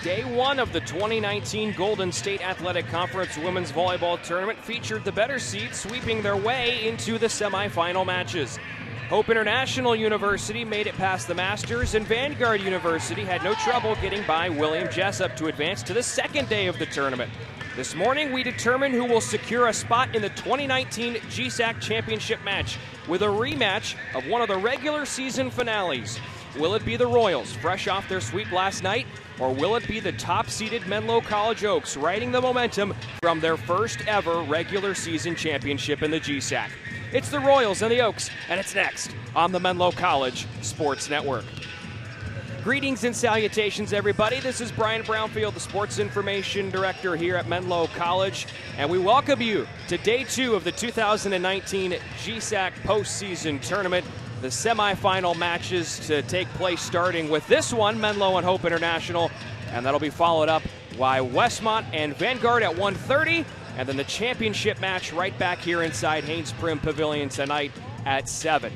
Day one of the 2019 Golden State Athletic Conference Women's Volleyball Tournament featured the better seeds sweeping their way into the semifinal matches. Hope International University made it past the Masters, and Vanguard University had no trouble getting by William Jessup to advance to the second day of the tournament. This morning, we determine who will secure a spot in the 2019 GSAC Championship match with a rematch of one of the regular season finales. Will it be the Royals, fresh off their sweep last night, or will it be the top-seeded Menlo College Oaks riding the momentum from their first ever regular season championship in the GSAC? It's the Royals and the Oaks, and it's next on the Menlo College Sports Network. Greetings and salutations, everybody. This is Brian Brownfield, the Sports Information Director here at Menlo College, and we welcome you to Day 2 of the 2019 GSAC postseason tournament. The semifinal matches to take place starting with this one, Menlo and Hope International, and that'll be followed up by Westmont and Vanguard at 1:30, and then the championship match right back here inside Haynes Prim Pavilion tonight at 7.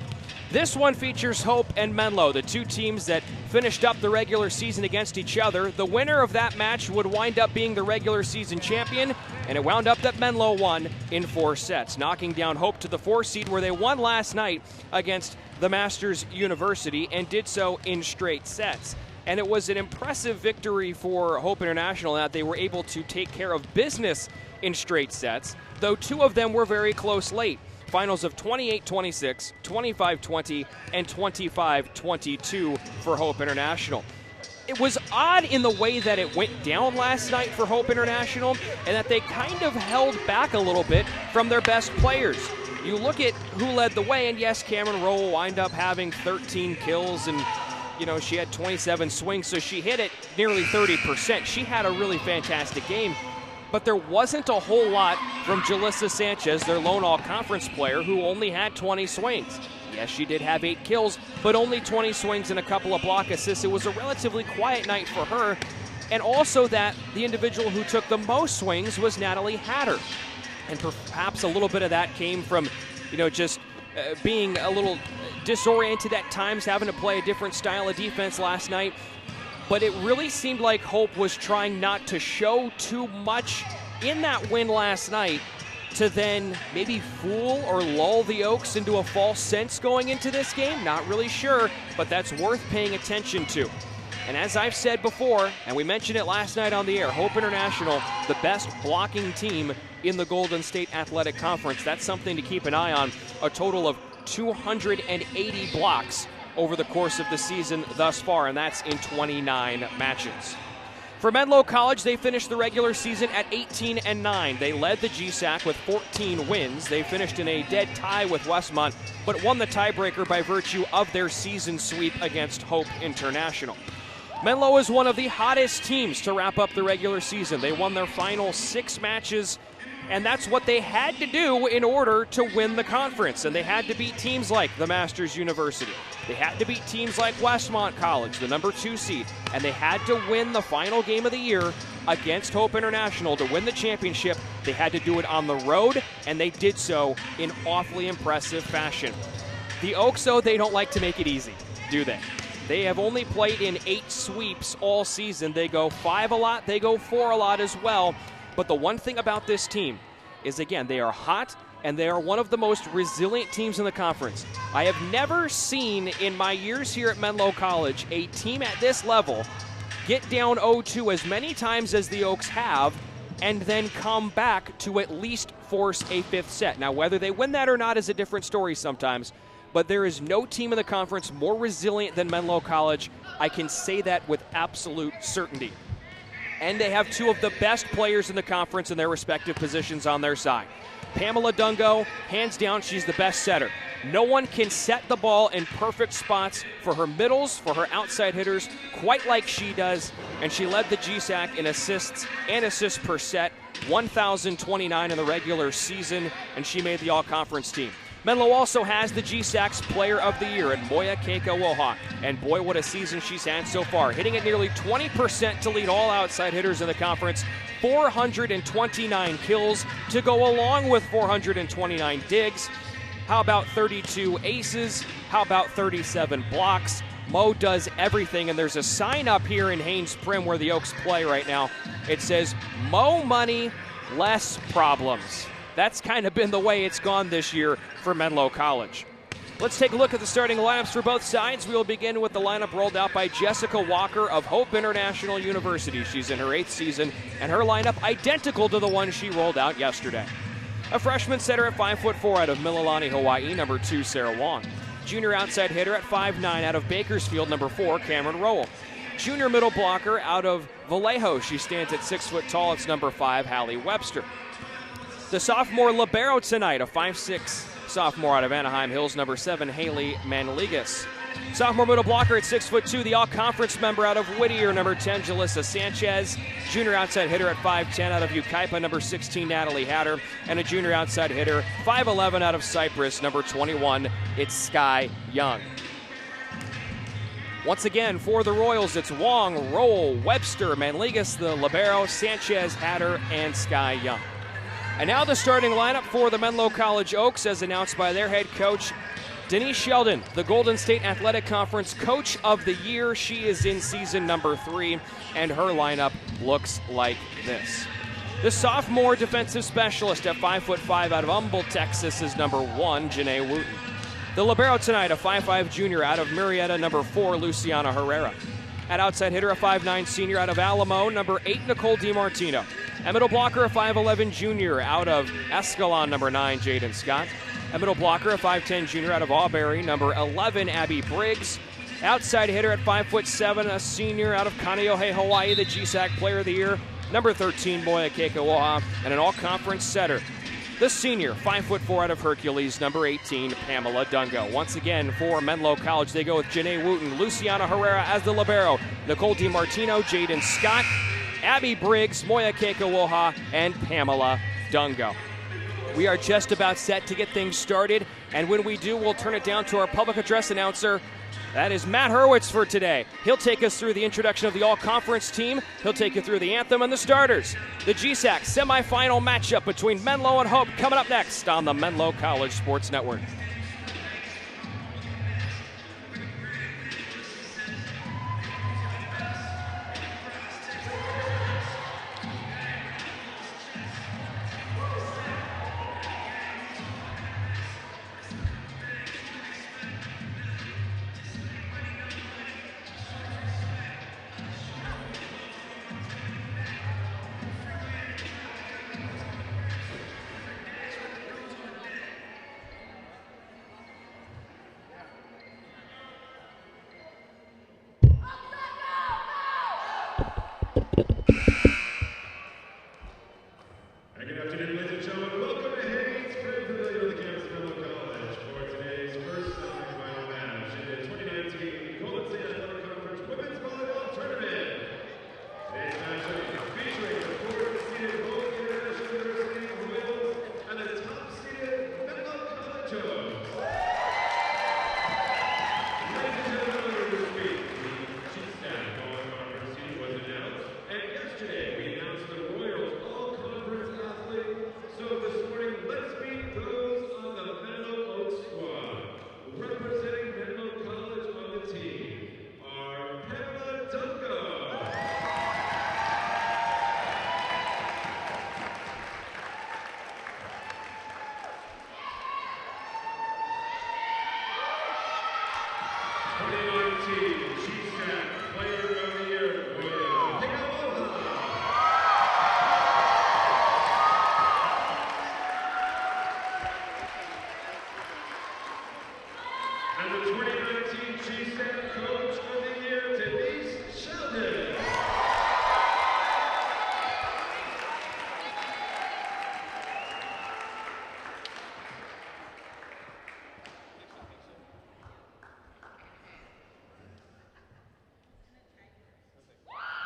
This one features Hope and Menlo, the two teams that finished up the regular season against each other. The winner of that match would wind up being the regular season champion, and it wound up that Menlo won in 4 sets, knocking down Hope to the 4 seed, where they won last night against the Masters University and did so in straight sets. And it was an impressive victory for Hope International that they were able to take care of business in straight sets, though 2 of them were very close late. Finals of 28-26, 25-20, and 25-22 for Hope International. It was odd in the way that it went down last night for Hope International, and that they kind of held back a little bit from their best players. You look at who led the way, and yes, Cameron Rowe will wind up having 13 kills, and she had 27 swings, so she hit it nearly 30%. She had a really fantastic game. But there wasn't a whole lot from Jalissa Sanchez, their lone all-conference player, who only had 20 swings. Yes, she did have 8 kills, but only 20 swings and a couple of block assists. It was a relatively quiet night for her. And also that the individual who took the most swings was Natalie Hatter. And perhaps a little bit of that came from, just being a little disoriented at times, having to play a different style of defense last night. But it really seemed like Hope was trying not to show too much in that win last night to then maybe fool or lull the Oaks into a false sense going into this game. Not really sure, but that's worth paying attention to. And as I've said before, and we mentioned it last night on the air, Hope International, the best blocking team in the Golden State Athletic Conference. That's something to keep an eye on. A total of 280 blocks over the course of the season thus far, and that's in 29 matches. For Menlo College, they finished the regular season at 18-9. They led the GSAC with 14 wins. They finished in a dead tie with Westmont, but won the tiebreaker by virtue of their season sweep against Hope International. Menlo is one of the hottest teams to wrap up the regular season. They won their final 6 matches, and that's what they had to do in order to win the conference. And they had to beat teams like the Masters University. They had to beat teams like Westmont College, the number 2 seed. And they had to win the final game of the year against Hope International to win the championship. They had to do it on the road, and they did so in awfully impressive fashion. The Oaks, though, they don't like to make it easy, do they? They have only played in 8 sweeps all season. They go 5 a lot, they go 4 a lot as well. But the one thing about this team is, again, they are hot, and they are one of the most resilient teams in the conference. I have never seen in my years here at Menlo College a team at this level get down 0-2 as many times as the Oaks have, and then come back to at least force a 5th set. Now, whether they win that or not is a different story sometimes, but there is no team in the conference more resilient than Menlo College. I can say that with absolute certainty. And they have 2 of the best players in the conference in their respective positions on their side. Pamela Dungo, hands down, she's the best setter. No one can set the ball in perfect spots for her middles, for her outside hitters, quite like she does. And she led the GSAC in assists and assists per set, 1,029 in the regular season, and she made the all-conference team. Menlo also has the GSAC's Player of the Year in Moya Keika-Woha. And boy, what a season she's had so far. Hitting at nearly 20% to lead all outside hitters in the conference. 429 kills to go along with 429 digs. How about 32 aces? How about 37 blocks? Mo does everything, and there's a sign up here in Haynes Prim where the Oaks play right now. It says, Mo money, less problems. That's kind of been the way it's gone this year for Menlo College. Let's take a look at the starting lineups for both sides. We will begin with the lineup rolled out by Jessica Walker of Hope International University. She's in her 8th season, and her lineup identical to the one she rolled out yesterday. A freshman setter at 5'4" out of Mililani, Hawaii, number 2, Sarah Wong. Junior outside hitter at 5'9" out of Bakersfield, number 4, Cameron Rowell. Junior middle blocker out of Vallejo. She stands at 6 foot tall. It's number 5, Hallie Webster. The sophomore libero tonight, a 5'6" sophomore out of Anaheim Hills, number 7, Haley Manligas. Sophomore middle blocker at 6'2", the all-conference member out of Whittier, number 10, Jalissa Sanchez. Junior outside hitter at 5'10" out of Ukaipa, number 16, Natalie Hatter. And a junior outside hitter, 5'11" out of Cyprus, number 21, it's Sky Young. Once again, for the Royals, it's Wong, Rowell, Webster, Manligas, the libero, Sanchez, Hatter, and Sky Young. And now the starting lineup for the Menlo College Oaks, as announced by their head coach, Denise Sheldon, the Golden State Athletic Conference Coach of the Year. She is in season number 3, and her lineup looks like this. The sophomore defensive specialist at 5'5" out of Humboldt, Texas, is number 1, Janae Wooten. The libero tonight, a 5'5" junior out of Murrieta, number 4, Luciana Herrera. At outside hitter, a 5'9" senior out of Alamo, number 8, Nicole DiMartino. A middle blocker, a 5'11" junior out of Escalon, number 9, Jaden Scott. A middle blocker, a 5'10" junior out of Auberry, number 11, Abby Briggs. Outside hitter at 5'7", a senior out of Kaneohe, Hawaii, the GSAC Player of the Year, number 13, Moya Keikawoha, and an all-conference setter. The senior, 5'4" out of Hercules, number 18, Pamela Dungo. Once again, for Menlo College, they go with Janae Wooten, Luciana Herrera as the libero, Nicole DiMartino, Jaden Scott, Abby Briggs, Moya Keikawoha, and Pamela Dungo. We are just about set to get things started, and when we do, we'll turn it down to our public address announcer. That is Matt Hurwitz for today. He'll take us through the introduction of the all-conference team. He'll take you through the anthem and the starters. The GSAC semifinal matchup between Menlo and Hope coming up next on the Menlo College Sports Network.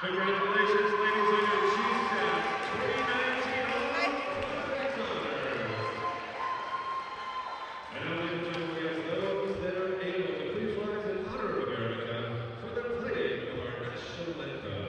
Congratulations, ladies and GSAC 2019 And now, ladies and gentlemen, we ask those that are able to please rise in honor of America for the playing of our national anthem.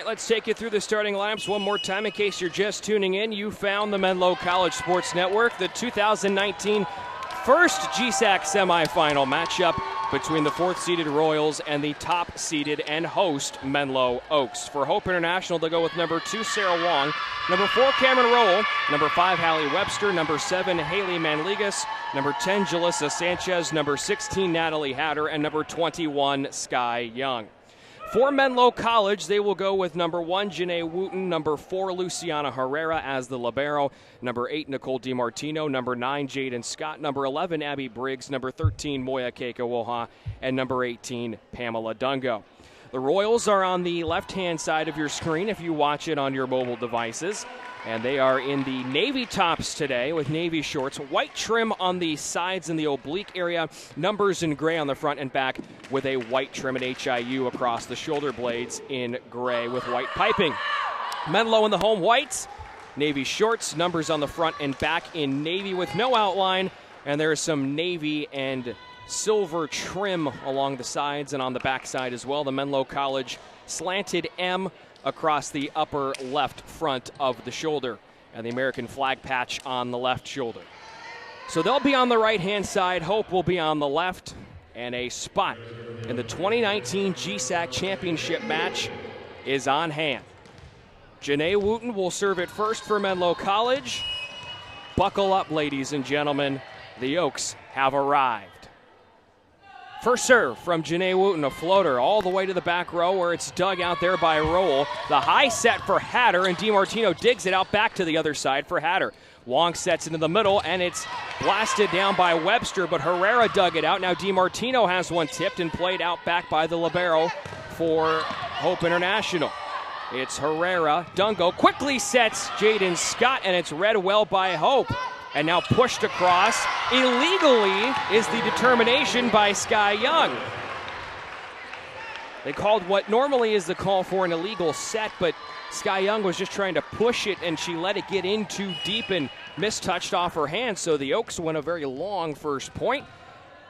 Let's take you through the starting lineups one more time in case you're just tuning in. You found the Menlo College Sports Network, the 2019 first GSAC semifinal matchup between the 4th-seeded Royals and the top-seeded and host Menlo Oaks. For Hope International, they'll go with number 2, Sarah Wong, number 4, Cameron Rowell, number 5, Hallie Webster, number 7, Haley Manligas, number 10, Jalissa Sanchez, number 16, Natalie Hatter, and number 21, Sky Young. For Menlo College, they will go with number 1, Janae Wooten, number 4, Luciana Herrera as the libero, number 8, Nicole DiMartino, number 9, Jaden Scott, number 11, Abby Briggs, number 13, Moya Keikawoha, and number 18, Pamela Dungo. The Royals are on the left-hand side of your screen if you watch it on your mobile devices. And they are in the navy tops today with navy shorts, white trim on the sides in the oblique area, numbers in gray on the front and back with a white trim at HIU across the shoulder blades in gray with white piping. Menlo in the home whites, navy shorts, numbers on the front and back in navy with no outline, and there is some navy and silver trim along the sides and on the back side as well. The Menlo College slanted M across the upper left front of the shoulder and the American flag patch on the left shoulder. So they'll be on the right-hand side. Hope will be on the left, and a spot in the 2019 GSAC championship match is on hand. Janae Wooten will serve it first for Menlo College. Buckle up, ladies and gentlemen. The Oaks have arrived. First serve from Janae Wooten, a floater all the way to the back row where it's dug out there by Rowell. The high set for Hatter, and DiMartino digs it out back to the other side for Hatter. Wong sets into the middle, and it's blasted down by Webster, but Herrera dug it out. Now DiMartino has one tipped and played out back by the libero for Hope International. It's Herrera. Dungo quickly sets Jaden Scott, and it's read well by Hope. And now pushed across illegally is the determination by Sky Young. They called what normally is the call for an illegal set, but Sky Young was just trying to push it, and she let it get in too deep and mistouched off her hand. So the Oaks win a very long first point,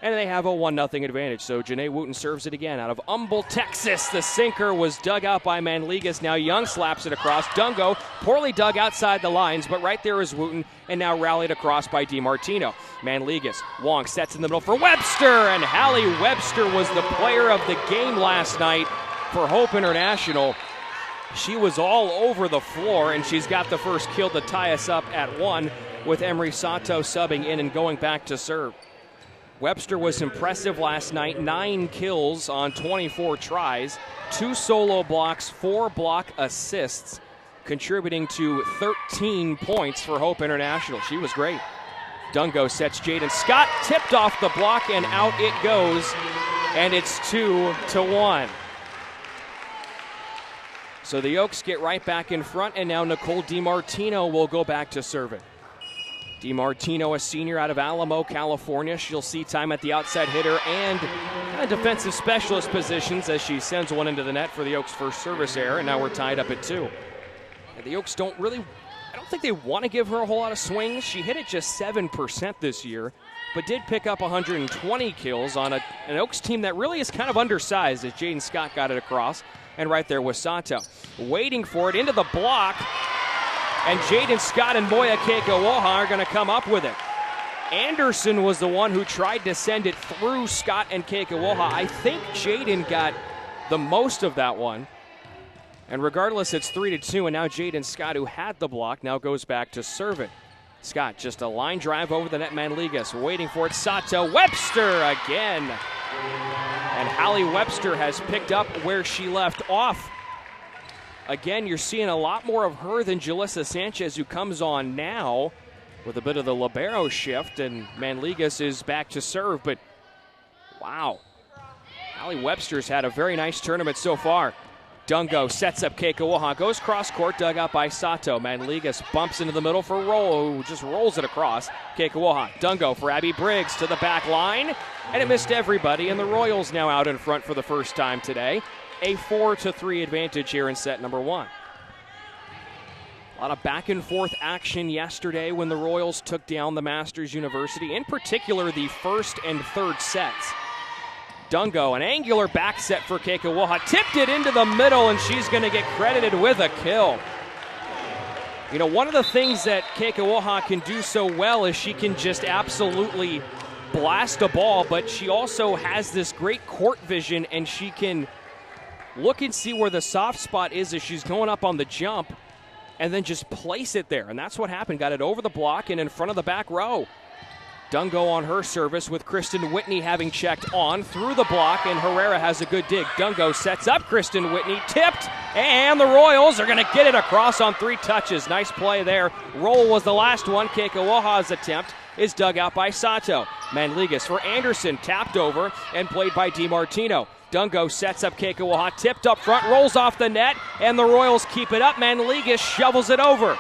and they have a 1-0 advantage. So Janae Wooten serves it again out of Humble, Texas. The sinker was dug out by Manligas. Now Young slaps it across. Dungo poorly dug outside the lines, but right there is Wooten, and now rallied across by DiMartino. Manligas, Wong sets in the middle for Webster, and Hallie Webster was the player of the game last night for Hope International. She was all over the floor, and she's got the first kill to tie us up at 1 with Emery Sato subbing in and going back to serve. Webster was impressive last night, 9 kills on 24 tries, 2 solo blocks, 4 block assists, contributing to 13 points for Hope International. She was great. Dungo sets Jaden Scott, tipped off the block, and out it goes, and it's 2-1. So the Oaks get right back in front, and now Nicole DiMartino will go back to serve it. DiMartino, a senior out of Alamo, California. She'll see time at the outside hitter and defensive specialist positions as she sends one into the net for the Oaks' first service error, and now we're tied up at 2. And the Oaks I don't think they want to give her a whole lot of swings. She hit it just 7% this year, but did pick up 120 kills on an Oaks team that really is kind of undersized as Jaden Scott got it across. And right there was Sato. Waiting for it into the block. And Jaden Scott and Moya Keikowoha are going to come up with it. Anderson was the one who tried to send it through Scott and Keikowoha. I think Jaden got the most of that one. And regardless, it's 3-2, and now Jaden Scott, who had the block, now goes back to serve it. Scott, just a line drive over the net. Manligas waiting for it. Sato. Webster again. And Hallie Webster has picked up where she left off. Again, you're seeing a lot more of her than Jalissa Sanchez, who comes on now with a bit of the libero shift, and Manligas is back to serve. But, wow. Hallie Webster's had a very nice tournament so far. Dungo sets up Keikowoha, goes cross-court, dug out by Sato. Manligas bumps into the middle for Roll, who just rolls it across. Keikowoha, Dungo for Abby Briggs to the back line, and it missed everybody, and the Royals now out in front for the first time today. A 4-3 advantage here in set number 1. A lot of back-and-forth action yesterday when the Royals took down the Masters University, in particular the first and third sets. Dungo, an angular back set for Keikowoha, tipped it into the middle, and she's going to get credited with a kill. You know, one of the things that Keikowoha can do so well is she can just absolutely blast a ball, but she also has this great court vision, and she can look and see where the soft spot is as she's going up on the jump, and then just place it there. And that's what happened. Got it over the block and in front of the back row. Dungo on her service with Kristen Whitney having checked on through the block, and Herrera has a good dig. Dungo sets up Kristen Whitney, tipped, and the Royals are going to get it across on 3 touches. Nice play there. Roll was the last one. Keikowoha's attempt is dug out by Sato. Manligas for Anderson, tapped over and played by DiMartino. Dungo sets up Keikowoha, tipped up front, rolls off the net, and the Royals keep it up. Manligas shovels it over.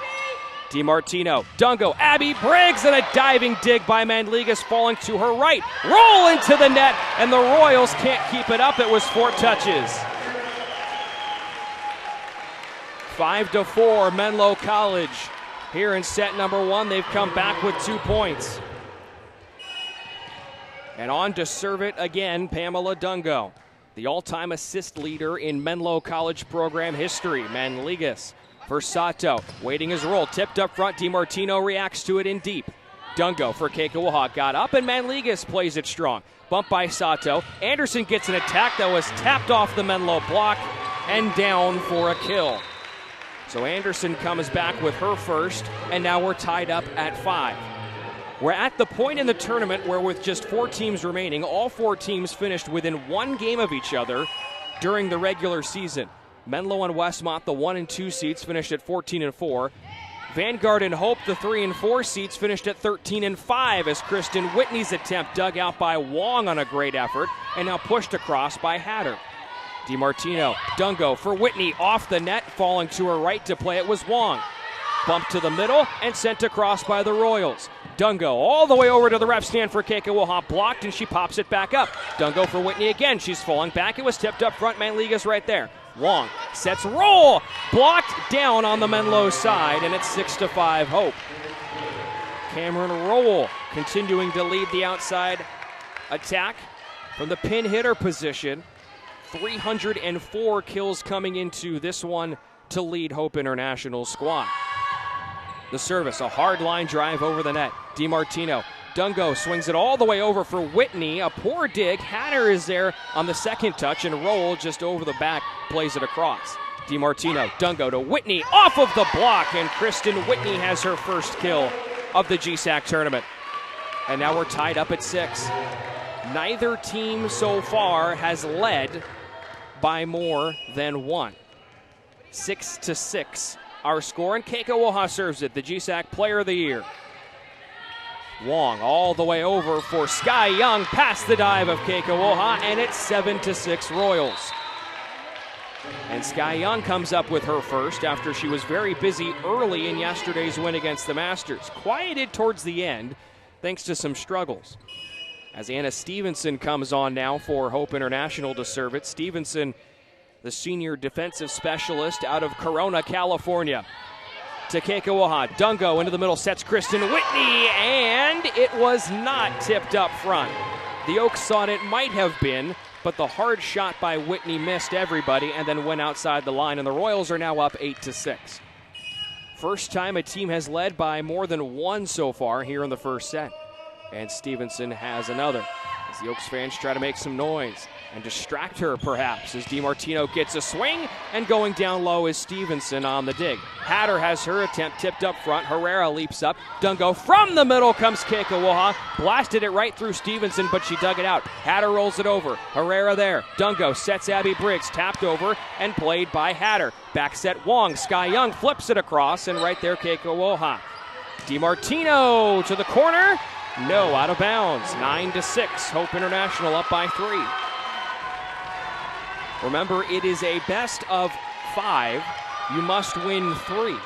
DiMartino, Dungo, Abby Briggs, and a diving dig by Manligas falling to her right. Roll into the net, and the Royals can't keep it up. It was 4 touches. 5-4, Menlo College. Here in set number 1, they've come back with 2 points. And on to serve it again, Pamela Dungo, the all-time assist leader in Menlo College program history. Manligas for Sato, waiting his roll, tipped up front. DiMartino reacts to it in deep. Dungo for Keikowoha, got up, and Manligas plays it strong. Bump by Sato. Anderson gets an attack that was tapped off the Menlo block and down for a kill. So Anderson comes back with her first, and now we're tied up at 5. We're at the point in the tournament where with just 4 teams remaining, all 4 teams finished within 1 game of each other during the regular season. Menlo and Westmont, the 1 and 2 seeds, finished at 14-4. Vanguard and Hope, the 3 and 4 seeds, finished at 13-5 as Kristen Whitney's attempt dug out by Wong on a great effort and now pushed across by Hatter. DiMartino, Dungo for Whitney, off the net, falling to her right to play it was Wong. Bumped to the middle and sent across by the Royals. Dungo all the way over to the ref stand for Keikowoha, blocked, and she pops it back up. Dungo for Whitney again. She's falling back. It was tipped up front. Manligas right there. Wong sets roll, blocked down on the Menlo side, and it's 6-5 Hope. Cameron Roll continuing to lead the outside attack from the pin hitter position. 304 kills coming into this one to lead Hope International squad. The service, a hard line drive over the net. DiMartino, Dungo swings it all the way over for Whitney. A poor dig. Hatter is there on the second touch, and Roll just over the back plays it across. DiMartino, Dungo to Whitney off of the block, and Kristen Whitney has her first kill of the GSAC tournament. And now we're tied up at 6. Neither team so far has led by more than 1. 6-6. Our score, and Keikowoha serves it, the GSAC Player of the Year. Wong all the way over for Sky Young, past the dive of Keikowoha, and it's 7-6 Royals. And Sky Young comes up with her first after she was very busy early in yesterday's win against the Masters. Quieted towards the end thanks to some struggles. As Anna Stevenson comes on now for Hope International to serve it. Stevenson, the senior defensive specialist out of Corona, California. To Keikoaha. Dungo into the middle, sets Kristen Whitney, and it was not tipped up front. The Oaks thought it might have been, but the hard shot by Whitney missed everybody and then went outside the line, and the Royals are now up 8-6. First time a team has led by more than one so far here in the first set. And Stevenson has another as the Oaks fans try to make some noise and distract her perhaps as DiMartino gets a swing, and going down low is Stevenson on the dig. Hatter has her attempt tipped up front. Herrera leaps up. Dungo from the middle comes Keikoaha. Blasted it right through Stevenson, but she dug it out. Hatter rolls it over. Herrera there. Dungo sets Abby Briggs. Tapped over and played by Hatter. Back set Wong. Sky Young flips it across, and right there Keikoaha. DiMartino to the corner. No, out of bounds. 9-6. Hope International up by 3. Remember, it is a best of 5. You must win 3.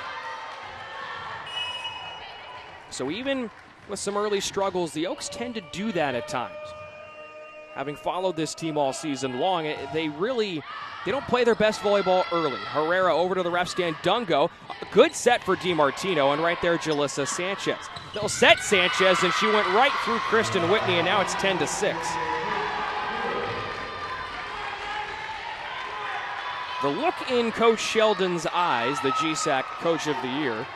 So even with some early struggles, the Oaks tend to do that at times. Having followed this team all season long, they don't play their best volleyball early. Herrera over to the ref stand. Dungo, a good set for DiMartino, and right there Jalissa Sanchez. They'll set Sanchez, and she went right through Kristen Whitney, and now it's 10-6. The look in Coach Sheldon's eyes, the GSAC Coach of the Year,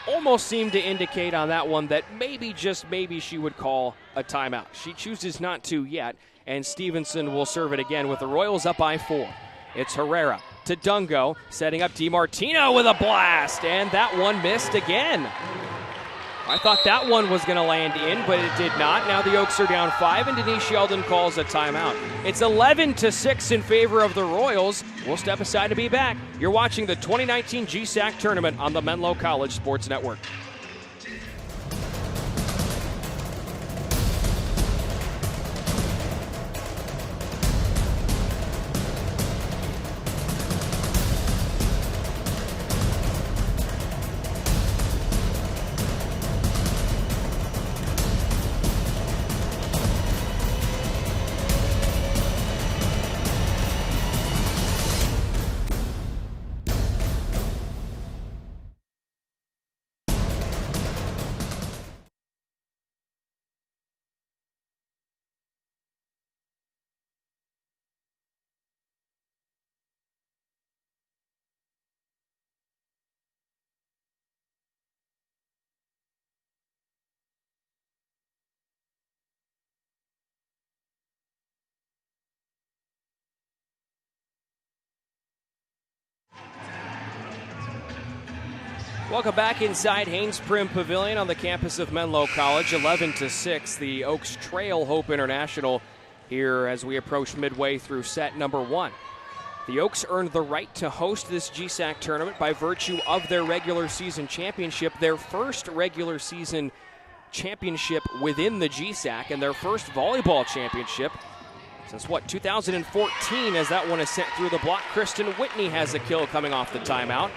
almost seemed to indicate on that one that maybe, just maybe, she would call a timeout. She chooses not to yet, and Stevenson will serve it again with the Royals up by 4. It's Herrera to Dungo, setting up DiMartino with a blast, and that one missed again. I thought that one was going to land in, but it did not. Now the Oaks are down 5, and Denise Sheldon calls a timeout. It's 11-6 in favor of the Royals. We'll step aside to be back. You're watching the 2019 GSAC Tournament on the Menlo College Sports Network. Welcome back inside Haynes Prim Pavilion on the campus of Menlo College. 11-6, the Oaks trail Hope International here as we approach midway through set number 1. The Oaks earned the right to host this GSAC tournament by virtue of their regular season championship, their first regular season championship within the GSAC, and their first volleyball championship since, 2014, as that one is sent through the block. Kristen Whitney has a kill coming off the timeout.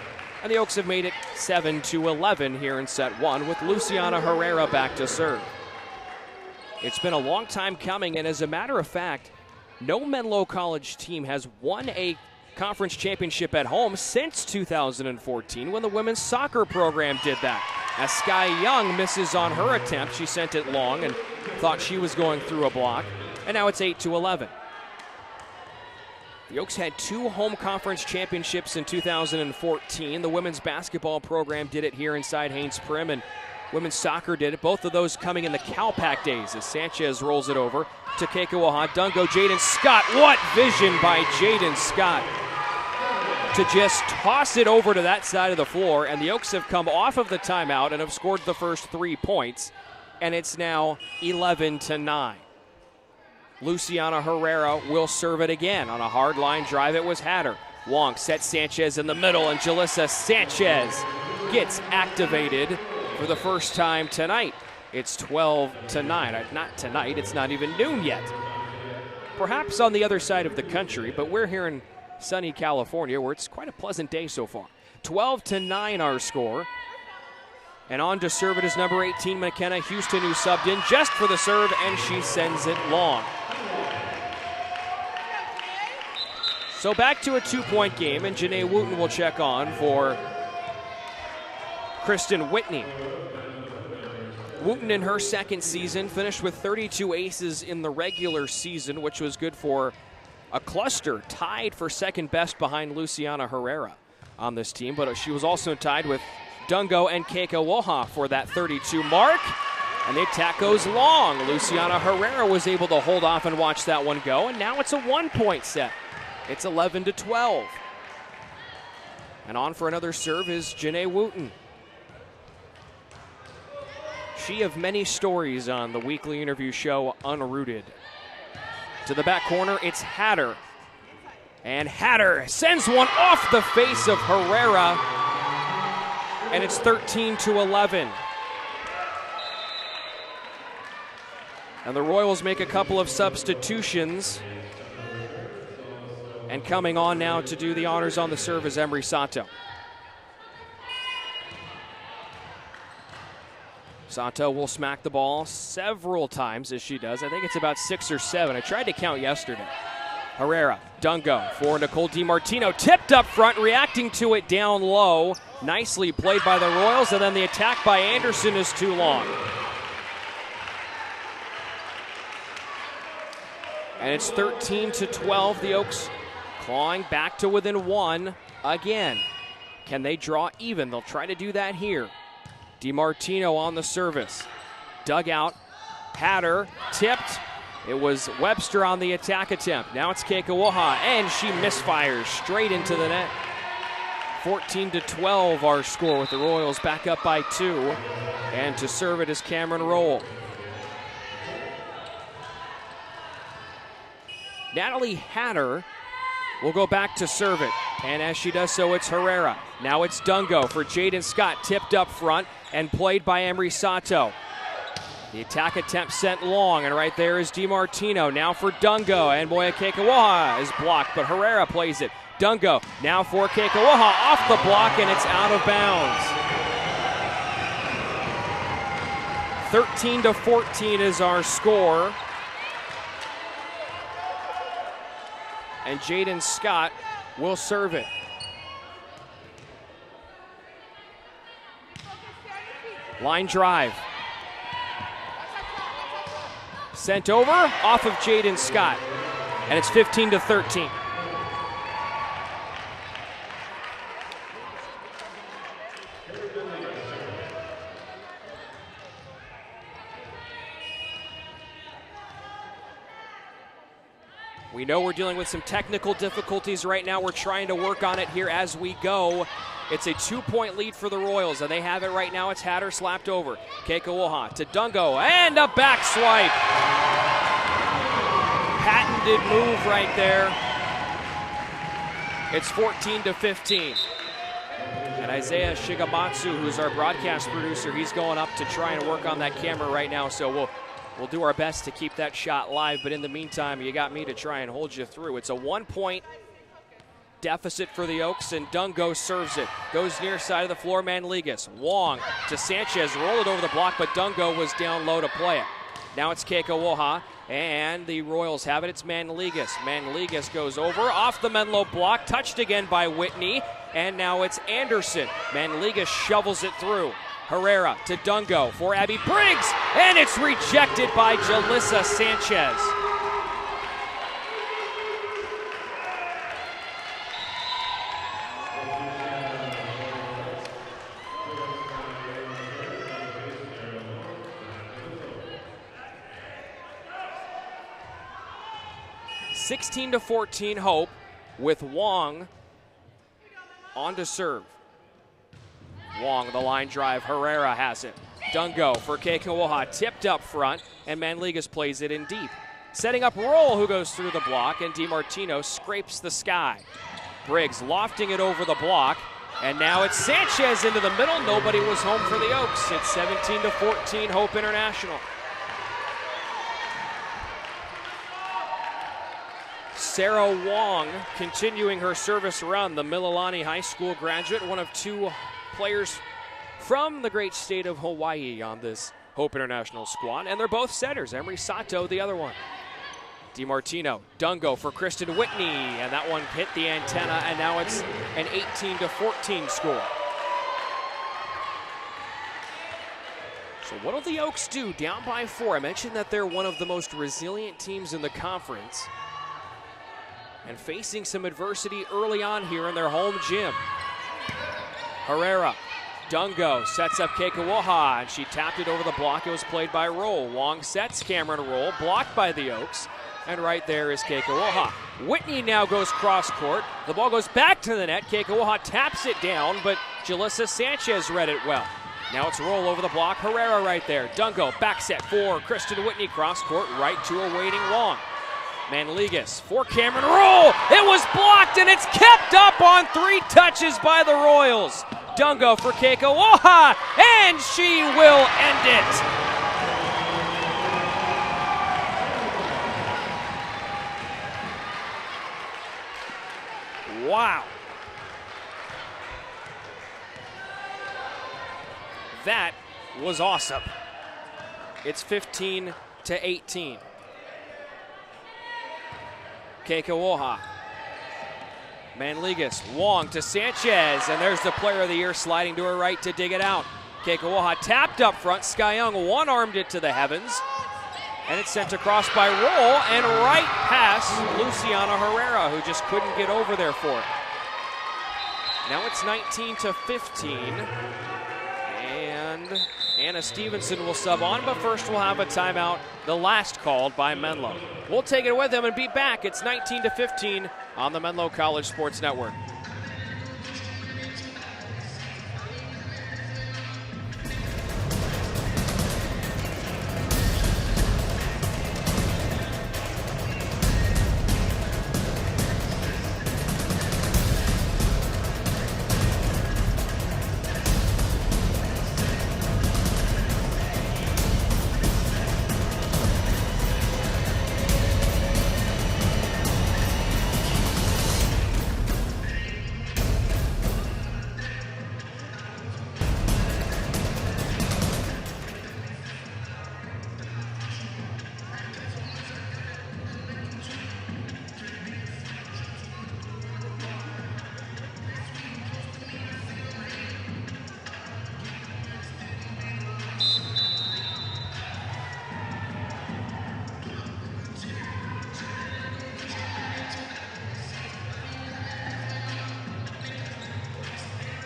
And the Oaks have made it 7-11 here in set 1 with Luciana Herrera back to serve. It's been a long time coming, and as a matter of fact, no Menlo College team has won a conference championship at home since 2014 when the women's soccer program did that. As Sky Young misses on her attempt, she sent it long and thought she was going through a block, and now it's 8-11. The Oaks had 2 home conference championships in 2014. The women's basketball program did it here inside Haynes Prim, and women's soccer did it. Both of those coming in the CalPAC days as Sanchez rolls it over to Keikoaha. Dungo, Jaden Scott. What vision by Jaden Scott to just toss it over to that side of the floor, and the Oaks have come off of the timeout and have scored the first 3 points, and it's now 11-9. Luciana Herrera will serve it again. On a hard line drive, it was Hatter. Wong sets Sanchez in the middle, and Jalissa Sanchez gets activated for the first time tonight. It's 12-9. Not tonight, it's not even noon yet. Perhaps on the other side of the country, but we're here in sunny California, where it's quite a pleasant day so far. 12-9 our score. And on to serve it is number 18, McKenna Houston, who subbed in just for the serve, and she sends it long. So back to a 2-point game, and Janae Wooten will check on for Kristen Whitney. Wooten in her second season finished with 32 aces in the regular season, which was good for a cluster, tied for second best behind Luciana Herrera on this team, but she was also tied with Dungo and Keiko Woha for that 32 mark, and the attack goes long. Luciana Herrera was able to hold off and watch that one go, and now it's a 1-point set. It's 11-12. And on for another serve is Janae Wooten. She of many stories on the weekly interview show Unrooted. To the back corner, it's Hatter. And Hatter sends one off the face of Herrera, and it's 13-11. And the Royals make a couple of substitutions. And coming on now to do the honors on the serve is Emery Sato. Sato will smack the ball several times as she does. I think it's about 6 or 7. I tried to count yesterday. Herrera, Dungo for Nicole DiMartino. Tipped up front, reacting to it down low. Nicely played by the Royals, and then the attack by Anderson is too long. And it's 13-12. The Oaks clawing back to within 1 again. Can they draw even? They'll try to do that here. DiMartino on the service. Dug out. Hatter tipped. It was Webster on the attack attempt. Now it's Keiko Woha, and she misfires straight into the net. 14-12 our score, with the Royals back up by 2. And to serve it is Cameron Roll. Natalie Hatter will go back to serve it. And as she does so, it's Herrera. Now it's Dungo for Jaden Scott, tipped up front and played by Emery Sato. The attack attempt sent long, and right there is DiMartino. Now for Dungo, and Moya Keikawaha is blocked, but Herrera plays it. Dungo now for Keikawaha, off the block, and it's out of bounds. 13-14 is our score. And Jaden Scott will serve it. Line drive. Sent over off of Jaden Scott. And it's 15-13. We know we're dealing with some technical difficulties right now. We're trying to work on it here as we go. It's a 2-point lead for the Royals, and they have it right now. It's Hatter slapped over. Keiko Woha to Dungo, and a back swipe. Patented move right there. It's 14-15. And Isaiah Shigematsu, who's our broadcast producer, he's going up to try and work on that camera right now, so we'll do our best to keep that shot live, but in the meantime, you got me to try and hold you through. It's a 1-point deficit for the Oaks, and Dungo serves it. Goes near side of the floor, Manligas. Wong to Sanchez, roll it over the block, but Dungo was down low to play it. Now it's Keiko Woha, and the Royals have it. It's Manligas. Manligas goes over, off the Menlo block, touched again by Whitney, and now it's Anderson. Manligas shovels it through. Herrera to Dungo for Abby Briggs, and it's rejected by Jalissa Sanchez. (16-14) Hope, with Wong on to serve. Wong, the line drive. Herrera has it. Dungo for Keiko Woha, tipped up front, and Manligas plays it in deep. Setting up Roll, who goes through the block, and DiMartino scrapes the sky. Briggs lofting it over the block, and now it's Sanchez into the middle. Nobody was home for the Oaks. It's 17-14, Hope International. Sarah Wong continuing her service run, the Mililani High School graduate, one of two players from the great state of Hawaii on this Hope International squad, and they're both setters. Emery Sato, the other one. DiMartino, Dungo for Kristen Whitney, and that one hit the antenna, and now it's an 18-14 score. So what'll the Oaks do? Down by 4. I mentioned that they're one of the most resilient teams in the conference, and facing some adversity early on here in their home gym. Herrera. Dungo sets up Kekawaha, and she tapped it over the block. It was played by Roll. Wong sets, Cameron Roll, blocked by the Oaks, and right there is Kekawaha. Whitney now goes cross court. The ball goes back to the net. Kekawaha taps it down, but Jalissa Sanchez read it well. Now it's Roll over the block. Herrera right there. Dungo back set for Kristen Whitney, cross court right to a waiting Wong. Manligas for Cameron Roll. It was blocked, and it's kept up on 3 touches by the Royals. Dungo for Kekawaha, and she will end it. Wow. That was awesome. It's 15-18. Kekawaha. Manligas, Wong to Sanchez, and there's the player of the year sliding to her right to dig it out. Kekawaha tapped up front. Skyung one-armed it to the heavens, and it's sent across by Roll and right past Luciana Herrera, who just couldn't get over there for it. Now it's 19-15, and Anna Stevenson will sub on, but first we'll have a timeout, the last called by Menlo. We'll take it with them and be back. It's 19-15 on the Menlo College Sports Network.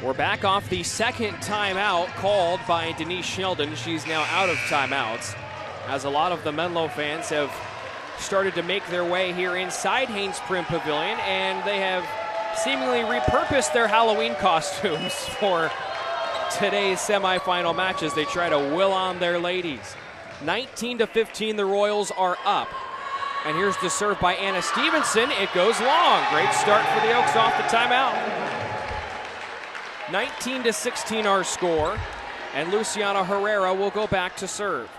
We're back off the second timeout called by Denise Sheldon. She's now out of timeouts, as a lot of the Menlo fans have started to make their way here inside Haynes Prim Pavilion, and they have seemingly repurposed their Halloween costumes for today's semifinal matches. They try to will on their ladies. 19-15, the Royals are up. And here's the serve by Anna Stevenson. It goes long. Great start for the Oaks off the timeout. 19-16 our score, and Luciana Herrera will go back to serve.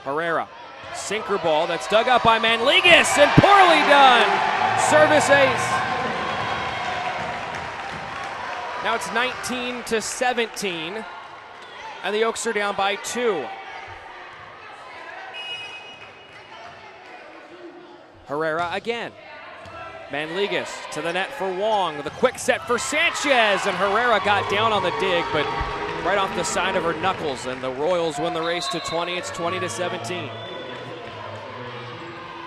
Herrera, sinker ball that's dug up by Manligas, and poorly done. Service ace. Now it's 19-17, and the Oaks are down by 2. Herrera again. Manligas to the net for Wong. The quick set for Sanchez, and Herrera got down on the dig, but right off the side of her knuckles, and the Royals win the race to 20. It's 20-17.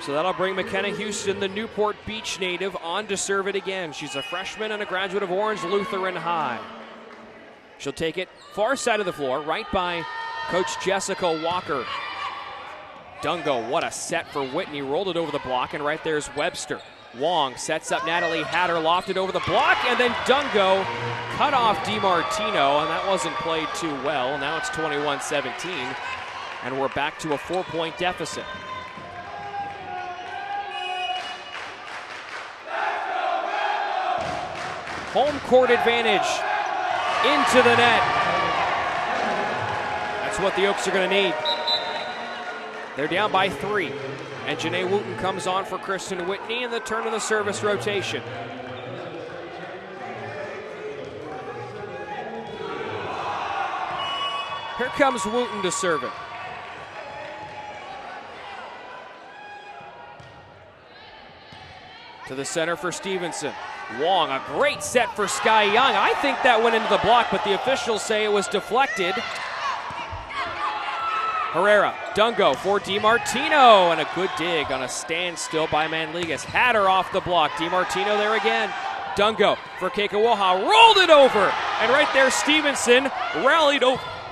So that'll bring McKenna Houston, the Newport Beach native, on to serve it again. She's a freshman and a graduate of Orange Lutheran High. She'll take it far side of the floor, right by Coach Jessica Walker. Dungo, what a set for Whitney. Rolled it over the block, and right there's Webster. Wong sets up Natalie Hatter, lofted over the block, and then Dungo cut off DiMartino, and that wasn't played too well. Now it's 21-17, and we're back to a 4-point deficit. Home court advantage into the net. That's what the Oaks are going to need. They're down by 3. And Janae Wooten comes on for Kristen Whitney in the turn of the service rotation. Here comes Wooten to serve it. To the center for Stevenson. Wong, a great set for Sky Young. I think that went into the block, but the officials say it was deflected. Herrera, Dungo for DiMartino, and a good dig on a standstill by Manligas. Had her off the block. DiMartino there again. Dungo for Kekawaha, rolled it over, and right there Stevenson rallied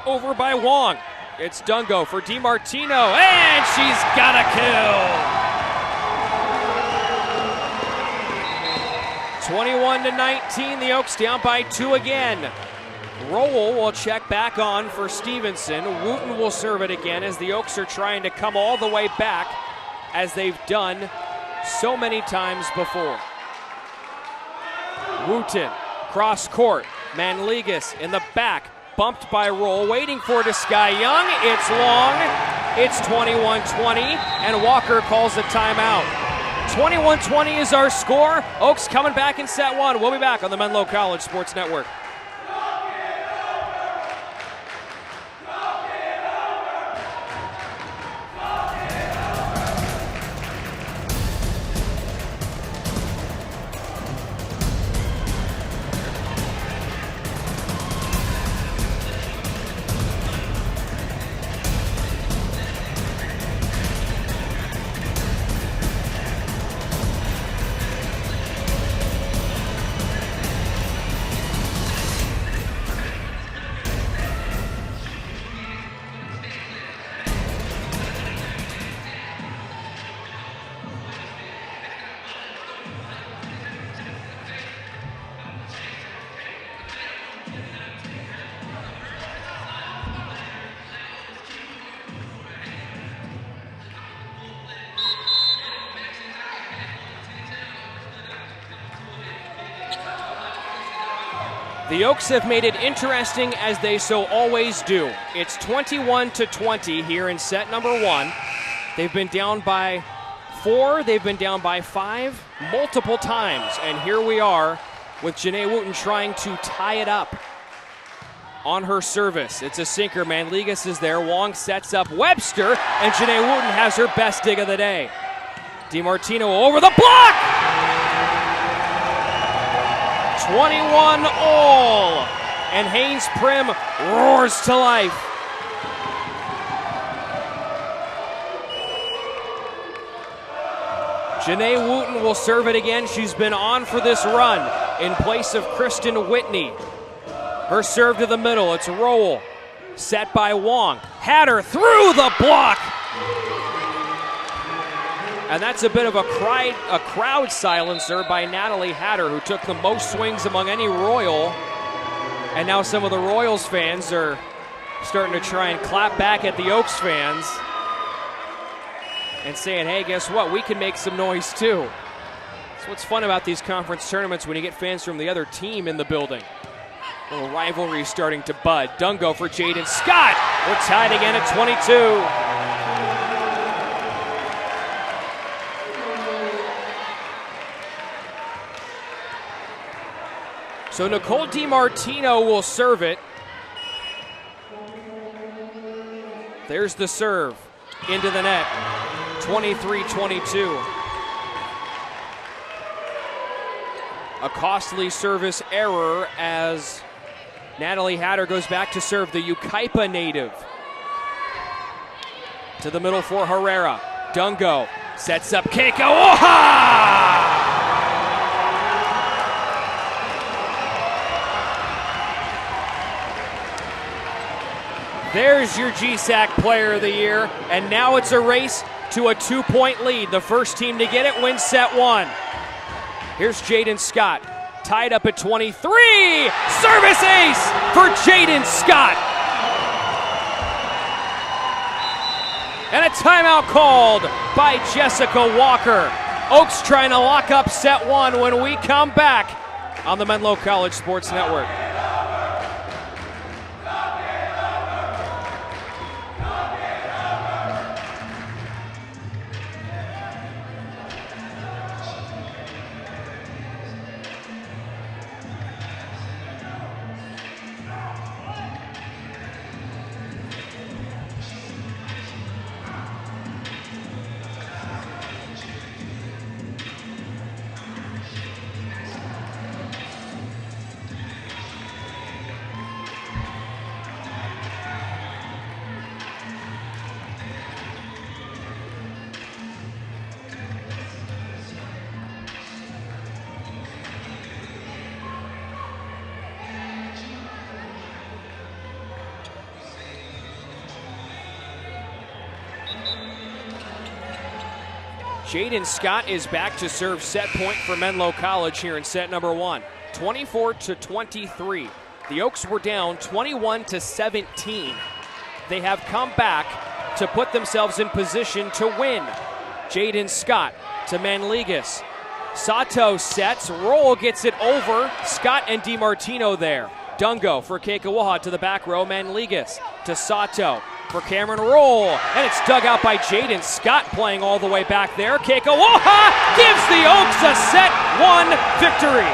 over by Wong. It's Dungo for DiMartino, and she's got a kill. 21-19, the Oaks down by 2 again. Rowell will check back on for Stevenson. Wooten will serve it again as the Oaks are trying to come all the way back as they've done so many times before. Wooten, cross court. Manligas in the back, bumped by Rowell, waiting for it to Sky Young. It's long, it's 21-20, and Walker calls a timeout. 21-20 is our score. Oaks coming back in set 1. We'll be back on the Menlo College Sports Network. The Oaks have made it interesting as they so always do. It's 21-20 here in set number 1. They've been down by 4, they've been down by 5 multiple times, and here we are with Janae Wooten trying to tie it up on her service. It's a sinker. Manligas is there. Wong sets up Webster, and Janae Wooten has her best dig of the day. DiMartino over the block! 21 all, and Haynes Prim roars to life. Janae Wooten will serve it again. She's been on for this run in place of Kristen Whitney. Her serve to the middle. It's Rowell, set by Wong. Had her through the block. And that's a bit of a crowd silencer by Natalie Hatter, who took the most swings among any Royal. And now some of the Royals fans are starting to try and clap back at the Oaks fans and saying, hey, guess what? We can make some noise too. That's what's fun about these conference tournaments, when you get fans from the other team in the building. A little rivalry starting to bud. Dungo for Jaden Scott. We're tied again at 22. So Nicole DiMartino will serve it. There's the serve into the net. 23-22. A costly service error as Natalie Hatter goes back to serve, the Ukaipa native. To the middle for Herrera. Dungo sets up Kekawaha! There's your GSAC Player of the Year, and now it's a race to a 2-point lead. The first team to get it wins set 1. Here's Jaden Scott, tied up at 23. Service ace for Jaden Scott. And a timeout called by Jessica Walker. Oaks trying to lock up set 1 when we come back on the Menlo College Sports Network. Jaden Scott is back to serve set point for Menlo College here in set number 1. 24-23. The Oaks were down 21-17. They have come back to put themselves in position to win. Jaden Scott to Manligas. Sato sets, Roll gets it over. Scott and DiMartino there. Dungo for Kekawaha to the back row. Manligas to Sato for Cameron Roll. And it's dug out by Jaden Scott playing all the way back there. Kekawaha gives the Oaks a set 1 victory.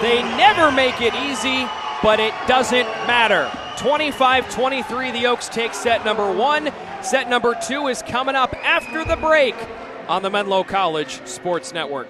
They never make it easy, but it doesn't matter. 25-23, the Oaks take set number 1. Set number 2 is coming up after the break on the Menlo College Sports Network.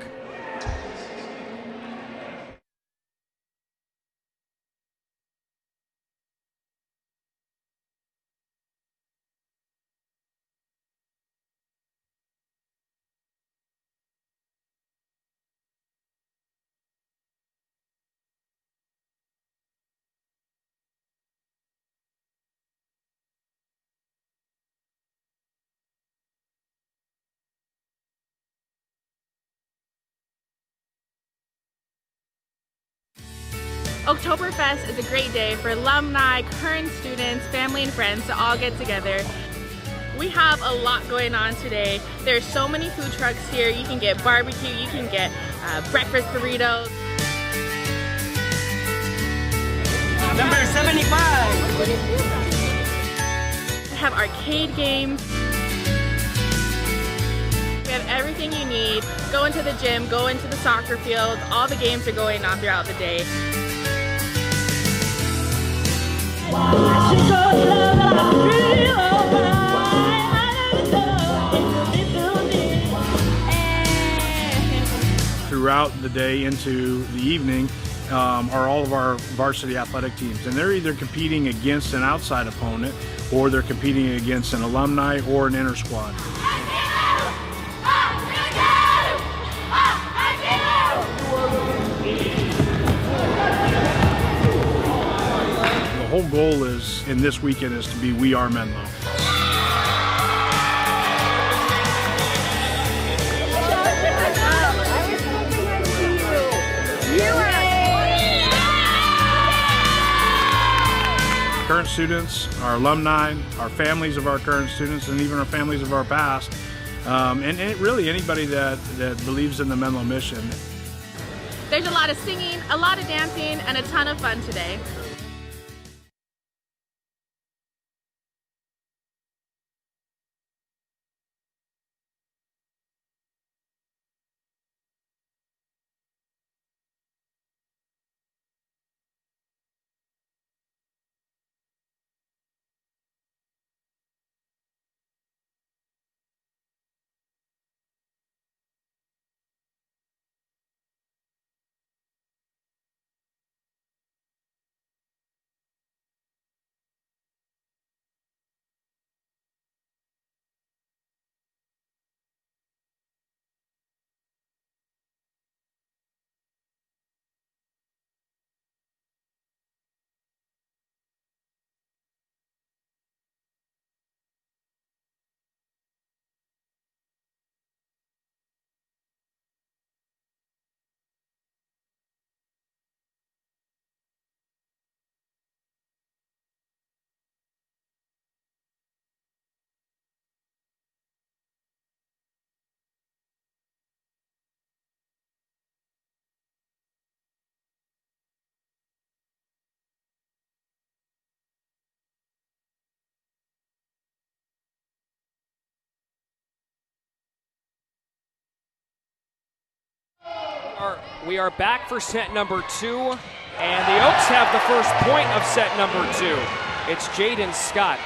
Oktoberfest is a great day for alumni, current students, family and friends to all get together. We have a lot going on today. There's so many food trucks here. You can get barbecue, you can get breakfast burritos. Number 75. We have arcade games. We have everything you need. Go into the gym, go into the soccer field. All the games are going on throughout the day. Throughout the day into the evening are all of our varsity athletic teams, and they're either competing against an outside opponent or they're competing against an alumni or an inter squad. The whole goal is, in this weekend, is to be We Are Menlo. Current students, our alumni, our families of our current students, and even our families of our past, and really anybody that believes in the Menlo mission. There's a lot of singing, a lot of dancing, and a ton of fun today. We are back for set number 2, and the Oaks have the first point of set number 2. It's Jaden Scott.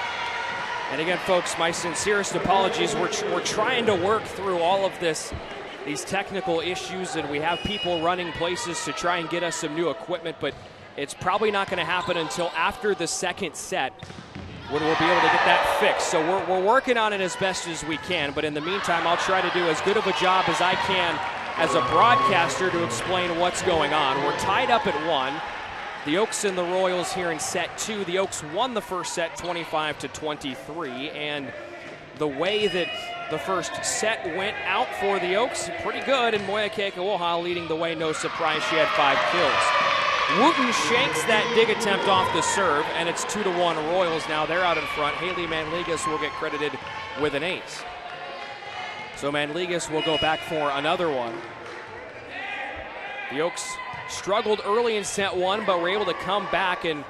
And again, folks, my sincerest apologies. We're trying to work through all of these technical issues, and we have people running places to try and get us some new equipment, but it's probably not going to happen until after the second set when we'll be able to get that fixed. So we're working on it as best as we can, but in the meantime, I'll try to do as good of a job as I can as a broadcaster to explain what's going on. We're tied up at 1. The Oaks and the Royals here in set 2. The Oaks won the first set 25-23, and the way that the first set went out for the Oaks, pretty good, and Moya Keikoha leading the way, no surprise, she had 5 kills. Wooten shanks that dig attempt off the serve, and it's 2-1 Royals. Now they're out in front. Haley Manligas will get credited with an ace. So Manligas will go back for another one. The Oaks struggled early in set 1, but were able to come back and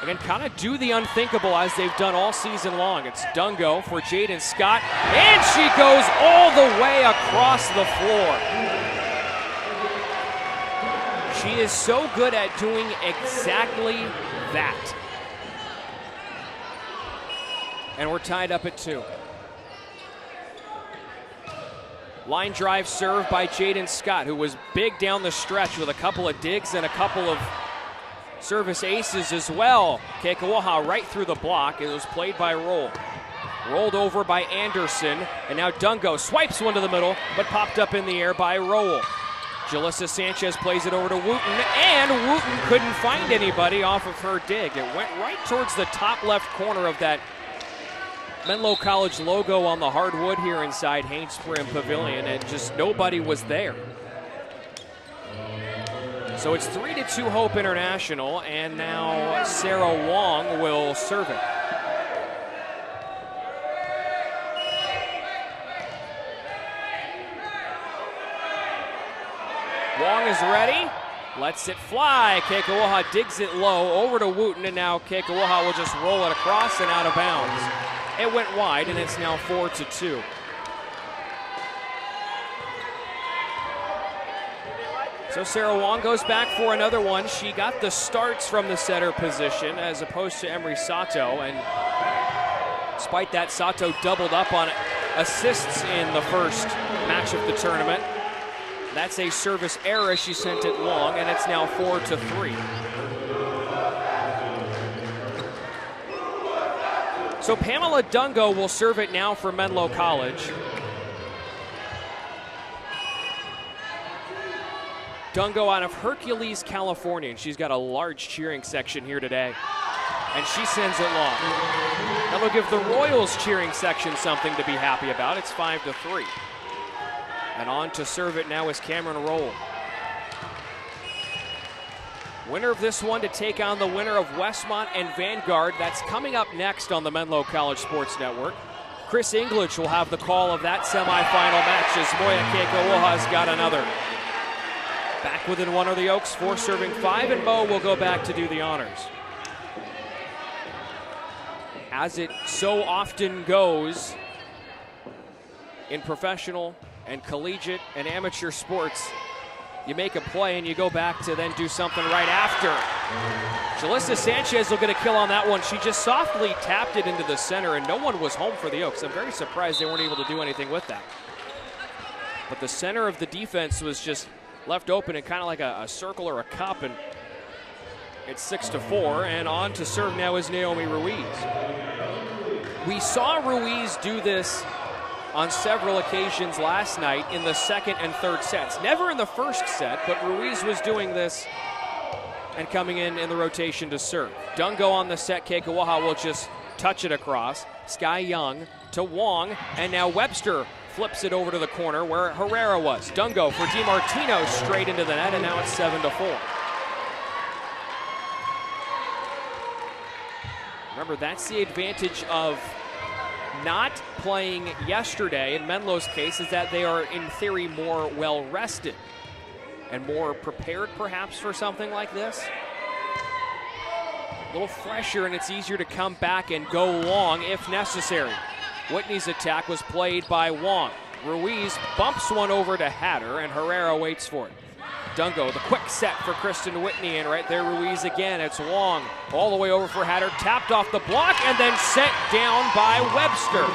again kind of do the unthinkable as they've done all season long. It's Dungo for Jaden Scott, and she goes all the way across the floor. She is so good at doing exactly that. And we're tied up at 2. Line drive serve by Jaden Scott, who was big down the stretch with a couple of digs and a couple of service aces as well. Keikoha right through the block. It was played by Roll. Rolled over by Anderson, and now Dungo swipes one to the middle, but popped up in the air by Roll. Jalissa Sanchez plays it over to Wooten, and Wooten couldn't find anybody off of her dig. It went right towards the top left corner of that Menlo College logo on the hardwood here inside Haynes Prim Pavilion, and just nobody was there. So it's 3-2 Hope International, and now Sarah Wong will serve it. Wong is ready, lets it fly. Keikoha digs it low over to Wooten, and now Keikoha will just roll it across and out of bounds. It went wide, and it's now 4-2. So Sarah Wong goes back for another one. She got the starts from the setter position as opposed to Emery Sato, and despite that, Sato doubled up on assists in the first match of the tournament. That's a service error. She sent it long, and it's now 4-3. So Pamela Dungo will serve it now for Menlo College. Dungo out of Hercules, California, and she's got a large cheering section here today. And she sends it long. That'll give the Royals cheering section something to be happy about. It's 5-3. And on to serve it now is Cameron Roll. Winner of this one to take on the winner of Westmont and Vanguard. That's coming up next on the Menlo College Sports Network. Chris English will have the call of that semifinal match as Moya Keikoha's got another. Back within one are the Oaks, 4 serving 5, and Mo will go back to do the honors. As it so often goes in professional and collegiate and amateur sports, you make a play and you go back to then do something right after. Jalissa Sanchez will get a kill on that one. She just softly tapped it into the center, and no one was home for the Oaks. I'm very surprised they weren't able to do anything with that. But the center of the defense was just left open in kind of like a circle or a cup, and it's 6-4, and on to serve now is Naomi Ruiz. We saw Ruiz do this on several occasions last night in the second and third sets. Never in the first set, but Ruiz was doing this and coming in the rotation to serve. Dungo on the set, Keikoha will just touch it across. Sky Young to Wong, and now Webster flips it over to the corner where Herrera was. Dungo for DiMartino straight into the net, and now it's 7-4. Remember, that's the advantage of not playing yesterday in Menlo's case, is that they are in theory more well rested and more prepared perhaps for something like this. A little fresher, and it's easier to come back and go long if necessary. Whitney's attack was played by Wong. Ruiz bumps one over to Hatter, and Herrera waits for it. Dungo, the quick set for Kristen Whitney, and right there Ruiz again. It's Wong all the way over for Hatter, tapped off the block and then sent down by Webster.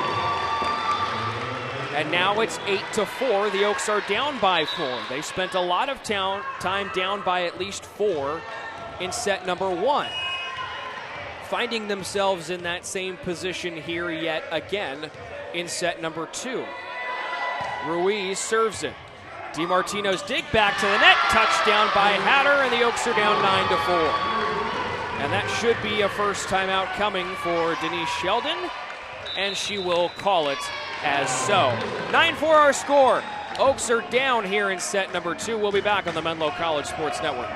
And now it's 8-4. The Oaks are down by 4. They spent a lot of time down by at least 4 in set number 1. Finding themselves in that same position here yet again in set number 2. Ruiz serves it. DiMartino's dig back to the net, touchdown by Hatter, and the Oaks are down 9-4. And that should be a first timeout coming for Denise Sheldon, and she will call it as so. 9-4 our score. Oaks are down here in set number 2. We'll be back on the Menlo College Sports Network.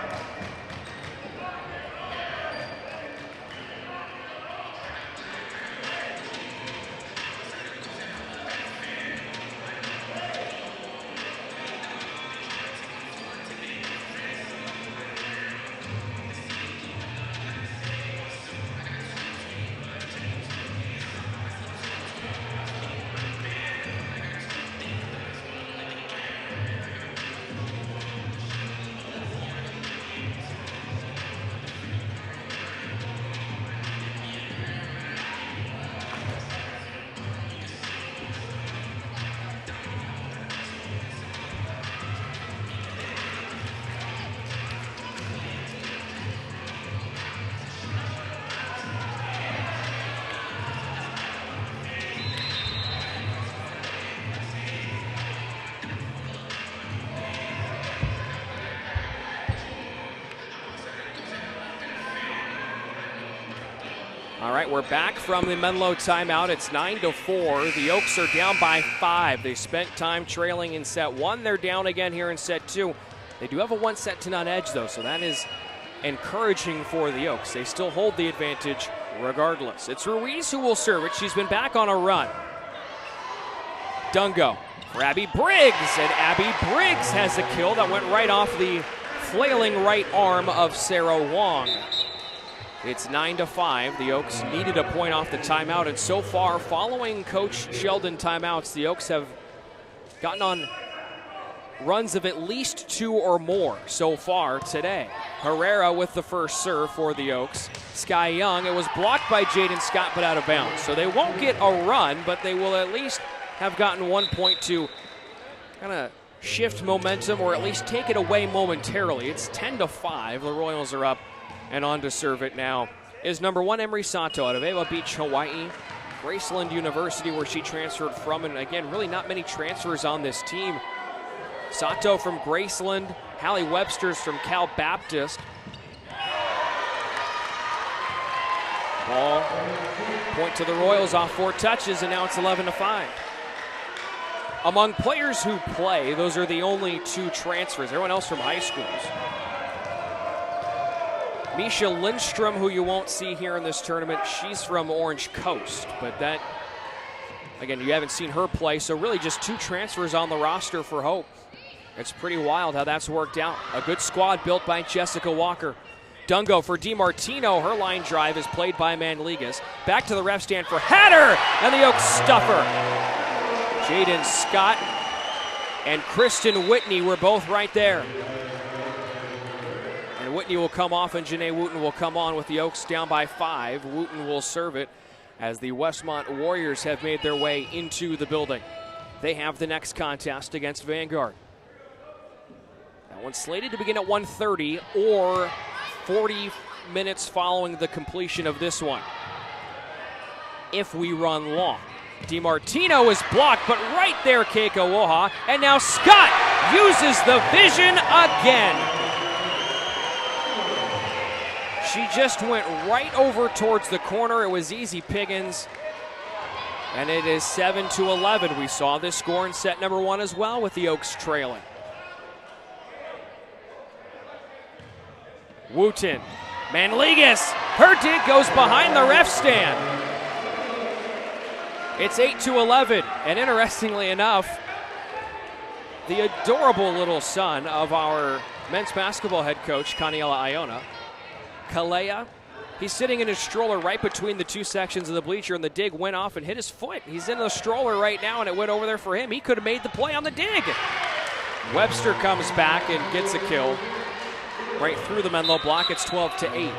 All right, we're back from the Menlo timeout. It's 9-4. The Oaks are down by 5. They spent time trailing in set 1. They're down again here in set 2. They do have a 1-set-to-none edge, though, so that is encouraging for the Oaks. They still hold the advantage regardless. It's Ruiz who will serve it. She's been back on a run. Dungo for Abby Briggs, and Abby Briggs has a kill that went right off the flailing right arm of Sarah Wong. It's 9-5. The Oaks needed a point off the timeout, and so far, following Coach Sheldon timeouts, the Oaks have gotten on runs of at least 2 or more so far today. Herrera with the first serve for the Oaks. Sky Young, it was blocked by Jaden Scott but out of bounds. So they won't get a run, but they will at least have gotten 1 point to kind of shift momentum or at least take it away momentarily. It's 10-5. The Royals are up. And on to serve it now is number 1, Emery Sato out of Ewa Beach, Hawaii. Graceland University, where she transferred from. And again, really not many transfers on this team. Sato from Graceland, Hallie Webster's from Cal Baptist. Ball, point to the Royals off 4 touches, and now it's 11-5. Among players who play, those are the only 2 transfers. Everyone else from high schools. Misha Lindstrom, who you won't see here in this tournament, she's from Orange Coast, but that, again, you haven't seen her play, so really just 2 transfers on the roster for Hope. It's pretty wild how that's worked out. A good squad built by Jessica Walker. Dungo for DiMartino. Her line drive is played by Manligas. Back to the ref stand for Hatter, and the Oaks stuffer. Jaden Scott and Kristen Whitney were both right there. And Whitney will come off, and Janae Wooten will come on with the Oaks down by 5. Wooten will serve it as the Westmont Warriors have made their way into the building. They have the next contest against Vanguard. That one's slated to begin at 1:30 or 40 minutes following the completion of this one, if we run long. DiMartino is blocked, but right there, Keiko Woha. And now Scott uses the vision again. She just went right over towards the corner. It was easy pickings. And it is 7-11. We saw this score in set number 1 as well, with the Oaks trailing. Wooten. Manligas. Her dig goes behind the ref stand. It's 8-11. And interestingly enough, the adorable little son of our men's basketball head coach, Kaniela Iona, Kalea, he's sitting in his stroller right between the 2 sections of the bleacher, and the dig went off and hit his foot. He's in the stroller right now, and it went over there for him. He could have made the play on the dig. Webster comes back and gets a kill right through the Menlo block. It's 12-8.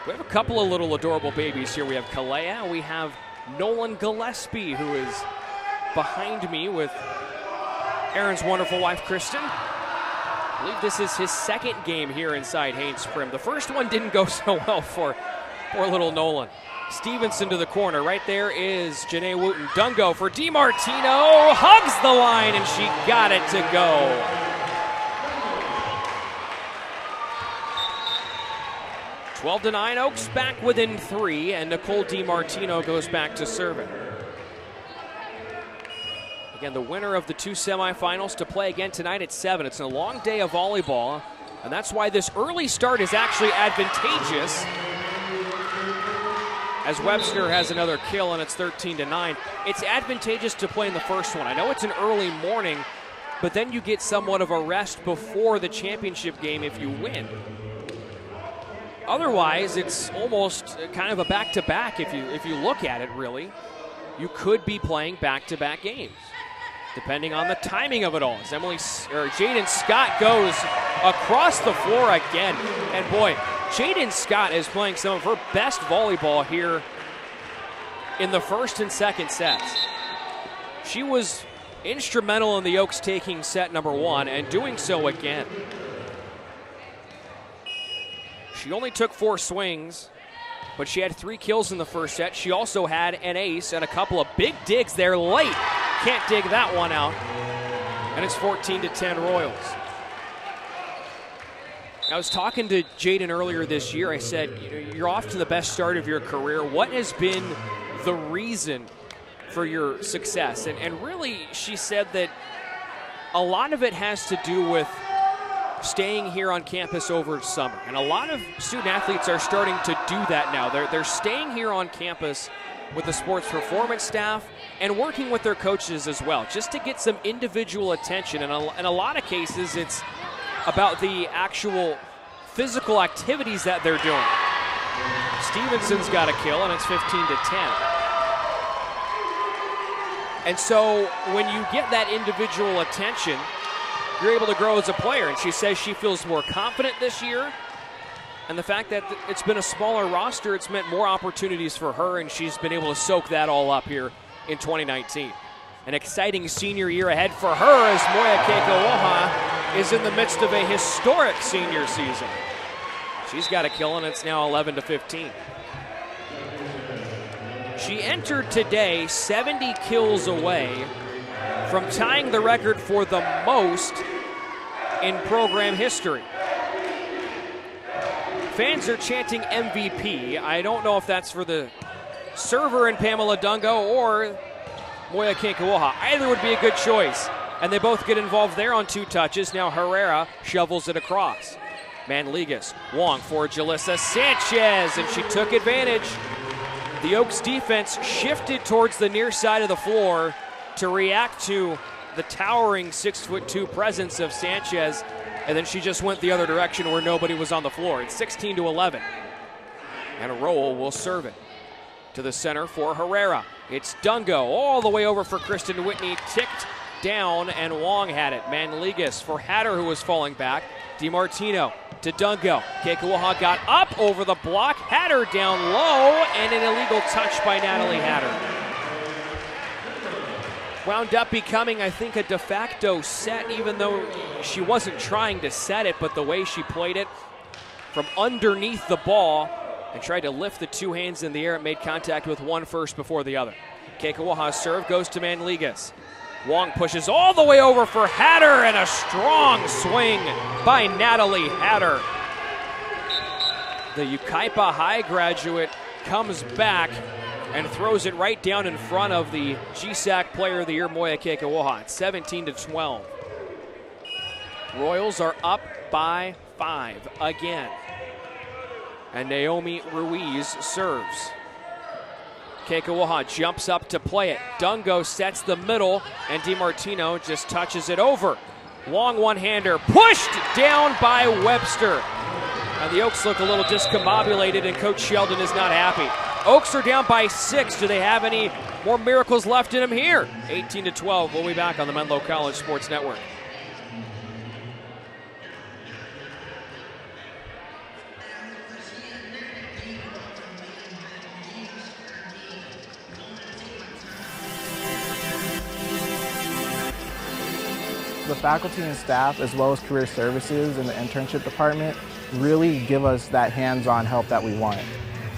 We have a couple of little adorable babies here. We have Kalea, we have Nolan Gillespie, who is behind me with Aaron's wonderful wife, Kristen. I believe this is his 2nd game here inside Haynes Prim. The first one didn't go so well for poor little Nolan. Stevenson to the corner. Right there is Janae Wooten. Dungo for DiMartino. Hugs the line, and she got it to go. 12-9, Oaks back within 3, and Nicole DiMartino goes back to serve it. Again, the winner of the 2 semifinals to play again tonight at 7. It's a long day of volleyball, and that's why this early start is actually advantageous, as Webster has another kill and it's 13-9. It's advantageous to play in the first one. I know it's an early morning, but then you get somewhat of a rest before the championship game if you win. Otherwise, it's almost kind of a back-to-back if you look at it, really. You could be playing back-to-back games, depending on the timing of it all. As Jaden Scott goes across the floor again. And boy, Jaden Scott is playing some of her best volleyball here in the first and second sets. She was instrumental in the Oaks taking set number 1 and doing so again. She only took 4 swings, but she had 3 kills in the first set. She also had an ace and a couple of big digs there late. Can't dig that one out. And it's 14-10 Royals. I was talking to Jaden earlier this year. I said, you're off to the best start of your career. What has been the reason for your success? And really, she said that a lot of it has to do with staying here on campus over summer. And a lot of student athletes are starting to do that now. They're staying here on campus with the sports performance staff and working with their coaches as well, just to get some individual attention. And in a lot of cases, it's about the actual physical activities that they're doing. Stevenson's got a kill, and it's 15-10. And so when you get that individual attention, you're able to grow as a player. And she says she feels more confident this year. And the fact that it's been a smaller roster, it's meant more opportunities for her, and she's been able to soak that all up here in 2019. An exciting senior year ahead for her as Moya Keikowoha is in the midst of a historic senior season. She's got a kill, and it's now 11-15. She entered today 70 kills away from tying the record for the most in program history. Fans are chanting MVP. I don't know if that's for the server in Pamela Dungo or Moya Keikowoha. Either would be a good choice. And they both get involved there on 2 touches. Now Herrera shovels it across. Manligas, Wong for Jalissa Sanchez, and she took advantage. The Oaks defense shifted towards the near side of the floor to react to the towering 6'2" presence of Sanchez, and then she just went the other direction where nobody was on the floor. It's 16-11. And Rowell will serve it to the center for Herrera. It's Dungo all the way over for Kristen Whitney, ticked down, and Wong had it. Manligas for Hatter, who was falling back. DiMartino to Dungo. Keikowoha got up over the block. Hatter down low, and an illegal touch by Natalie Hatter. Wound up becoming, I think, a de facto set, even though she wasn't trying to set it, but the way she played it from underneath the ball and tried to lift the 2 hands in the air, it made contact with one first before the other. Keikowoha's serve goes to Manligas. Wong pushes all the way over for Hatter, and a strong swing by Natalie Hatter. The Yucaipa High graduate comes back and throws it right down in front of the GSAC Player of the Year, Moya Keikowoha. It's 17-12. Royals are up by 5 again. And Naomi Ruiz serves. Keikowoha jumps up to play it. Dungo sets the middle, and DiMartino just touches it over. Wong one-hander pushed down by Webster. And the Oaks look a little discombobulated, and Coach Sheldon is not happy. Oaks are down by 6. Do they have any more miracles left in them here? 18-12. We'll be back on the Menlo College Sports Network. The faculty and staff, as well as career services and the internship department, really give us that hands-on help that we want.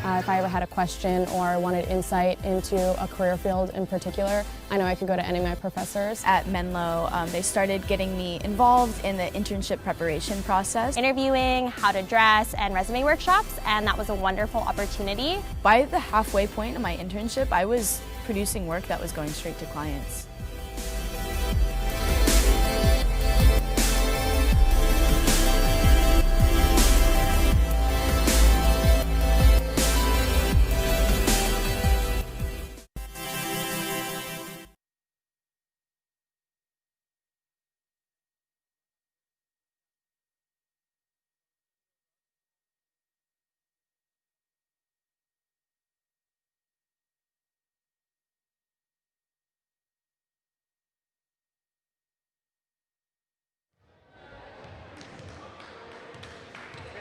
If I ever had a question or wanted insight into a career field in particular, I know I could go to any of my professors. At Menlo, they started getting me involved in the internship preparation process. Interviewing, how to dress, and resume workshops, and that was a wonderful opportunity. By the halfway point of my internship, I was producing work that was going straight to clients.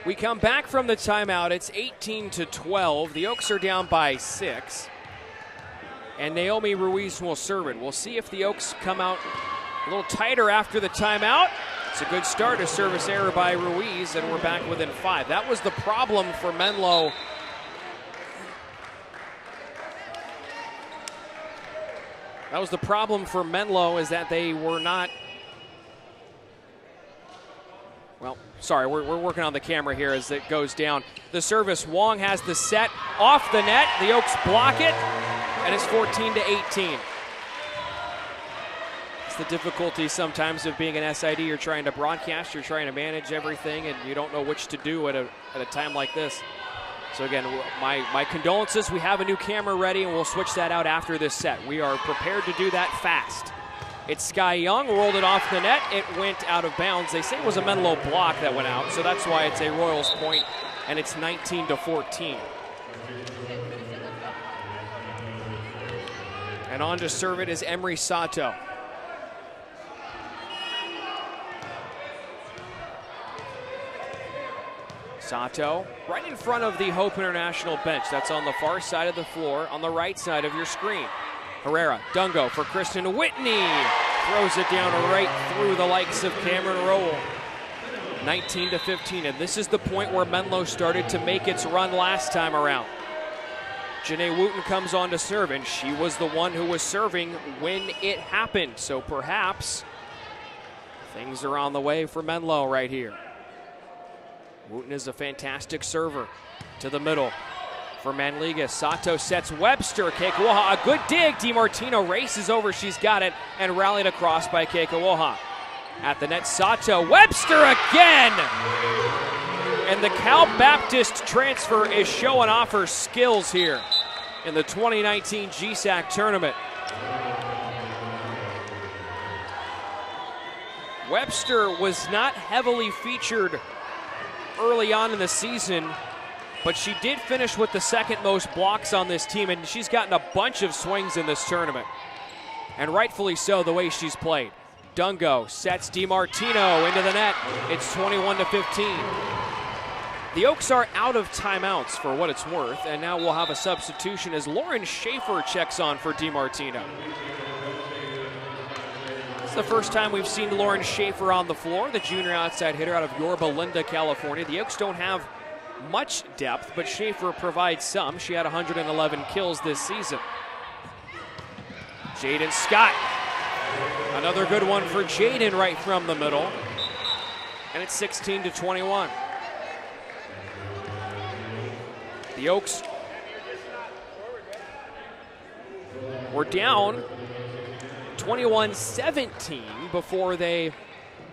We come back from the timeout. It's 18-12. The Oaks are down by 6. And Naomi Ruiz will serve it. We'll see if the Oaks come out a little tighter after the timeout. It's a good start, a service error by Ruiz, and we're back within 5. That was the problem for Menlo. That was the problem for Menlo, is that they were not. Well, sorry, we're working on the camera here as it goes down. The service, Wong has the set off the net. The Oaks block it, and it's 14-18. It's the difficulty sometimes of being an SID. You're trying to broadcast, you're trying to manage everything, and you don't know which to do at a time like this. So again, my condolences. We have a new camera ready, and we'll switch that out after this set. We are prepared to do that fast. It's Sky Young, rolled it off the net. It went out of bounds. They say it was a Menlo block that went out, so that's why it's a Royals point, and it's 19-14. And on to serve it is Emery Sato. Sato, right in front of the Hope International bench. That's on the far side of the floor, on the right side of your screen. Herrera, Dungo for Kristen Whitney. Throws it down right through the likes of Cameron Rowell. 19-15, and this is the point where Menlo started to make its run last time around. Janae Wooten comes on to serve, and she was the one who was serving when it happened. So perhaps things are on the way for Menlo right here. Wooten is a fantastic server. To the middle for Manliga. Sato sets Webster. Keikoha, a good dig. DiMartino races over. She's got it, and rallied across by Keikoha. At the net, Sato. Webster again! And the Cal Baptist transfer is showing off her skills here in the 2019 GSAC tournament. Webster was not heavily featured early on in the season, but she did finish with the second most blocks on this team, and she's gotten a bunch of swings in this tournament. And rightfully so, the way she's played. Dungo sets DiMartino into the net. It's 21-15. The Oaks are out of timeouts for what it's worth, and now we'll have a substitution as Lauren Schaefer checks on for DiMartino. It's the first time we've seen Lauren Schaefer on the floor, the junior outside hitter out of Yorba Linda, California. The Oaks don't have much depth, but Schaefer provides some. She had 111 kills this season. Jaden Scott. Another good one for Jaden right from the middle. And it's 16-21. The Oaks were down 21-17 before they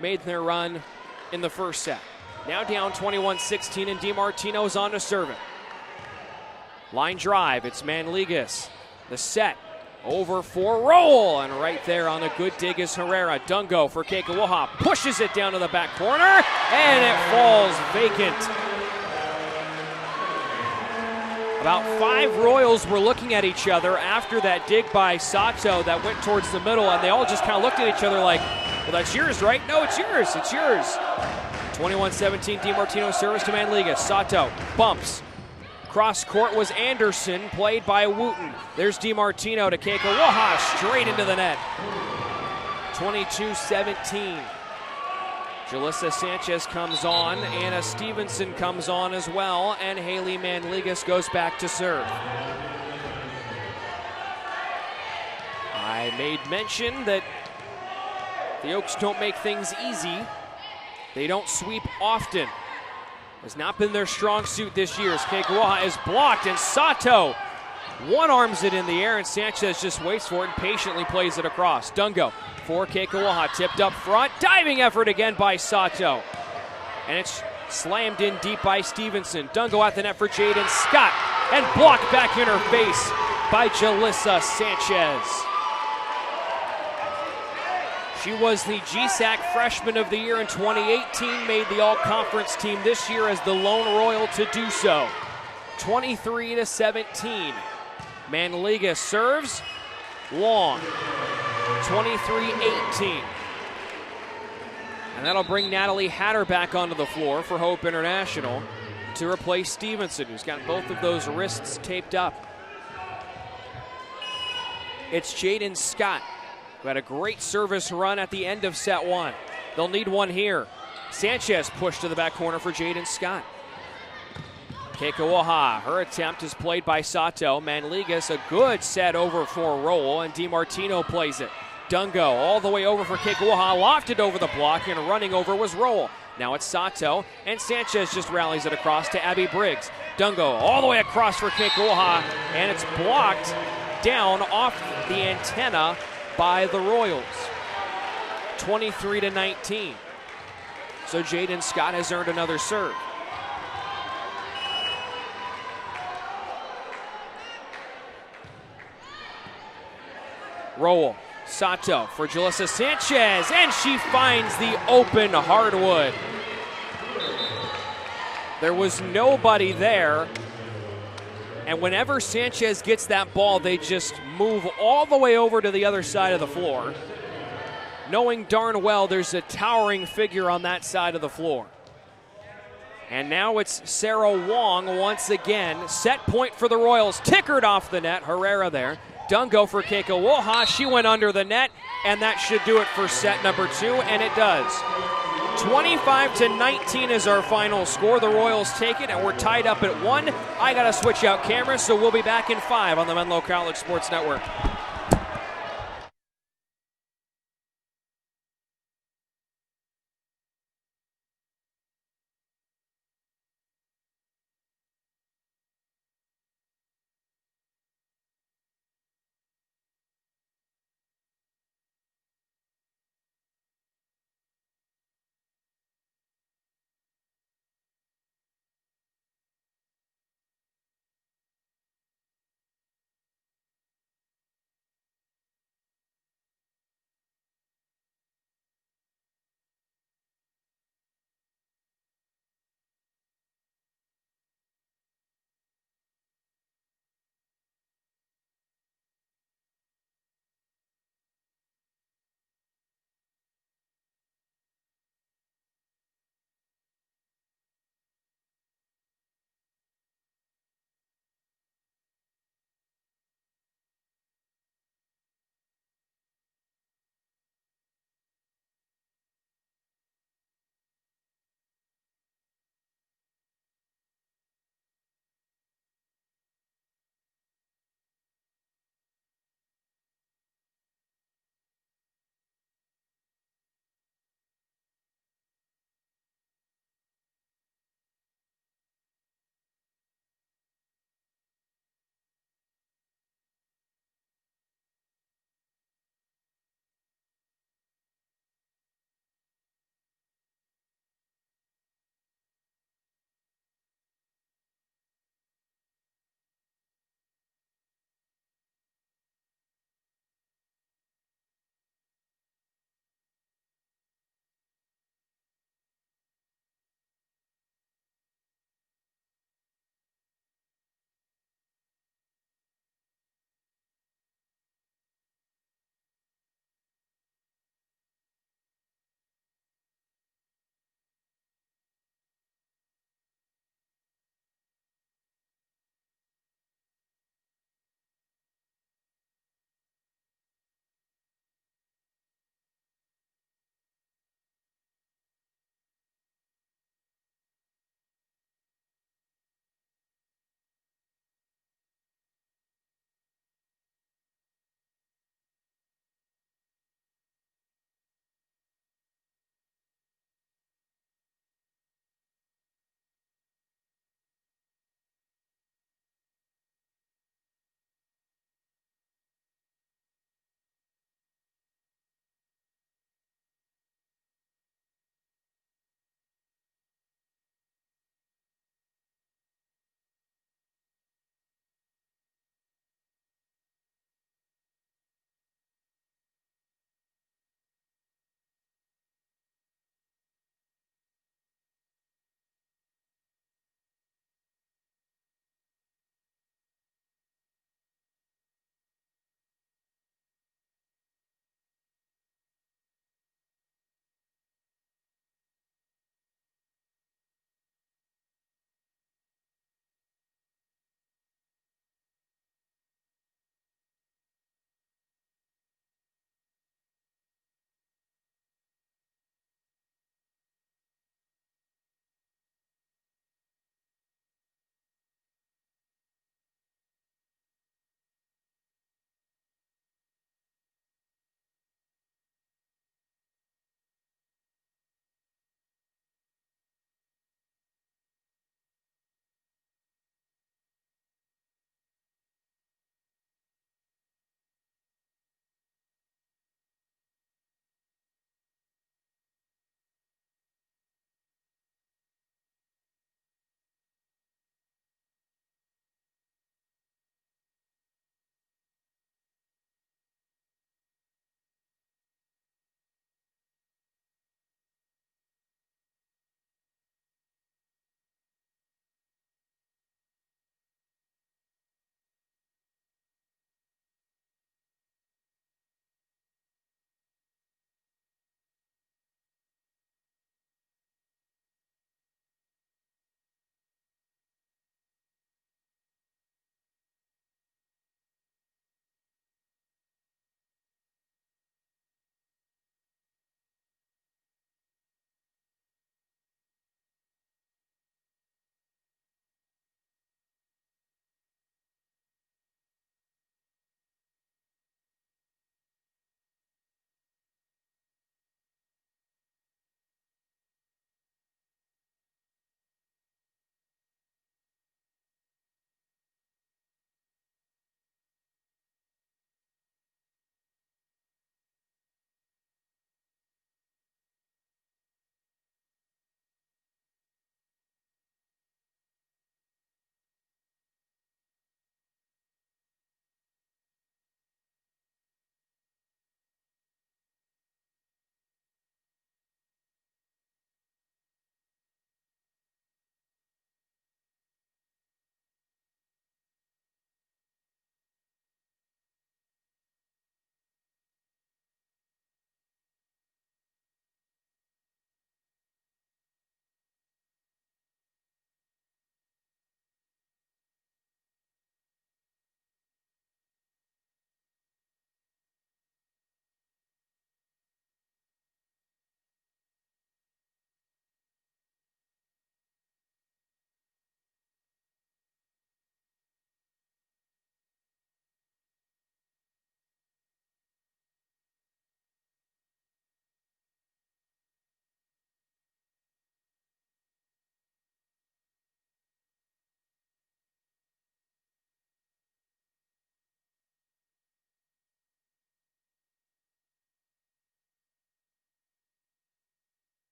made their run in the first set. Now down 21-16, and DiMartino's on to serve it. Line drive, it's Manligas. The set over for Rowell, and right there on a good dig is Herrera. Dungo for Keikoha, pushes it down to the back corner, and it falls vacant. About 5 Royals were looking at each other after that dig by Sato that went towards the middle, and they all just kind of looked at each other like, well, that's yours, right? No, it's yours, it's yours. 21-17, DiMartino service to Manliga. Sato bumps. Cross court was Anderson, played by Wooten. There's DiMartino to Keikoha, straight into the net. 22-17. Jalissa Sanchez comes on, Anna Stevenson comes on as well, and Haley Manligas goes back to serve. I made mention that the Oaks don't make things easy. They don't sweep often. Has not been their strong suit this year. Kekuaha is blocked, and Sato one-arms it in the air, and Sanchez just waits for it and patiently plays it across. Dungo for Kekuaha, tipped up front. Diving effort again by Sato. And it's slammed in deep by Stevenson. Dungo at the net for Jaden Scott, and blocked back in her face by Jalissa Sanchez. She was the GSAC Freshman of the Year in 2018, made the All-Conference team this year as the lone Royal to do so. 23-17. Manligas serves long. 23-18. And that'll bring Natalie Hatter back onto the floor for Hope International to replace Stevenson, who's got both of those wrists taped up. It's Jaden Scott, who had a great service run at the end of set one. They'll need one here. Sanchez pushed to the back corner for Jaden Scott. Kekuaha, her attempt is played by Sato. Manligas, a good set over for Roll, and DiMartino plays it. Dungo all the way over for Kekuaha, lofted over the block, and running over was Roll. Now it's Sato, and Sanchez just rallies it across to Abby Briggs. Dungo all the way across for Kekuaha, and it's blocked down off the antenna by the Royals. 23-19. So Jaden Scott has earned another serve. Roll, Sato for Jalissa Sanchez, and she finds the open hardwood. There was nobody there, and whenever Sanchez gets that ball, they just move all the way over to the other side of the floor, knowing darn well there's a towering figure on that side of the floor. And now it's Sarah Wong once again. Set point for the Royals, tickered off the net, Herrera there. Dungo for Kekuaha, she went under the net, and that should do it for set number two, and it does. 25-19 is our final score. The Royals take it, and we're tied up at 1. I gotta switch out cameras, so we'll be back in 5 on the Menlo College Sports Network.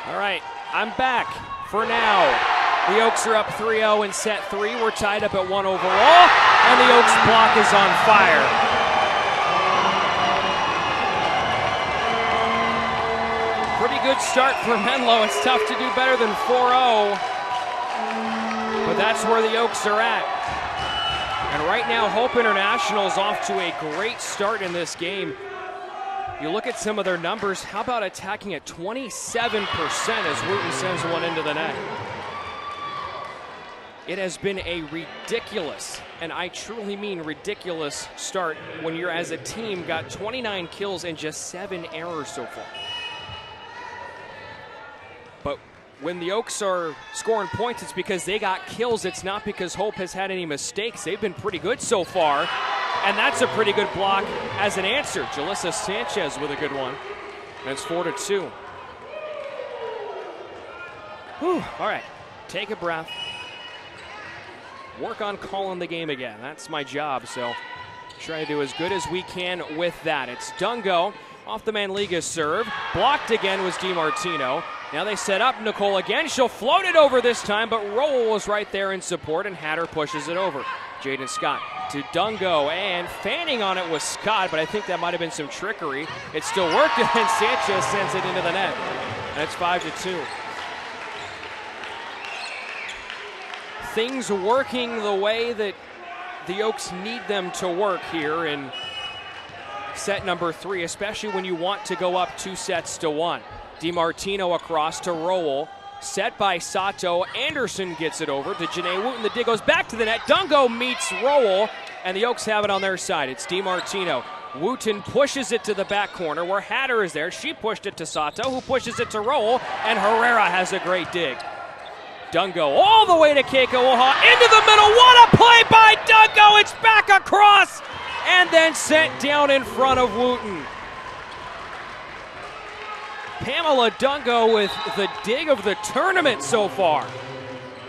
All right, I'm back for now. The Oaks are up 3-0 in set 3. We're tied up at 1 overall, and the Oaks block is on fire. Pretty good start for Menlo. It's tough to do better than 4-0, but that's where the Oaks are at. And right now, Hope International is off to a great start in this game. You look at some of their numbers. How about attacking at 27% as Wooten sends one into the net? It has been a ridiculous, and I truly mean ridiculous, start when you're, as a team, got 29 kills and just 7 errors so far. But when the Oaks are scoring points, it's because they got kills. It's not because Hope has had any mistakes. They've been pretty good so far, and that's a pretty good block as an answer. Jalissa Sanchez with a good one, and it's 4-2. Whew, all right, take a breath. Work on calling the game again. That's my job, so try to do as good as we can with that. It's Dungo off the Manliga serve. Blocked again was DiMartino. Now they set up Nicole again. She'll float it over this time, but Rowell was right there in support, and Hatter pushes it over. Jaden Scott to Dungo, and fanning on it was Scott, but I think that might have been some trickery. It still worked, and then Sanchez sends it into the net. And it's 5-2. Things working the way that the Oaks need them to work here in set number 3, especially when you want to go up 2-1. DiMartino across to Rowell. Set by Sato. Anderson gets it over to Janae Wooten. The dig goes back to the net. Dungo meets Rowell, and the Oaks have it on their side. It's DiMartino. Wooten pushes it to the back corner where Hatter is there. She pushed it to Sato, who pushes it to Rowell, and Herrera has a great dig. Dungo all the way to Keiko Oha, into the middle. What a play by Dungo! It's back across and then sent down in front of Wooten. Pamela Dungo with the dig of the tournament so far.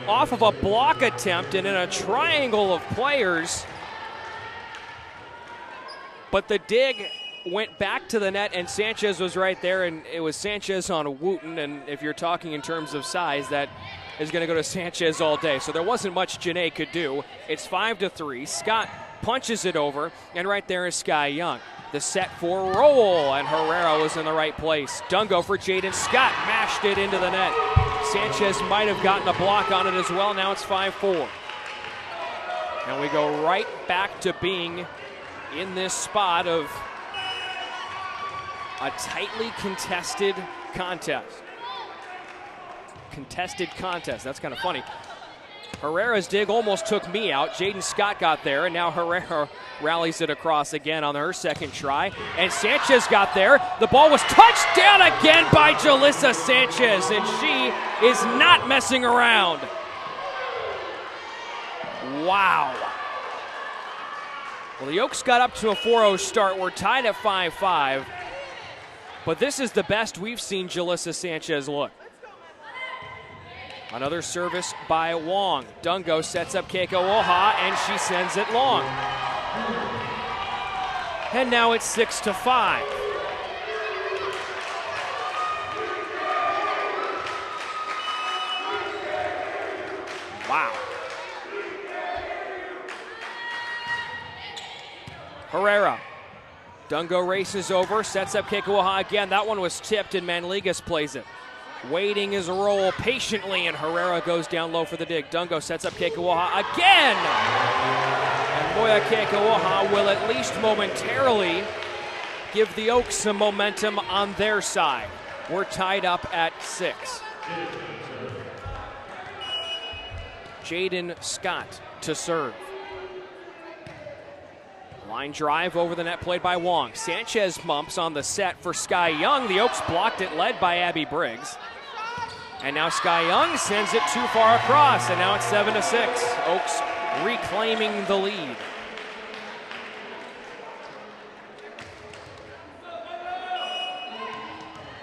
Off of a block attempt and in a triangle of players. But the dig went back to the net, and Sanchez was right there, and it was Sanchez on Wooten, and if you're talking in terms of size, that is going to go to Sanchez all day. So there wasn't much Janae could do. It's 5-3. Scott punches it over, and right there is Sky Young. The set for Rowell, and Herrera was in the right place. Dungo for Jaden Scott, mashed it into the net. Sanchez might have gotten a block on it as well. Now it's 5-4. And we go right back to being in this spot of a tightly contested contest. That's kind of funny. Herrera's dig almost took me out. Jaden Scott got there, and now Herrera rallies it across again on her second try. And Sanchez got there. The ball was touched down again by Jalissa Sanchez, and she is not messing around. Wow. Well, the Oaks got up to a 4-0 start. We're tied at 5-5. But this is the best we've seen Jalissa Sanchez look. Another service by Wong. Dungo sets up Keiko Oha, and she sends it long. And now it's 6-5. Wow. Herrera. Dungo races over, sets up Keiko Oha again. That one was tipped, and Manligas plays it. Waiting his roll patiently, and Herrera goes down low for the dig. Dungo sets up Keiko Oha again! And Moya Keiko Oha will at least momentarily give the Oaks some momentum on their side. We're tied up at 6. Jaden Scott to serve. Line drive over the net played by Wong. Sanchez bumps on the set for Sky Young. The Oaks blocked it, led by Abby Briggs. And now Sky Young sends it too far across, and now it's 7-6. Oaks reclaiming the lead.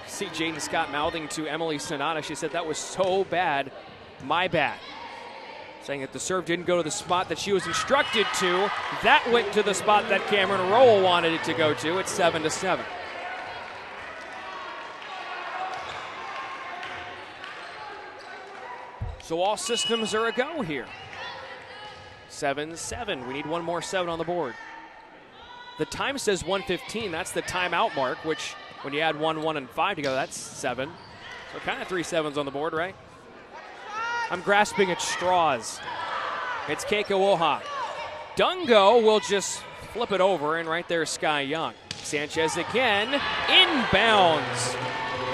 See Jaden Scott mouthing to Emily Sonata. She said, "That was so bad, my bad." Saying that the serve didn't go to the spot that she was instructed to. That went to the spot that Cameron Rowell wanted it to go to. It's 7-7. So all systems are a go here. 7-7. We need one more 7 on the board. The time says 1:15. That's the timeout mark, which when you add 1, 1, and 5 together, that's 7. So kind of 3 7s on the board, right? I'm grasping at straws. It's Keikowoha. Dungo will just flip it over, and right there, Sky Young. Sanchez again, inbounds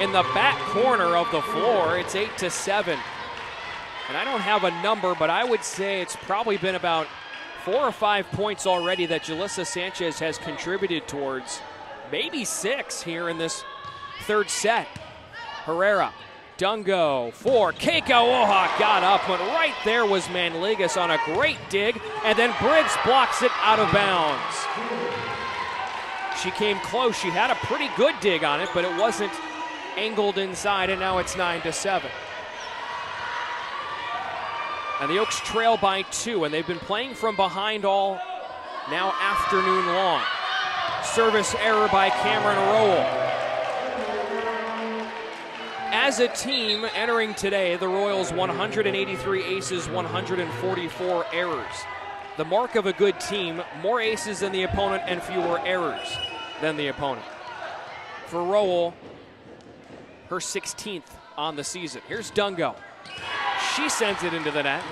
in the back corner of the floor. It's 8-7. And I don't have a number, but I would say it's probably been about 4 or 5 points already that Jalissa Sanchez has contributed towards. Maybe 6 here in this third set. Herrera, Dungo for Keikowoha, got up, but right there was Manligas on a great dig, and then Briggs blocks it out of bounds. She came close. She had a pretty good dig on it, but it wasn't angled inside, and now it's 9-7. And the Oaks trail by 2, and they've been playing from behind all now afternoon long. Service error by Cameron Rowell. As a team entering today, the Royals 183 aces, 144 errors. The mark of a good team, more aces than the opponent and fewer errors than the opponent. For Rowell, her 16th on the season. Here's Dungo. She sends it into the net.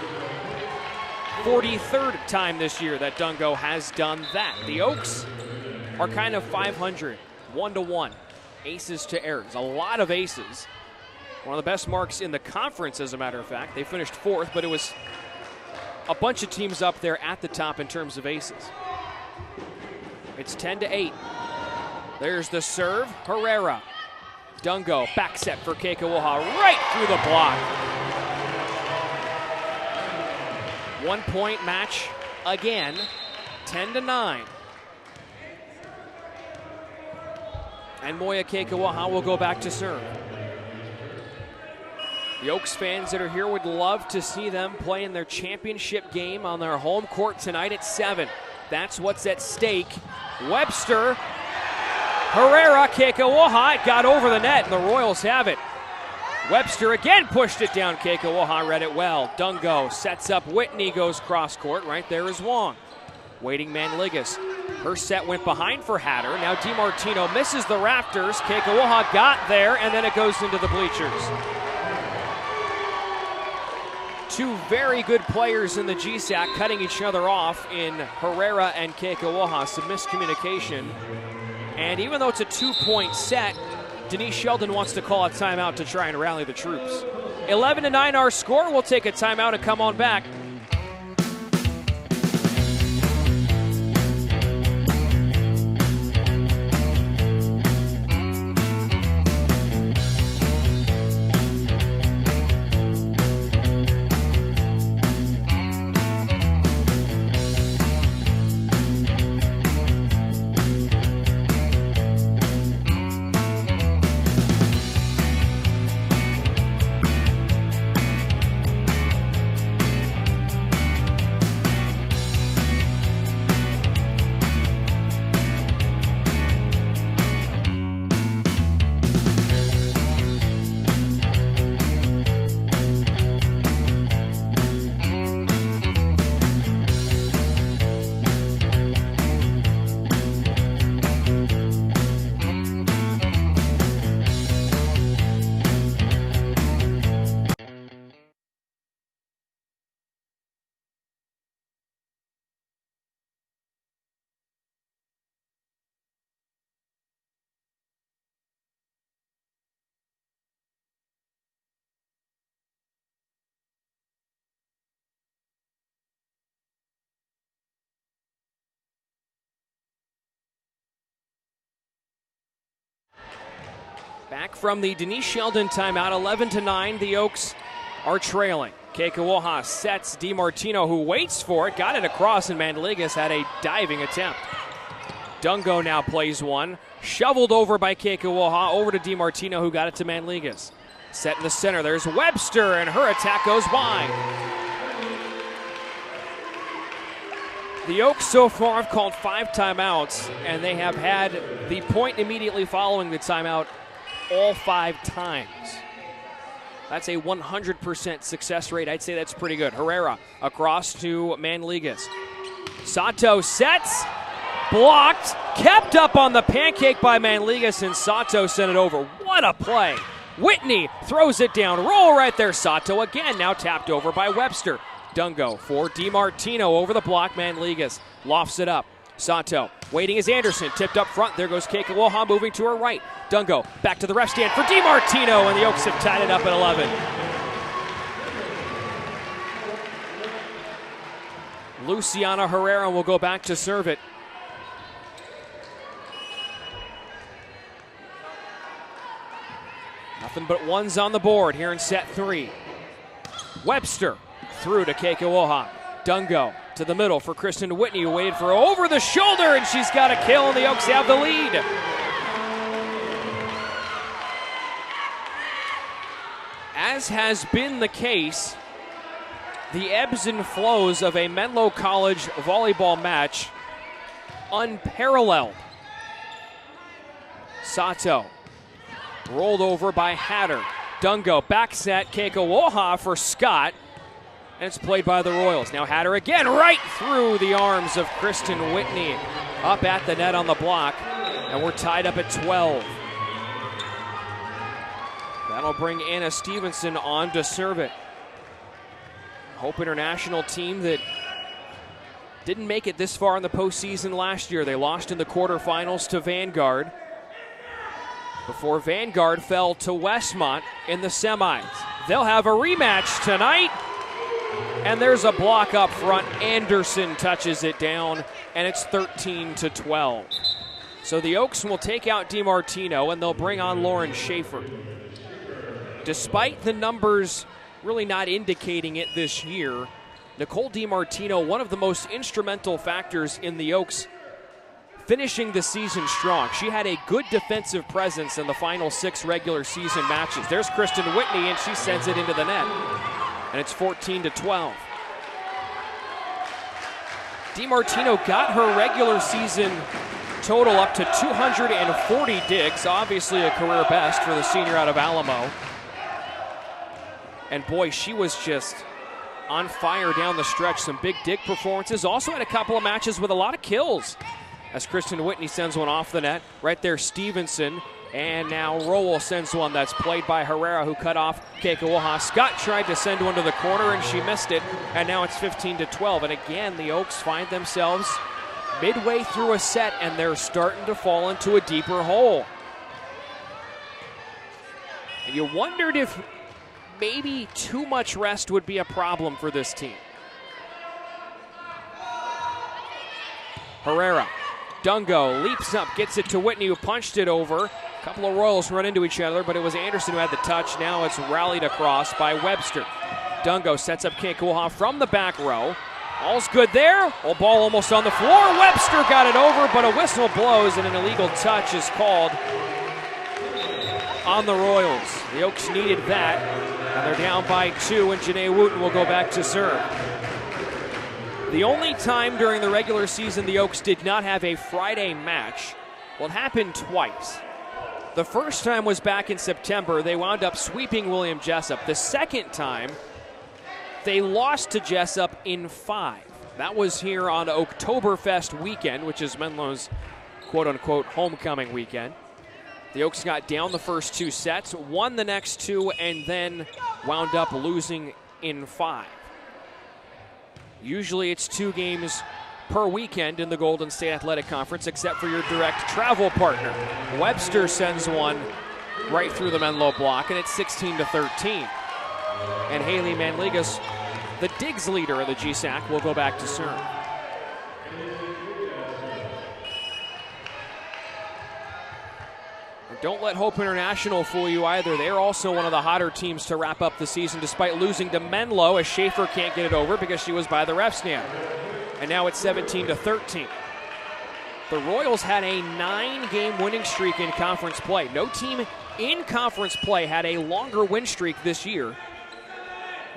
43rd time this year that Dungo has done that. The Oaks are kind of 500, 1-1. Aces to errors, a lot of aces. One of the best marks in the conference, as a matter of fact. They finished 4th, but it was a bunch of teams up there at the top in terms of aces. It's 10-8. There's the serve, Herrera. Dungo, back set for Keikowoha, right through the block. 1 point match again, 10-9. And Moya Keikowoha will go back to serve. The Oaks fans that are here would love to see them play in their championship game on their home court tonight at 7. That's what's at stake. Webster, Herrera, Keikowoha, it got over the net, and the Royals have it. Webster again pushed it down. Keikowoha read it well. Dungo sets up Whitney, goes cross court. Right there is Wong. Waiting Manligas. Her set went behind for Hatter. Now DiMartino misses the rafters. Keikowoha got there, and then it goes into the bleachers. 2 very good players in the GSAC cutting each other off in Herrera and Keikowoha. Some miscommunication. And even though it's a 2-point set, Denise Sheldon wants to call a timeout to try and rally the troops. 11-9 our score. We'll take a timeout and come on back. Back from the Denise Sheldon timeout, 11-9, the Oaks are trailing. Keikowoha sets DiMartino, who waits for it, got it across, and Manligas had a diving attempt. Dungo now plays one, shoveled over by Keikowoha, over to DiMartino, who got it to Manligas. Set in the center, there's Webster, and her attack goes wide. The Oaks so far have called 5 timeouts, and they have had the point immediately following the timeout all 5 times. That's a 100% success rate. I'd say that's pretty good. Herrera across to Manligas. Sato sets, blocked, kept up on the pancake by Manligas, and Sato sent it over. What a play. Whitney throws it down. Roll right there. Sato again, now tapped over by Webster. Dungo for DiMartino over the block. Manligas lofts it up. Sato waiting as Anderson tipped up front. There goes Keikawoha moving to her right. Dungo back to the ref stand for DiMartino, and the Oaks have tied it up at 11. Luciana Herrera will go back to serve it. Nothing but ones on the board here in set 3. Webster through to Keikawoha. Dungo to the middle for Kristen Whitney, who waited for over the shoulder, and she's got a kill, and the Oaks have the lead. As has been the case, the ebbs and flows of a Menlo College volleyball match, unparalleled. Sato rolled over by Hatter. Dungo back set, Keikawoha for Scott, and it's played by the Royals. Now Hatter again, right through the arms of Kristen Whitney, up at the net on the block, and we're tied up at 12. That'll bring Anna Stevenson on to serve it. Hope International team that didn't make it this far in the postseason last year. They lost in the quarterfinals to Vanguard before Vanguard fell to Westmont in the semis. They'll have a rematch tonight, and there's a block up front. Anderson touches it down, and it's 13-12. So the Oaks will take out DiMartino, and they'll bring on Lauren Schaefer. Despite the numbers really not indicating it this year, Nicole DiMartino, one of the most instrumental factors in the Oaks finishing the season strong. She had a good defensive presence in the final 6 regular season matches. There's Kristen Whitney, and she sends it into the net, and it's 14-12. DiMartino got her regular season total up to 240 digs, obviously a career best for the senior out of Alamo. And boy, she was just on fire down the stretch. Some big dig performances. Also had a couple of matches with a lot of kills, as Kristen Whitney sends one off the net. Right there, Stevenson. And now Rowell sends one that's played by Herrera, who cut off Keikawoha. Scott tried to send one to the corner, and she missed it. And now it's 15-12. And again, the Oaks find themselves midway through a set, and they're starting to fall into a deeper hole. And you wondered if maybe too much rest would be a problem for this team. Herrera. Dungo leaps up, gets it to Whitney, who punched it over. A couple of Royals run into each other, but it was Anderson who had the touch. Now it's rallied across by Webster. Dungo sets up Keikawoha from the back row. All's good there. Old ball almost on the floor. Webster got it over, but a whistle blows, and an illegal touch is called on the Royals. The Oaks needed that, and they're down by 2, and Janae Wooten will go back to serve. The only time during the regular season the Oaks did not have a Friday match, well, it happened twice. The first time was back in September. They wound up sweeping William Jessup. The second time, they lost to Jessup in 5. That was here on Oktoberfest weekend, which is Menlo's quote-unquote homecoming weekend. The Oaks got down the first 2 sets, won the next 2, and then wound up losing in 5. Usually it's 2 games per weekend in the Golden State Athletic Conference, except for your direct travel partner. Webster sends one right through the Menlo block, and it's 16-13. And Haley Manligas, the digs leader of the GSAC, will go back to serve. Don't let Hope International fool you either. They're also one of the hotter teams to wrap up the season, despite losing to Menlo, as Schaefer can't get it over because she was by the ref stand. And now it's 17-13. The Royals had a 9-game winning streak in conference play. No team in conference play had a longer win streak this year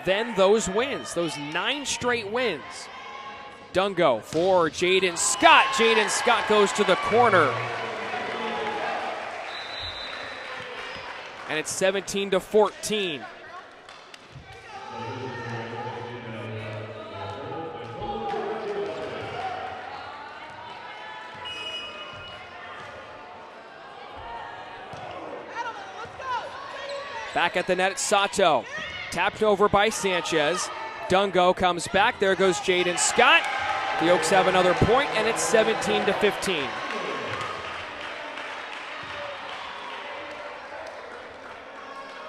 than those wins, those 9 straight wins. Dungo for Jaden Scott. Jaden Scott goes to the corner. And it's 17-14. Back at the net, Sato. Tapped over by Sanchez. Dungo comes back. There goes Jaden Scott. The Oaks have another point, and it's 17-15.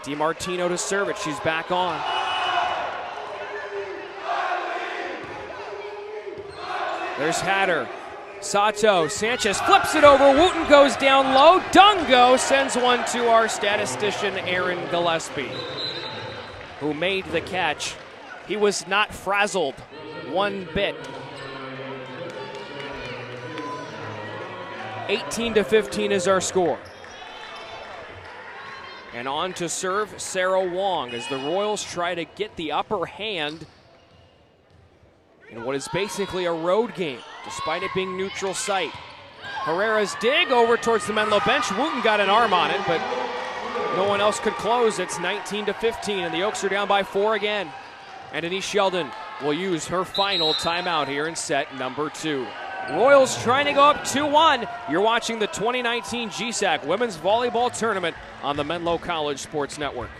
DiMartino to serve it. She's back on. There's Hatter. Sato. Sanchez flips it over. Wooten goes down low. Dungo sends one to our statistician, Aaron Gillespie, who made the catch. He was not frazzled one bit. 18-15 is our score. And on to serve Sarah Wong as the Royals try to get the upper hand in what is basically a road game, despite it being neutral site. Herrera's dig over towards the Menlo bench. Wooten got an arm on it, but no one else could close. It's 19-15, and the Oaks are down by 4 again. And Denise Sheldon will use her final timeout here in set number 2. Royals trying to go up 2-1. You're watching the 2019 GSAC Women's Volleyball Tournament on the Menlo College Sports Network.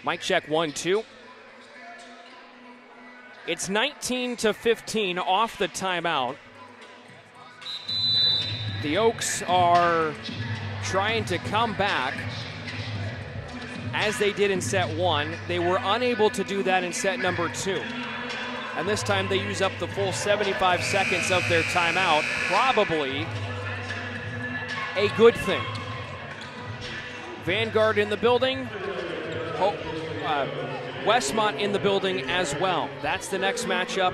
Mic check 1-2. It's 19-15 off the timeout. The Oaks are trying to come back as they did in set 1. They were unable to do that in set number 2. And this time they use up the full 75 seconds of their timeout. Probably a good thing. Vanguard in the building. Westmont in the building as well. That's the next matchup.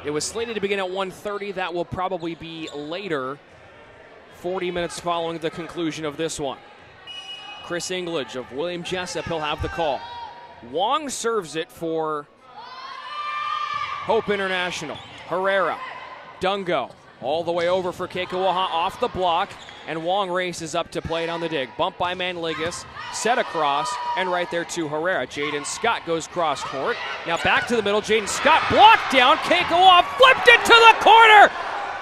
It was slated to begin at 1:30. That will probably be later, 40 minutes following the conclusion of this one. Chris Englage of William Jessup, he'll have the call. Wong serves it for Hope International. Herrera, Dungo, all the way over for Keikoaha off the block, and Wong races up to play it on the dig. Bump by Manligas, set across, and right there to Herrera. Jaden Scott goes cross court. Now back to the middle. Jaden Scott blocked down. Keikoaha flipped it to the corner.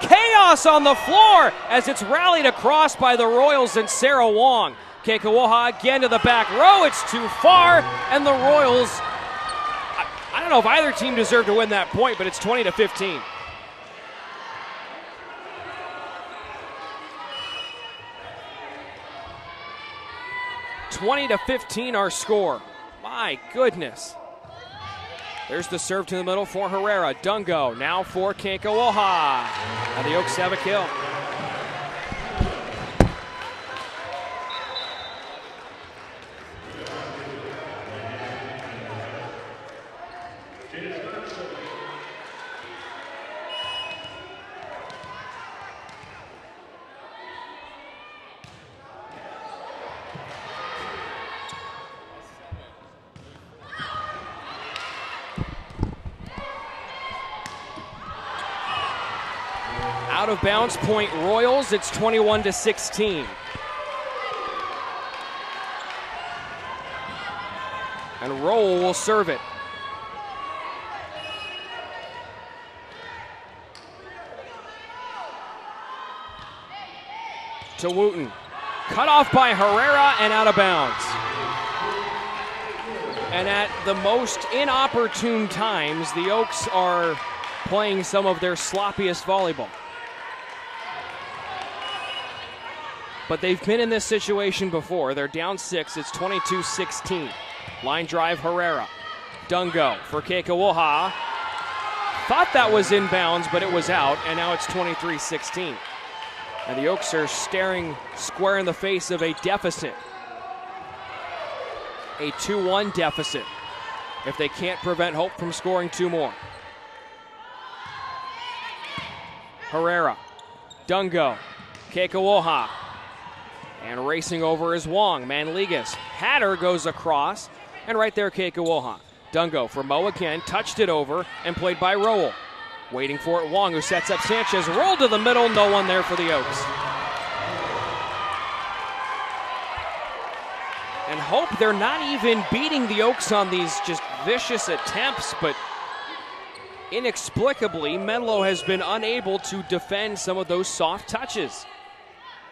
Chaos on the floor as it's rallied across by the Royals and Sarah Wong. Keikoaha again to the back row. It's too far, and the Royals, I don't know if either team deserved to win that point, but it's 20-15. (20-15) our score. My goodness. There's the serve to the middle for Herrera. Dungo now for Keikoaha. And the Oaks have a kill. Out of bounds, point Royals. It's 21-16. And Roll will serve it. To Wooten. Cut off by Herrera and out of bounds. And at the most inopportune times, the Oaks are playing some of their sloppiest volleyball. But they've been in this situation before. They're down 6. It's 22-16. Line drive, Herrera. Dungo for Keikoaha. Thought that was inbounds, but it was out, and now it's 23-16. And the Oaks are staring square in the face of a deficit. a 2-1 deficit if they can't prevent Hope from scoring 2 more. Herrera, Dungo, Kekawoha, and racing over is Wong. Manligas, Hatter goes across, and right there Kekawoha. Dungo for Mo again, touched it over, and played by Rowell. Waiting for it, Wong, who sets up Sanchez, rolled to the middle, no one there for the Oaks. And Hope, they're not even beating the Oaks on these just vicious attempts, but inexplicably, Menlo has been unable to defend some of those soft touches.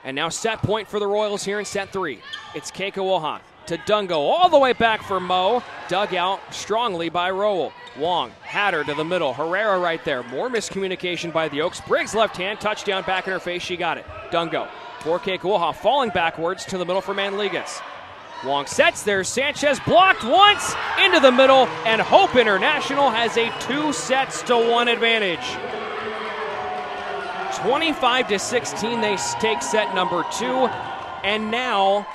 And now set point for the Royals here in set 3. It's Kekawoha to Dungo, all the way back for Mo, dug out strongly by Rowell. Wong, Hatter to the middle, Herrera right there. More miscommunication by the Oaks. Briggs left hand, touchdown back in her face, she got it. Dungo for Kekawoha, falling backwards to the middle for Manligas. Wong sets there, Sanchez blocked once, into the middle, and Hope International has a 2-1 advantage. 25-16, they take set number 2, and now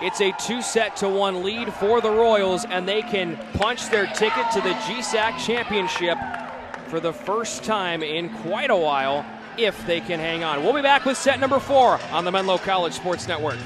it's a 2-1 lead for the Royals, and they can punch their ticket to the GSAC championship for the first time in quite a while, if they can hang on. We'll be back with set number 4 on the Menlo College Sports Network.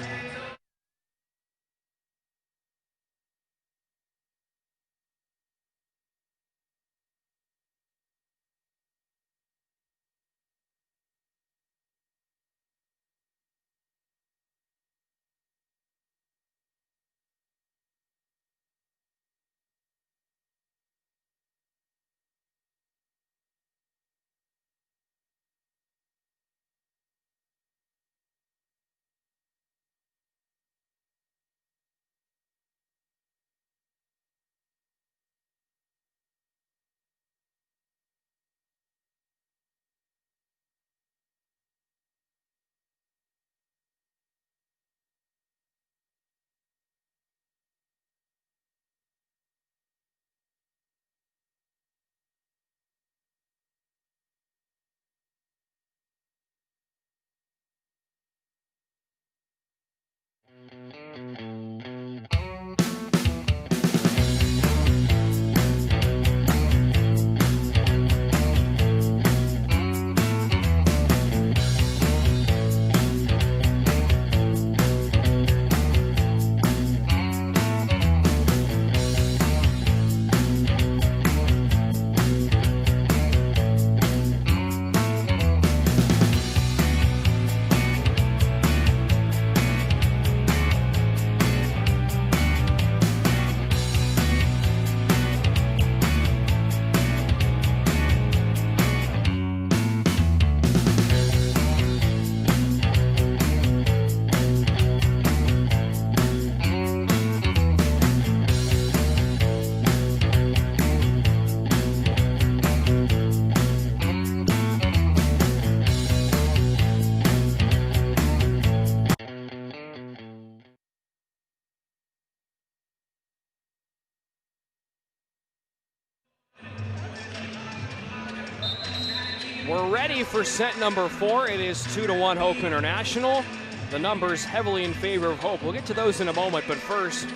We're ready for set number 4. It is 2-1 Hope International. The numbers heavily in favor of Hope. We'll get to those in a moment, but first,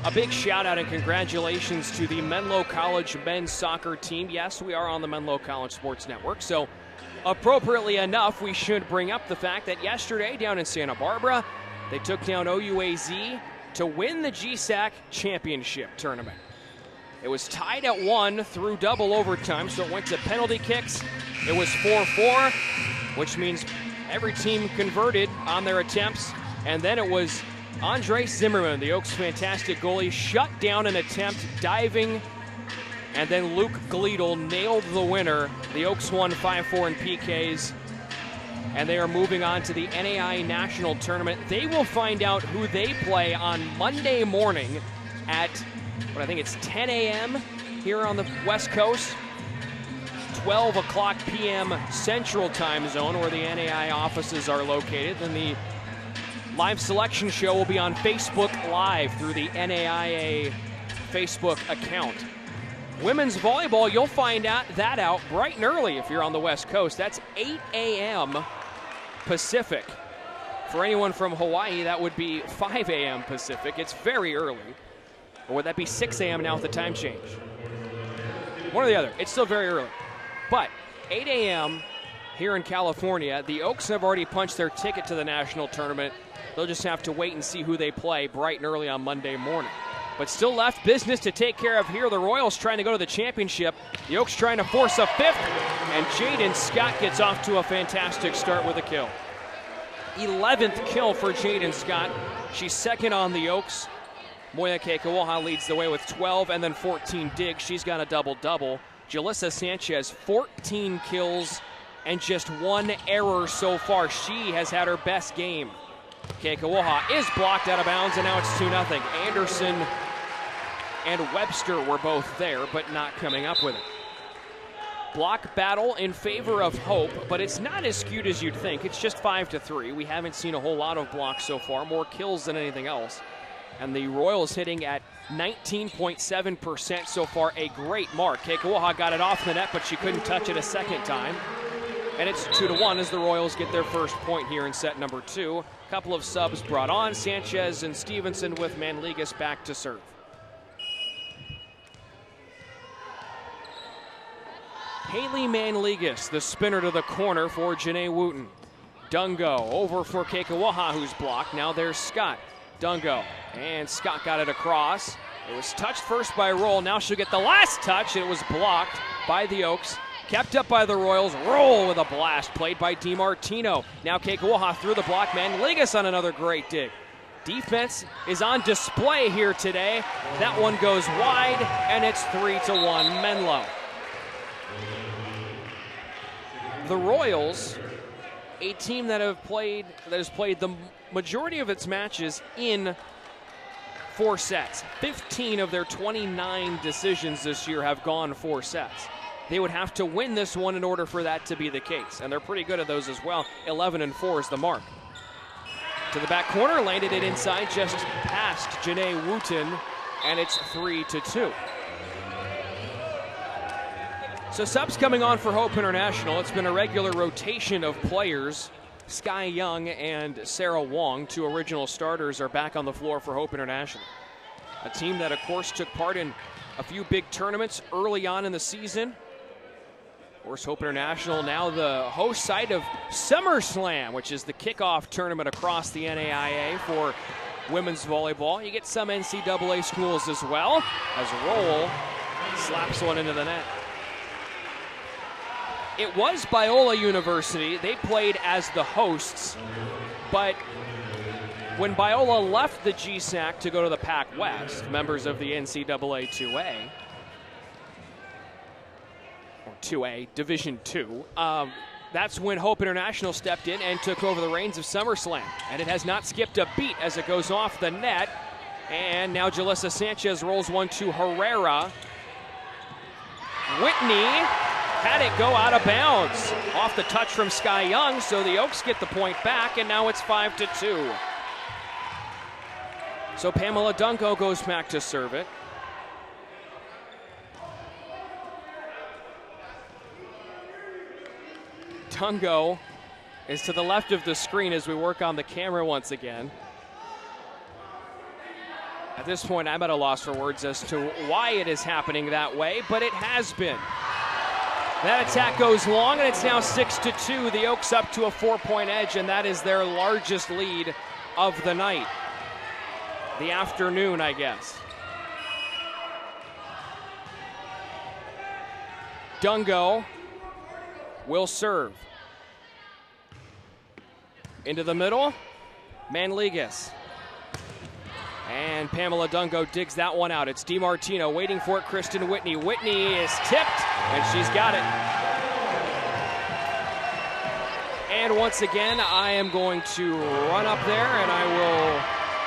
a big shout out and congratulations to the Menlo College men's soccer team. Yes, we are on the Menlo College Sports Network, so appropriately enough, we should bring up the fact that yesterday down in Santa Barbara, they took down OUAZ to win the GSAC championship tournament. It was tied at 1 through double overtime, so it went to penalty kicks. It was 4-4, which means every team converted on their attempts. And then it was Andre Zimmerman, the Oaks' fantastic goalie, shut down an attempt, diving, and then Luke Gleedle nailed the winner. The Oaks won 5-4 in PKs, and they are moving on to the NAI National Tournament. They will find out who they play on Monday morning at, I think it's 10 a.m. here on the West Coast. 12 o'clock p.m. Central Time Zone, where the NAI offices are located. Then the live selection show will be on Facebook Live through the NAIA Facebook account. Women's volleyball, you'll find out bright and early if you're on the West Coast. That's 8 a.m. Pacific For anyone from Hawaii, that would be 5 a.m. Pacific. It's very early. Or would that be 6 a.m. now with the time change? One or the other. It's still very early. But 8 a.m. here in California, the Oaks have already punched their ticket to the national tournament. They'll just have to wait and see who they play bright and early on Monday morning. But still left business to take care of here. The Royals trying to go to the championship. The Oaks trying to force a fifth. And Jaden Scott gets off to a fantastic start with a kill. 11th kill for Jaden Scott. She's second on the Oaks. Moya Keikoaha leads the way with 12 and then 14 digs. She's got a double-double. Jalissa Sanchez, 14 kills and just 1 error so far. She has had her best game. Keikoaha is blocked out of bounds, and now it's 2-0. Anderson and Webster were both there, but not coming up with it. Block battle in favor of Hope, but it's not as skewed as you'd think. It's just 5-3. We haven't seen a whole lot of blocks so far, more kills than anything else. And the Royals hitting at 19.7% so far, a great mark. Keikoaha got it off the net, but she couldn't touch it a second time. And it's 2-1 as the Royals get their first point here in set number 2. A couple of subs brought on, Sanchez and Stevenson with Manligas back to serve. Haley Manligas, the spinner to the corner for Janae Wooten. Dungo over for Keikoaha, who's blocked. Now there's Scott. Dungo, and Scott got it across. It was touched first by Roll. Now she'll get the last touch. It was blocked by the Oaks. Kept up by the Royals. Roll with a blast played by DiMartino. Now Keikoaha through the block. Manligas on another great dig. Defense is on display here today. That one goes wide, and it's 3-1 Menlo. The Royals, a team that has played the majority of its matches in 4 sets. 15 of their 29 decisions this year have gone 4 sets. They would have to win this one in order for that to be the case, and they're pretty good at those as well. 11-4 is the mark. To the back corner, landed it inside, just past Janae Wooten, and it's 3-2. So subs coming on for Hope International. It's been a regular rotation of players. Sky Young and Sarah Wong, 2 original starters, are back on the floor for Hope International. A team that, of course, took part in a few big tournaments early on in the season. Of course, Hope International now the host site of SummerSlam, which is the kickoff tournament across the NAIA for women's volleyball. You get some NCAA schools as well, as Roll slaps one into the net. It was Biola University. They played as the hosts, but when Biola left the GSAC to go to the Pac West, members of the NCAA 2A, or 2A, Division II, that's when Hope International stepped in and took over the reins of SummerSlam. And it has not skipped a beat as it goes off the net. And now Jalissa Sanchez rolls one to Herrera. Whitney had it go out of bounds off the touch from Sky Young, so the Oaks get the point back, and now it's 5-2. So Pamela Dunko goes back to serve it. Dungo is to the left of the screen as we work on the camera once again. At this point, I'm at a loss for words as to why it is happening that way, but it has been. That attack goes long, and it's now 6-2. The Oaks up to a 4-point edge, and that is their largest lead of the night. The afternoon, I guess. Dungo will serve. Into the middle, Manligas. And Pamela Dungo digs that one out. It's DiMartino waiting for it, Kristen Whitney. Whitney is tipped, and she's got it. And once again, I am going to run up there, and I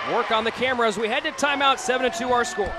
will work on the camera as we head to timeout. 7-2 our score.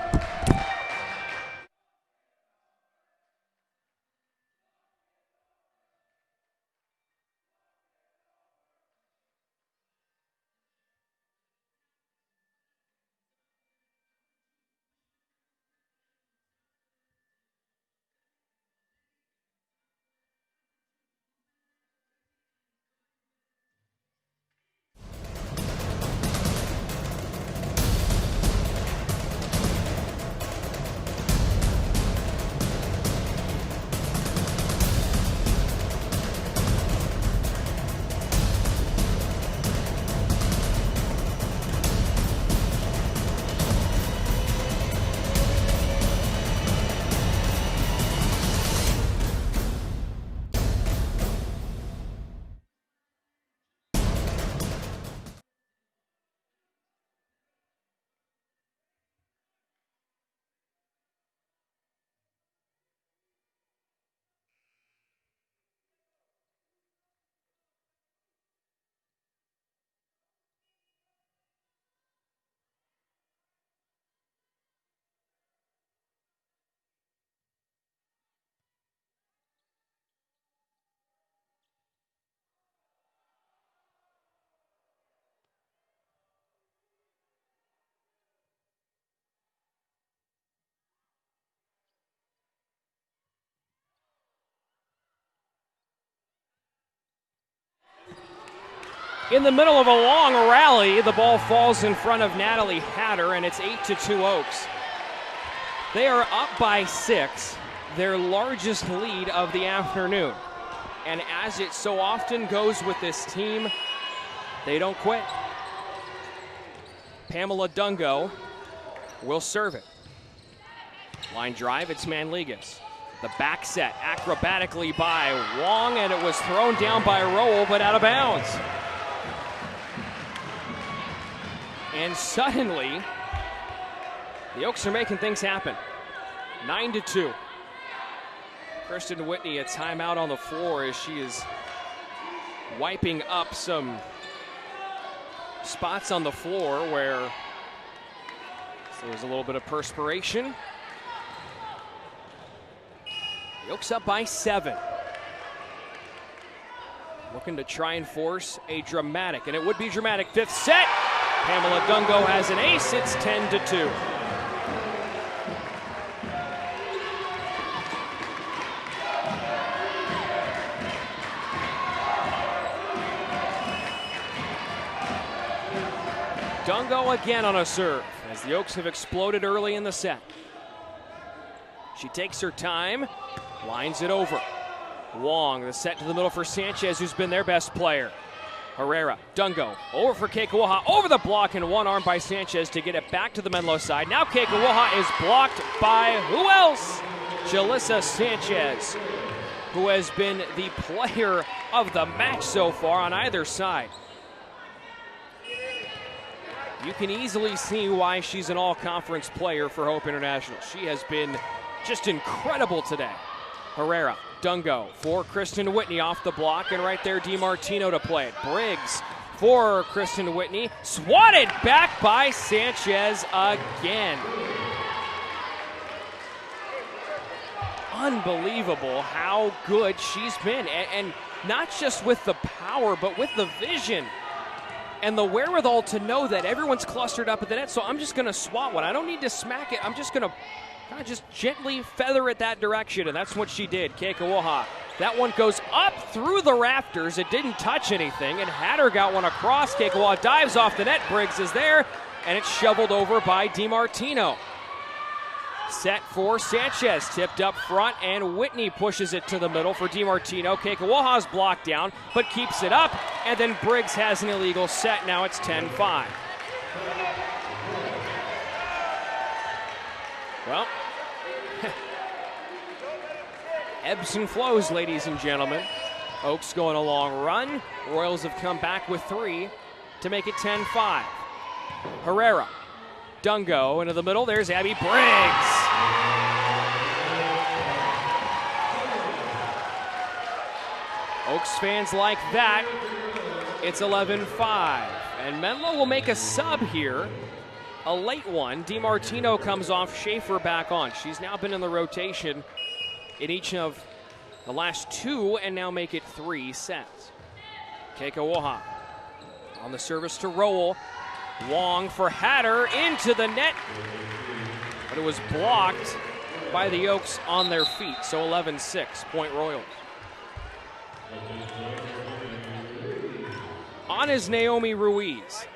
In the middle of a long rally, the ball falls in front of Natalie Hatter, and it's 8-2 Oaks. They are up by 6, their largest lead of the afternoon. And as it so often goes with this team, they don't quit. Pamela Dungo will serve it. Line drive, it's Manligas. The back set acrobatically by Wong, and it was thrown down by Rowell, but out of bounds. And suddenly, the Oaks are making things happen. 9-2. Kristen Whitney, a timeout on the floor as she is wiping up some spots on the floor where there was a little bit of perspiration. The Oaks up by 7. Looking to try and force a dramatic, and it would be dramatic, 5th set. Pamela Dungo has an ace, it's 10-2. Dungo again on a serve as the Oaks have exploded early in the set. She takes her time, lines it over. Wong, the set to the middle for Sanchez, who's been their best player. Herrera, Dungo, over for Keikoaha, over the block, and one arm by Sanchez to get it back to the Menlo side. Now Keikoaha is blocked by who else? Jalissa Sanchez, who has been the player of the match so far on either side. You can easily see why she's an all-conference player for Hope International. She has been just incredible today. Herrera, Dungo for Kristen Whitney off the block, and right there DiMartino to play it. Briggs for Kristen Whitney, swatted back by Sanchez again. Unbelievable how good she's been, and not just with the power, but with the vision and the wherewithal to know that everyone's clustered up at the net, so I'm just going to swat one. I don't need to smack it. I'm just going to kind of just gently feather it that direction, and that's what she did. Keikoaha. That one goes up through the rafters. It didn't touch anything, and Hatter got one across. Keikoaha dives off the net. Briggs is there, and it's shoveled over by DiMartino. Set for Sanchez, tipped up front, and Whitney pushes it to the middle for DiMartino. Keikoaha's blocked down, but keeps it up, and then Briggs has an illegal set. Now it's 10-5. Well, ebbs and flows, ladies and gentlemen. Oaks going a long run. Royals have come back with 3 to make it 10-5. Herrera, Dungo into the middle. There's Abby Briggs. Oaks fans like that. It's 11-5. And Menlo will make a sub here. A late one. DiMartino comes off, Schaefer back on. She's now been in the rotation in each of the last 2 and now make it 3 sets. Keikoaha on the service to Rowell. Wong for Hatter into the net, but it was blocked by the Oaks on their feet. So 11-6, point Royals. On is Naomi Ruiz.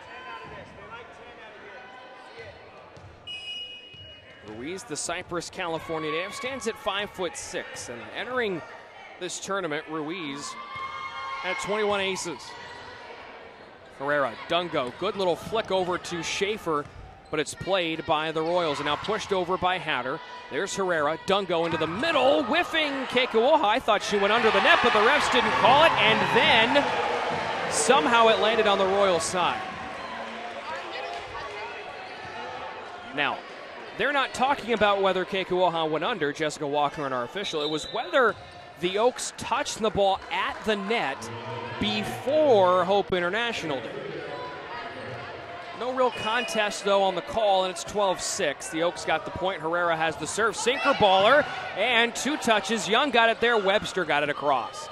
Ruiz, the Cypress, California native, stands at 5'6", and entering this tournament, Ruiz had 21 aces. Herrera, Dungo, good little flick over to Schaefer, but it's played by the Royals and now pushed over by Hatter. There's Herrera, Dungo into the middle, whiffing Keikoaha. I thought she went under the net, but the refs didn't call it, and then somehow it landed on the Royals side. Now, they're not talking about whether Keikoaha went under, Jessica Walker and our official. It was whether the Oaks touched the ball at the net before Hope International did. No real contest, though, on the call, and it's 12-6. The Oaks got the point. Herrera has the serve. Sinker baller, and 2 touches. Young got it there. Webster got it across.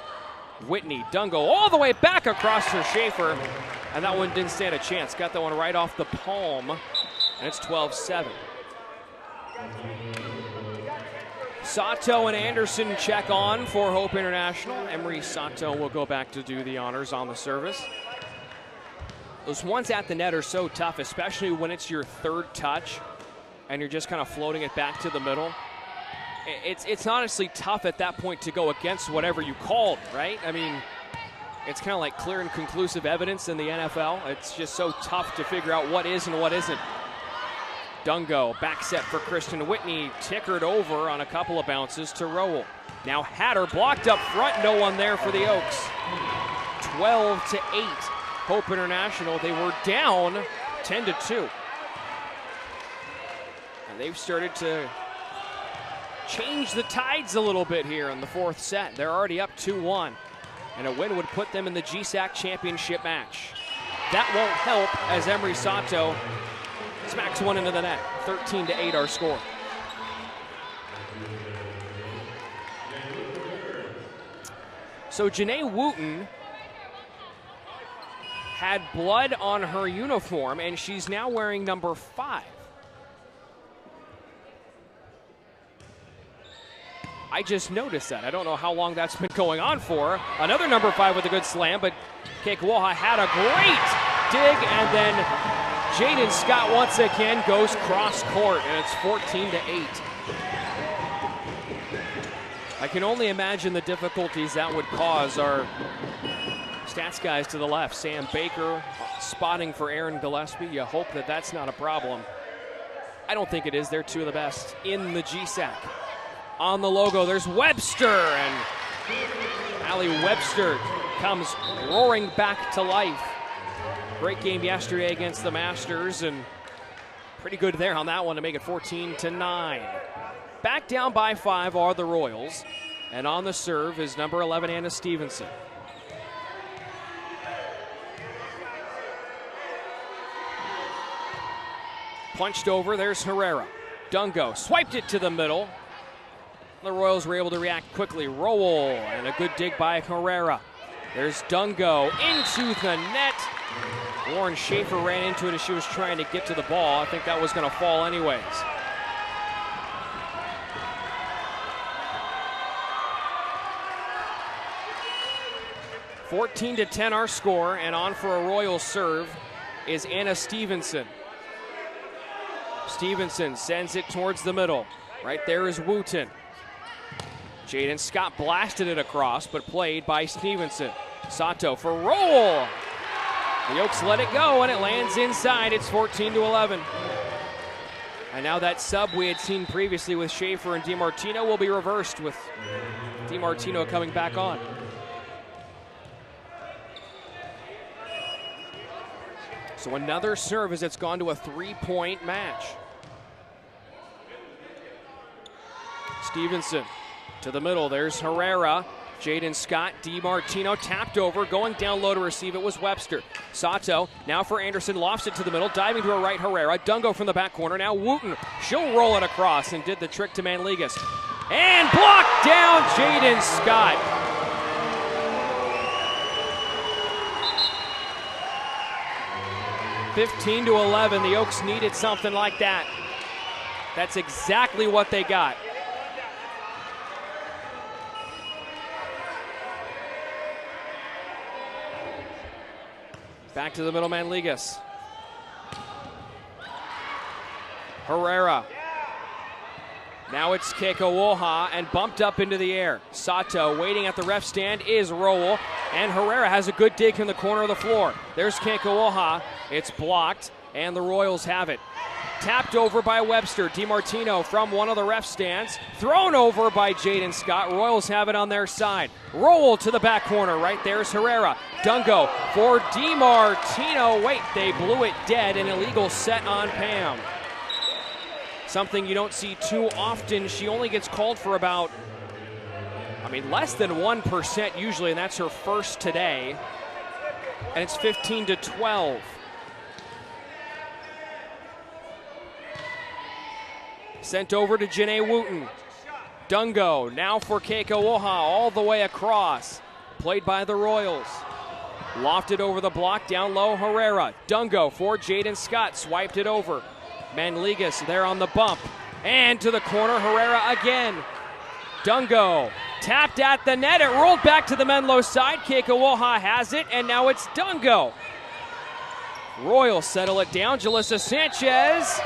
Whitney, Dungo, all the way back across for Schaefer, and that one didn't stand a chance. Got that one right off the palm, and it's 12-7. Sato and Anderson check on for Hope International. Emery Sato will go back to do the honors on the service. Those ones at the net are so tough, especially when it's your third touch and you're just kind of floating it back to the middle. It's honestly tough at that point to go against whatever you called, right? I mean, it's kind of like clear and conclusive evidence in the NFL. It's just so tough to figure out what is and what isn't. Dungo, back set for Kristen Whitney, tickered over on a couple of bounces to Rowell. Now Hatter blocked up front, no one there for the Oaks. 12-8, Hope International. They were down 10-2. And they've started to change the tides a little bit here in the fourth set. They're already up 2-1, and a win would put them in the GSAC championship match. That won't help as Emery Sato smacks one into the net. 13-8 our score. So Janae Wooten had blood on her uniform, and she's now wearing number 5. I just noticed that. I don't know how long that's been going on for. Another number 5 with a good slam, but Keikoaha had a great dig, and then Jaden Scott once again goes cross court, and it's 14-8. I can only imagine the difficulties that would cause our stats guys to the left. Sam Baker spotting for Aaron Gillespie. You hope that that's not a problem. I don't think it is. They're two of the best in the GSAC. On the logo, there's Webster, and Allie Webster comes roaring back to life. Great game yesterday against the Masters, and pretty good there on that one to make it 14-9. Back down by 5 are the Royals, and on the serve is number 11, Anna Stevenson. Punched over, there's Herrera. Dungo swiped it to the middle. The Royals were able to react quickly. Rowell, and a good dig by Herrera. There's Dungo into the net. Lauren Schaefer ran into it as she was trying to get to the ball. I think that was going to fall anyways. (14-10) our score, and on for a Royals serve is Anna Stevenson. Stevenson sends it towards the middle. Right there is Wooten. Jaden Scott blasted it across, but played by Stevenson. Sato for Rowell. The Oaks let it go, and it lands inside. It's 14-11. And now that sub we had seen previously with Schaefer and DiMartino will be reversed with DiMartino coming back on. So another serve as it's gone to a 3-point match. Stevenson to the middle, there's Herrera. Jaden Scott, DiMartino tapped over, going down low to receive it was Webster. Sato, now for Anderson, lofts it to the middle, diving to her right, Herrera. Dungo from the back corner, now Wooten. She'll roll it across and did the trick to Manligas. And blocked down Jaden Scott. (15-11), the Oaks needed something like that. That's exactly what they got. Back to the middle, Manligas. Herrera. Now it's Keikoaha and bumped up into the air. Sato waiting at the ref stand is Rowell, and Herrera has a good dig in the corner of the floor. There's Keikoaha. It's blocked, and the Royals have it. Tapped over by Webster. DiMartino from one of the ref stands. Thrown over by Jaden Scott. Royals have it on their side. Rowell to the back corner. Right there's Herrera. Dungo for DiMartino. Wait, they blew it dead. An illegal set on Pam. Something you don't see too often. She only gets called for about, less than 1% usually, and that's her first today. And it's 15-12. Sent over to Janae Wooten. Dungo now for Keikoaha all the way across. Played by the Royals. Lofted over the block, down low, Herrera. Dungo for Jaden Scott, swiped it over. Manligas there on the bump. And to the corner, Herrera again. Dungo tapped at the net. It rolled back to the Menlo side. Keikoaha has it, and now it's Dungo. Royals settle it down. Jalissa Sanchez.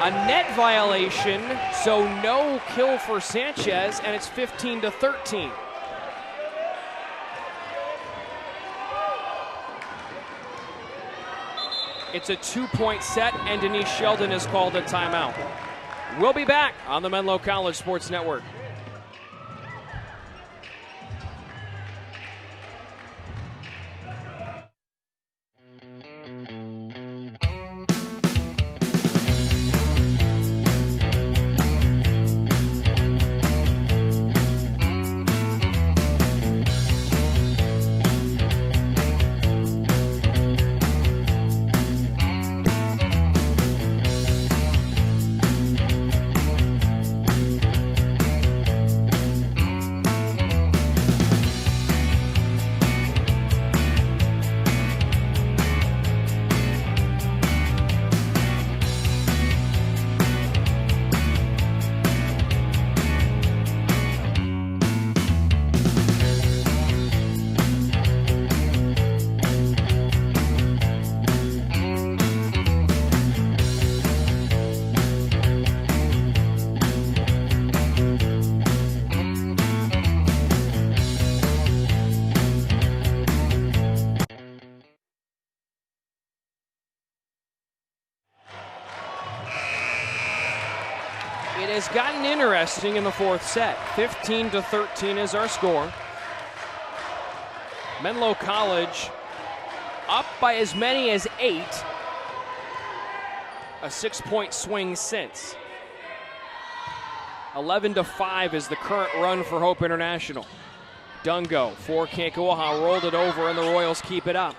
A net violation, so no kill for Sanchez, and it's 15-13. It's a 2-point set, and Denise Sheldon has called a timeout. We'll be back on the Menlo College Sports Network. It has gotten interesting in the fourth set. 15-13 is our score. Menlo College up by as many as 8. A 6-point swing since. 11-5 is the current run for Hope International. Dungo for Kekawaha, rolled it over, and the Royals keep it up.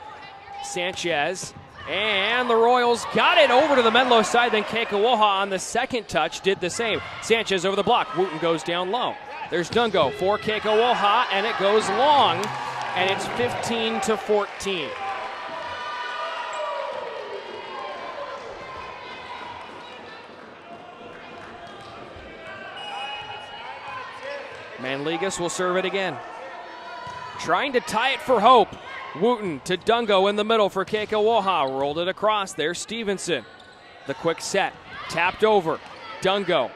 Sanchez, and the Royals got it over to the Menlo side. Then Kekawaha on the second touch did the same. Sanchez over the block. Wooten goes down low. There's Dungo for Kekawaha, and it goes long, and it's 15-14. Manligas will serve it again. Trying to tie it for Hope. Wooten to Dungo in the middle for Kekawaha. Rolled it across. There's Stevenson. The quick set. Tapped over. Dungo.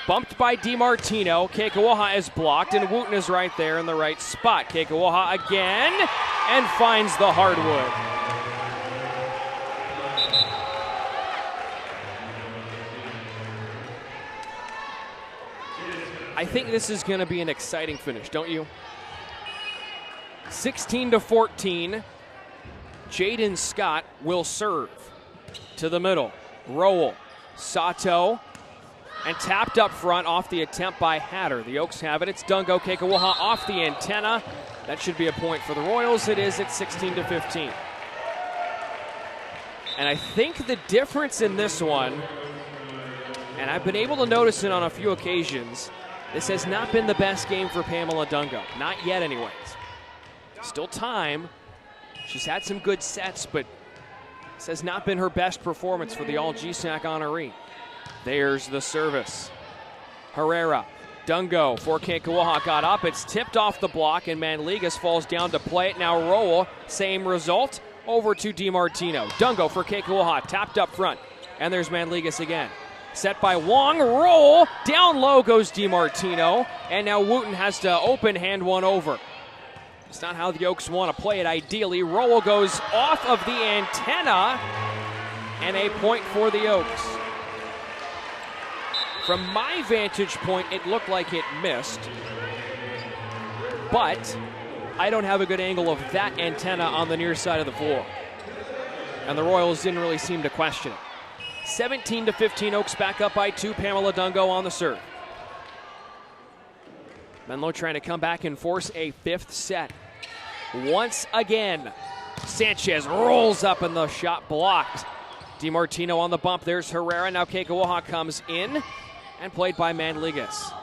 Bumped by DiMartino. Kekawaha is blocked, and Wooten is right there in the right spot. Kekawaha again, and finds the hardwood. I think this is going to be an exciting finish, don't you? 16-14. Jaden Scott will serve to the middle. Rowell, Sato, and tapped up front off the attempt by Hatter. The Oaks have it. It's Dungo. Kekawaha off the antenna. That should be a point for the Royals. It is at 16-15. And I think the difference in this one, and I've been able to notice it on a few occasions, this has not been the best game for Pamela Dungo. Not yet, anyways. Still time. She's had some good sets, but this has not been her best performance for the All-GSAC honoree. There's the service. Herrera, Dungo for Kekawaha got up. It's tipped off the block, and Manligas falls down to play it. Now Rowell, same result. Over to DiMartino. Dungo for Kekawaha, tapped up front. And there's Manligas again. Set by Wong, roll, down low goes DiMartino, and now Wooten has to open hand one over. It's not how the Oaks want to play it ideally. Rowell goes off of the antenna, and a point for the Oaks. From my vantage point, it looked like it missed, but I don't have a good angle of that antenna on the near side of the floor. And the Royals didn't really seem to question it. 17-15, Oaks back up by 2. Pamela Dungo on the serve. Menlo trying to come back and force a fifth set. Once again, Sanchez rolls up and the shot blocked. DiMartino on the bump. There's Herrera. Now Kekawaha comes in and played by Manligas.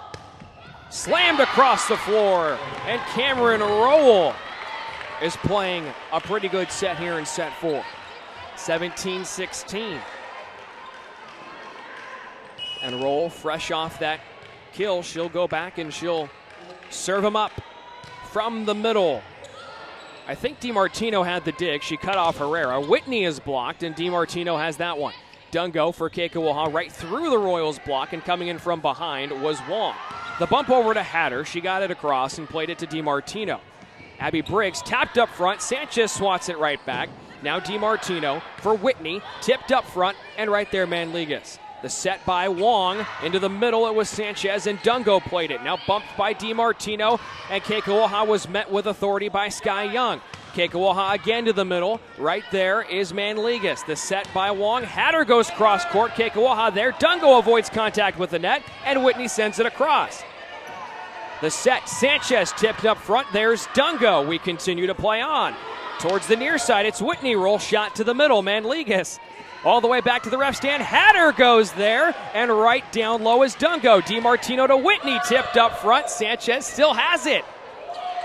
Slammed across the floor, and Cameron Rowell is playing a pretty good set here in set 4. 17-16. And Rowell, fresh off that kill, she'll go back and she'll serve him up from the middle. I think DiMartino had the dig. She cut off Herrera. Whitney is blocked, and DiMartino has that one. Dungo for Keikoaha right through the Royals block, and coming in from behind was Wong. The bump over to Hatter. She got it across and played it to DiMartino. Abby Briggs tapped up front. Sanchez swats it right back. Now DiMartino for Whitney, tipped up front, and right there Manligas. The set by Wong. Into the middle, it was Sanchez, and Dungo played it. Now bumped by DiMartino, and Keikoaha was met with authority by Sky Young. Keikoaha again to the middle. Right there is Manligas. The set by Wong. Hatter goes cross court. Keikoaha there. Dungo avoids contact with the net, and Whitney sends it across. The set, Sanchez tipped up front. There's Dungo. We continue to play on. Towards the near side, it's Whitney. Roll shot to the middle. Manligas all the way back to the ref stand. Hatter goes there, and right down low is Dungo. DiMartino to Whitney, tipped up front. Sanchez still has it.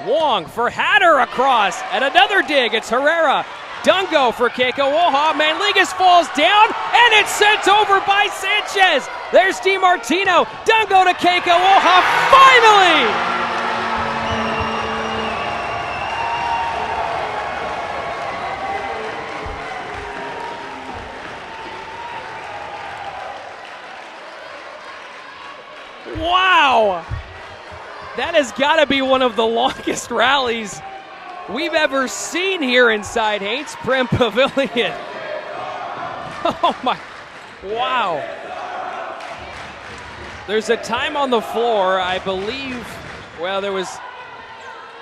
Wong for Hatter across, and another dig. It's Herrera. Dungo for Keikoaha. Manligas falls down, and it's sent over by Sanchez. There's DiMartino. Dungo to Keikoaha. Finally! Wow! That has got to be one of the longest rallies we've ever seen here inside Haynes Prim Pavilion. Oh my, wow. There's a time on the floor, I believe, well, there was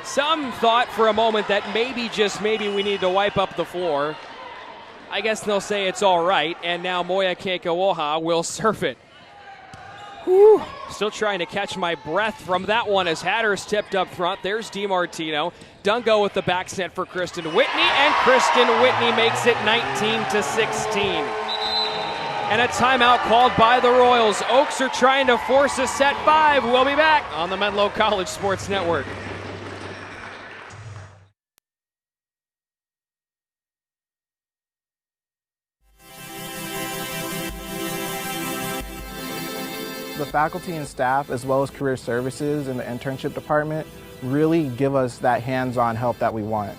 some thought for a moment that maybe, just maybe, we need to wipe up the floor. I guess they'll say it's all right, and now Moya Keikoaha will surf it. Whew. Still trying to catch my breath from that one as Hatter's tipped up front. There's DiMartino. Dungo with the back set for Kristen Whitney, and Kristen Whitney makes it 19-16. And a timeout called by the Royals. Oaks are trying to force a set 5. We'll be back on the Menlo College Sports Network. The faculty and staff, as well as career services and the internship department, really give us that hands-on help that we want.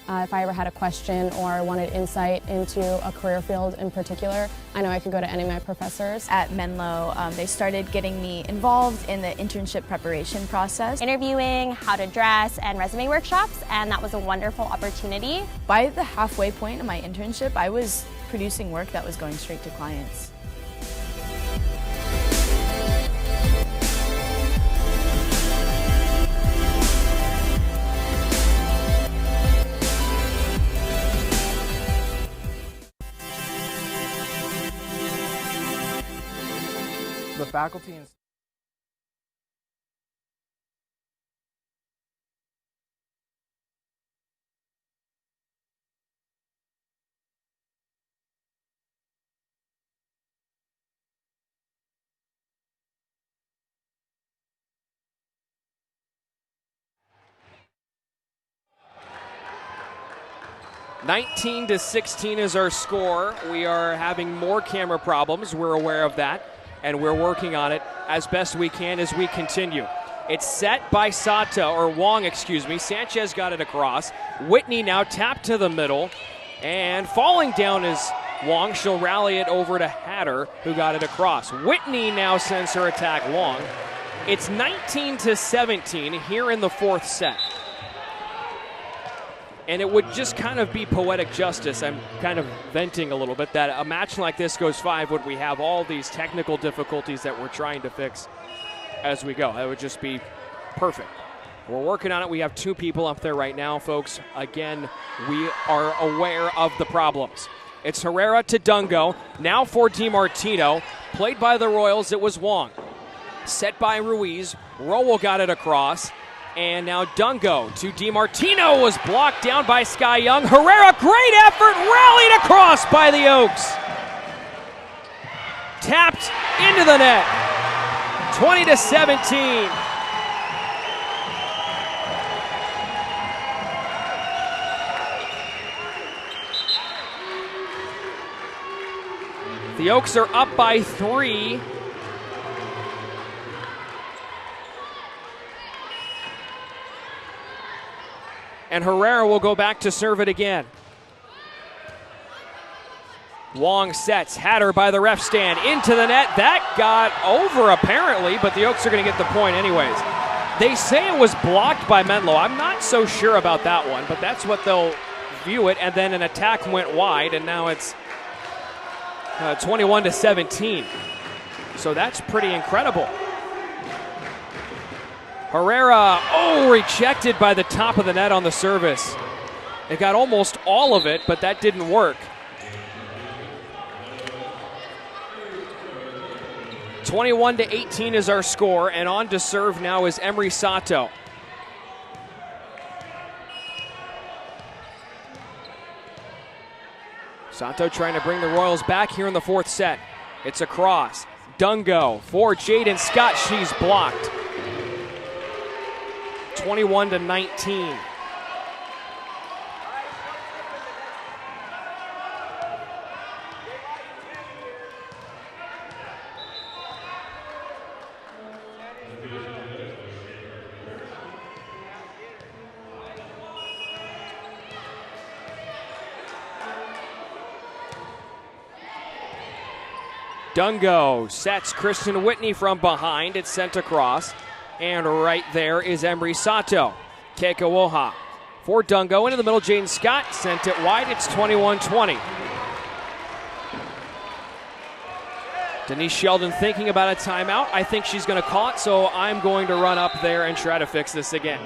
If I ever had a question or wanted insight into a career field in particular, I know I could go to any of my professors. At Menlo, they started getting me involved in the internship preparation process. Interviewing, how to dress, and resume workshops, and that was a wonderful opportunity. By the halfway point of my internship, I was producing work that was going straight to clients. The faculty and (19-16) is our score. We are having more camera problems. We're aware of that, and we're working on it as best we can as we continue. It's set by Wong, excuse me. Sanchez got it across. Whitney now tapped to the middle, and falling down is Wong. She'll rally it over to Hatter, who got it across. Whitney now sends her attack long. It's 19-17 here in the fourth set. And it would just kind of be poetic justice, I'm kind of venting a little bit, that a match like this goes 5 when we have all these technical difficulties that we're trying to fix as we go. That would just be perfect. We're working on it. We have 2 people up there right now, folks. Again, we are aware of the problems. It's Herrera to Dungo. Now for DiMartino. Played by the Royals, it was Wong. Set by Ruiz. Rowell got it across. And now Dungo to DiMartino, was blocked down by Sky Young. Herrera, great effort, rallied across by the Oaks. Tapped into the net. 20-17. The Oaks are up by 3. And Herrera will go back to serve it again. Wong sets, had her by the ref stand, into the net. That got over apparently, but the Oaks are going to get the point anyways. They say it was blocked by Menlo. I'm not so sure about that one, but that's what they'll view it. And then an attack went wide, and now it's 21-17. So that's pretty incredible. Herrera, rejected by the top of the net on the service. It got almost all of it, but that didn't work. 21-18 is our score, and on to serve now is Emery Sato. Sato trying to bring the Royals back here in the fourth set. It's a cross. Dungo for Jaden Scott. She's blocked. 21-19. Dungo sets Kristen Whitney from behind. It's sent across. And right there is Emery Sato. Keikawoha for Dungo. Into the middle, Jaden Scott sent it wide. It's 21-20. Denise Sheldon thinking about a timeout. I think she's going to call it, so I'm going to run up there and try to fix this again.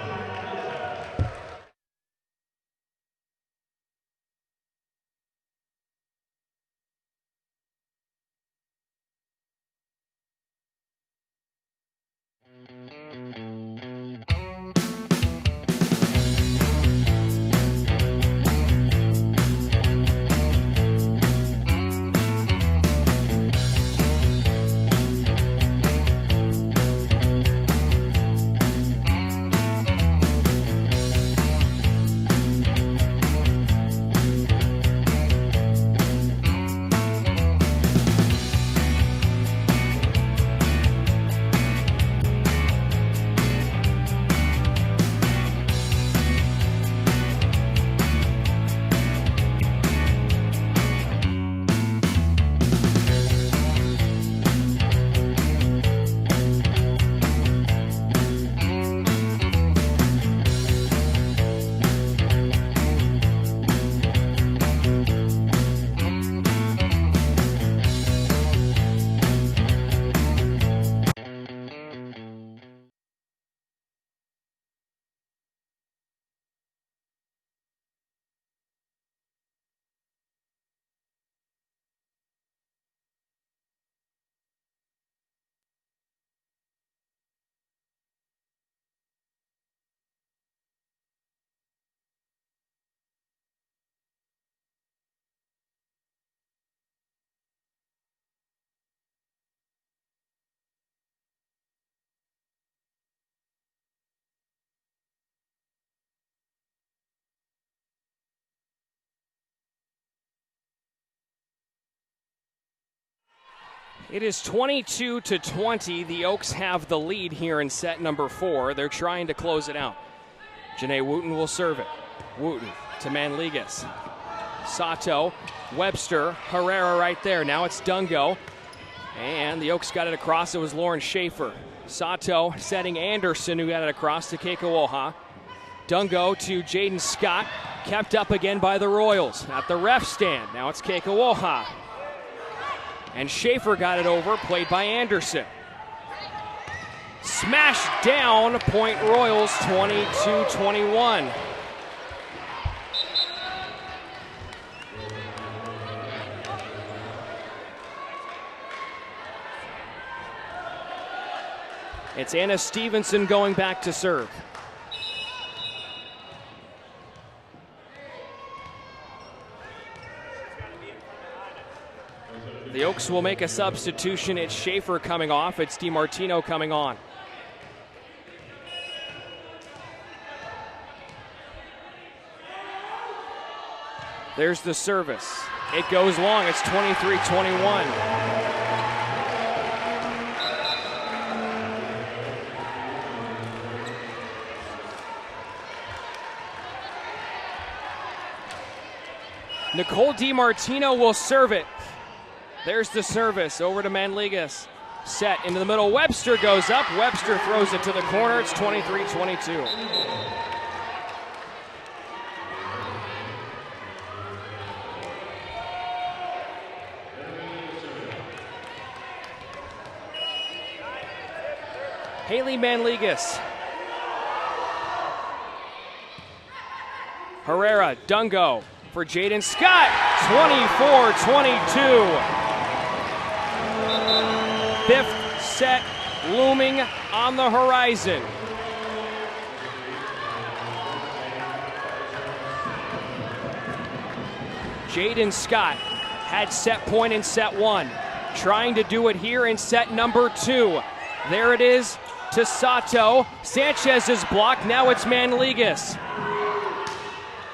It is 22-20. The Oaks have the lead here in set number 4. They're trying to close it out. Janae Wooten will serve it. Wooten to Manligas. Sato, Webster, Herrera right there. Now it's Dungo. And the Oaks got it across. It was Lauren Schaefer. Sato setting Anderson, who got it across to Keikawoha. Dungo to Jaden Scott. Kept up again by the Royals at the ref stand. Now it's Keikawoha. And Schaefer got it over, played by Anderson. Smashed down, point Royals, 22-21. It's Anna Stevenson going back to serve. The Oaks will make a substitution. It's Schaefer coming off. It's DiMartino coming on. There's the service. It goes long. It's 23-21. Nicole DiMartino will serve it. There's the service over to Manligas. Set into the middle. Webster goes up. Webster throws it to the corner. It's 23-22. Haley Manligas. Herrera, Dungo for Jaden Scott. 24-22. Fifth set looming on the horizon. Jaden Scott had set point in set one. Trying to do it here in set number two. There it is to Sato. Sanchez is blocked. Now it's Manligas.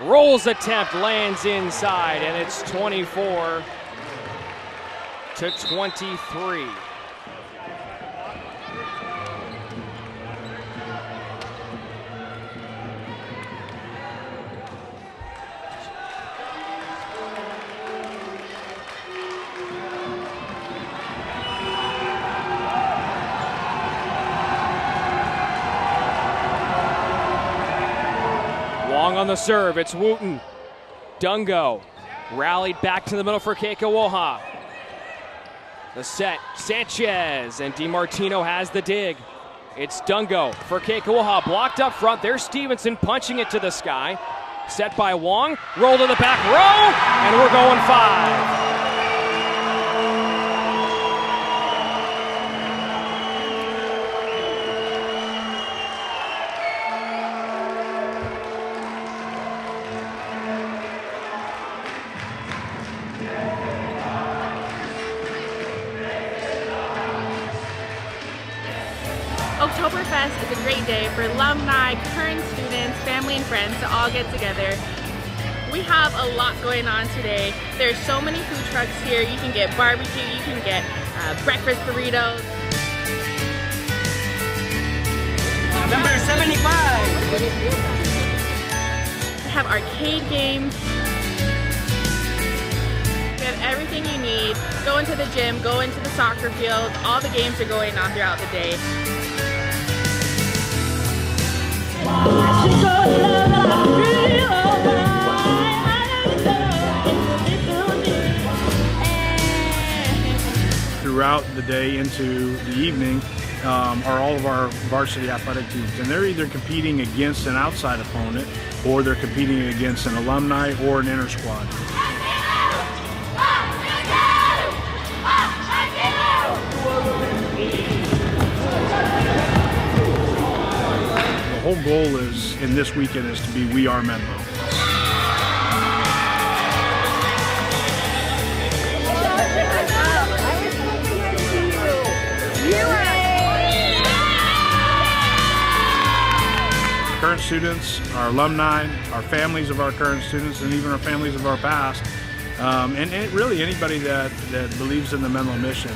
Rolls attempt lands inside, and it's 24-23. Long on the serve, it's Wooten. Dungo rallied back to the middle for Keikawoha. The set, Sanchez, and DiMartino has the dig. It's Dungo for Keikawoha, blocked up front. There's Stevenson punching it to the sky. Set by Wong, roll to the back row, and we're going 5. Oktoberfest is a great day for alumni, current students, family and friends to all get together. We have a lot going on today. There's so many food trucks here. You can get barbecue, you can get breakfast burritos. Number 75. We have arcade games. We have everything you need. Go into the gym, go into the soccer field. All the games are going on throughout the day. Throughout the day into the evening are all of our varsity athletic teams, and they're either competing against an outside opponent or they're competing against an alumni or an inter squad. The whole goal is, in this weekend, is to be We Are Menlo. Current students, our alumni, our families of our current students, and even our families of our past, and really anybody that believes in the Menlo mission.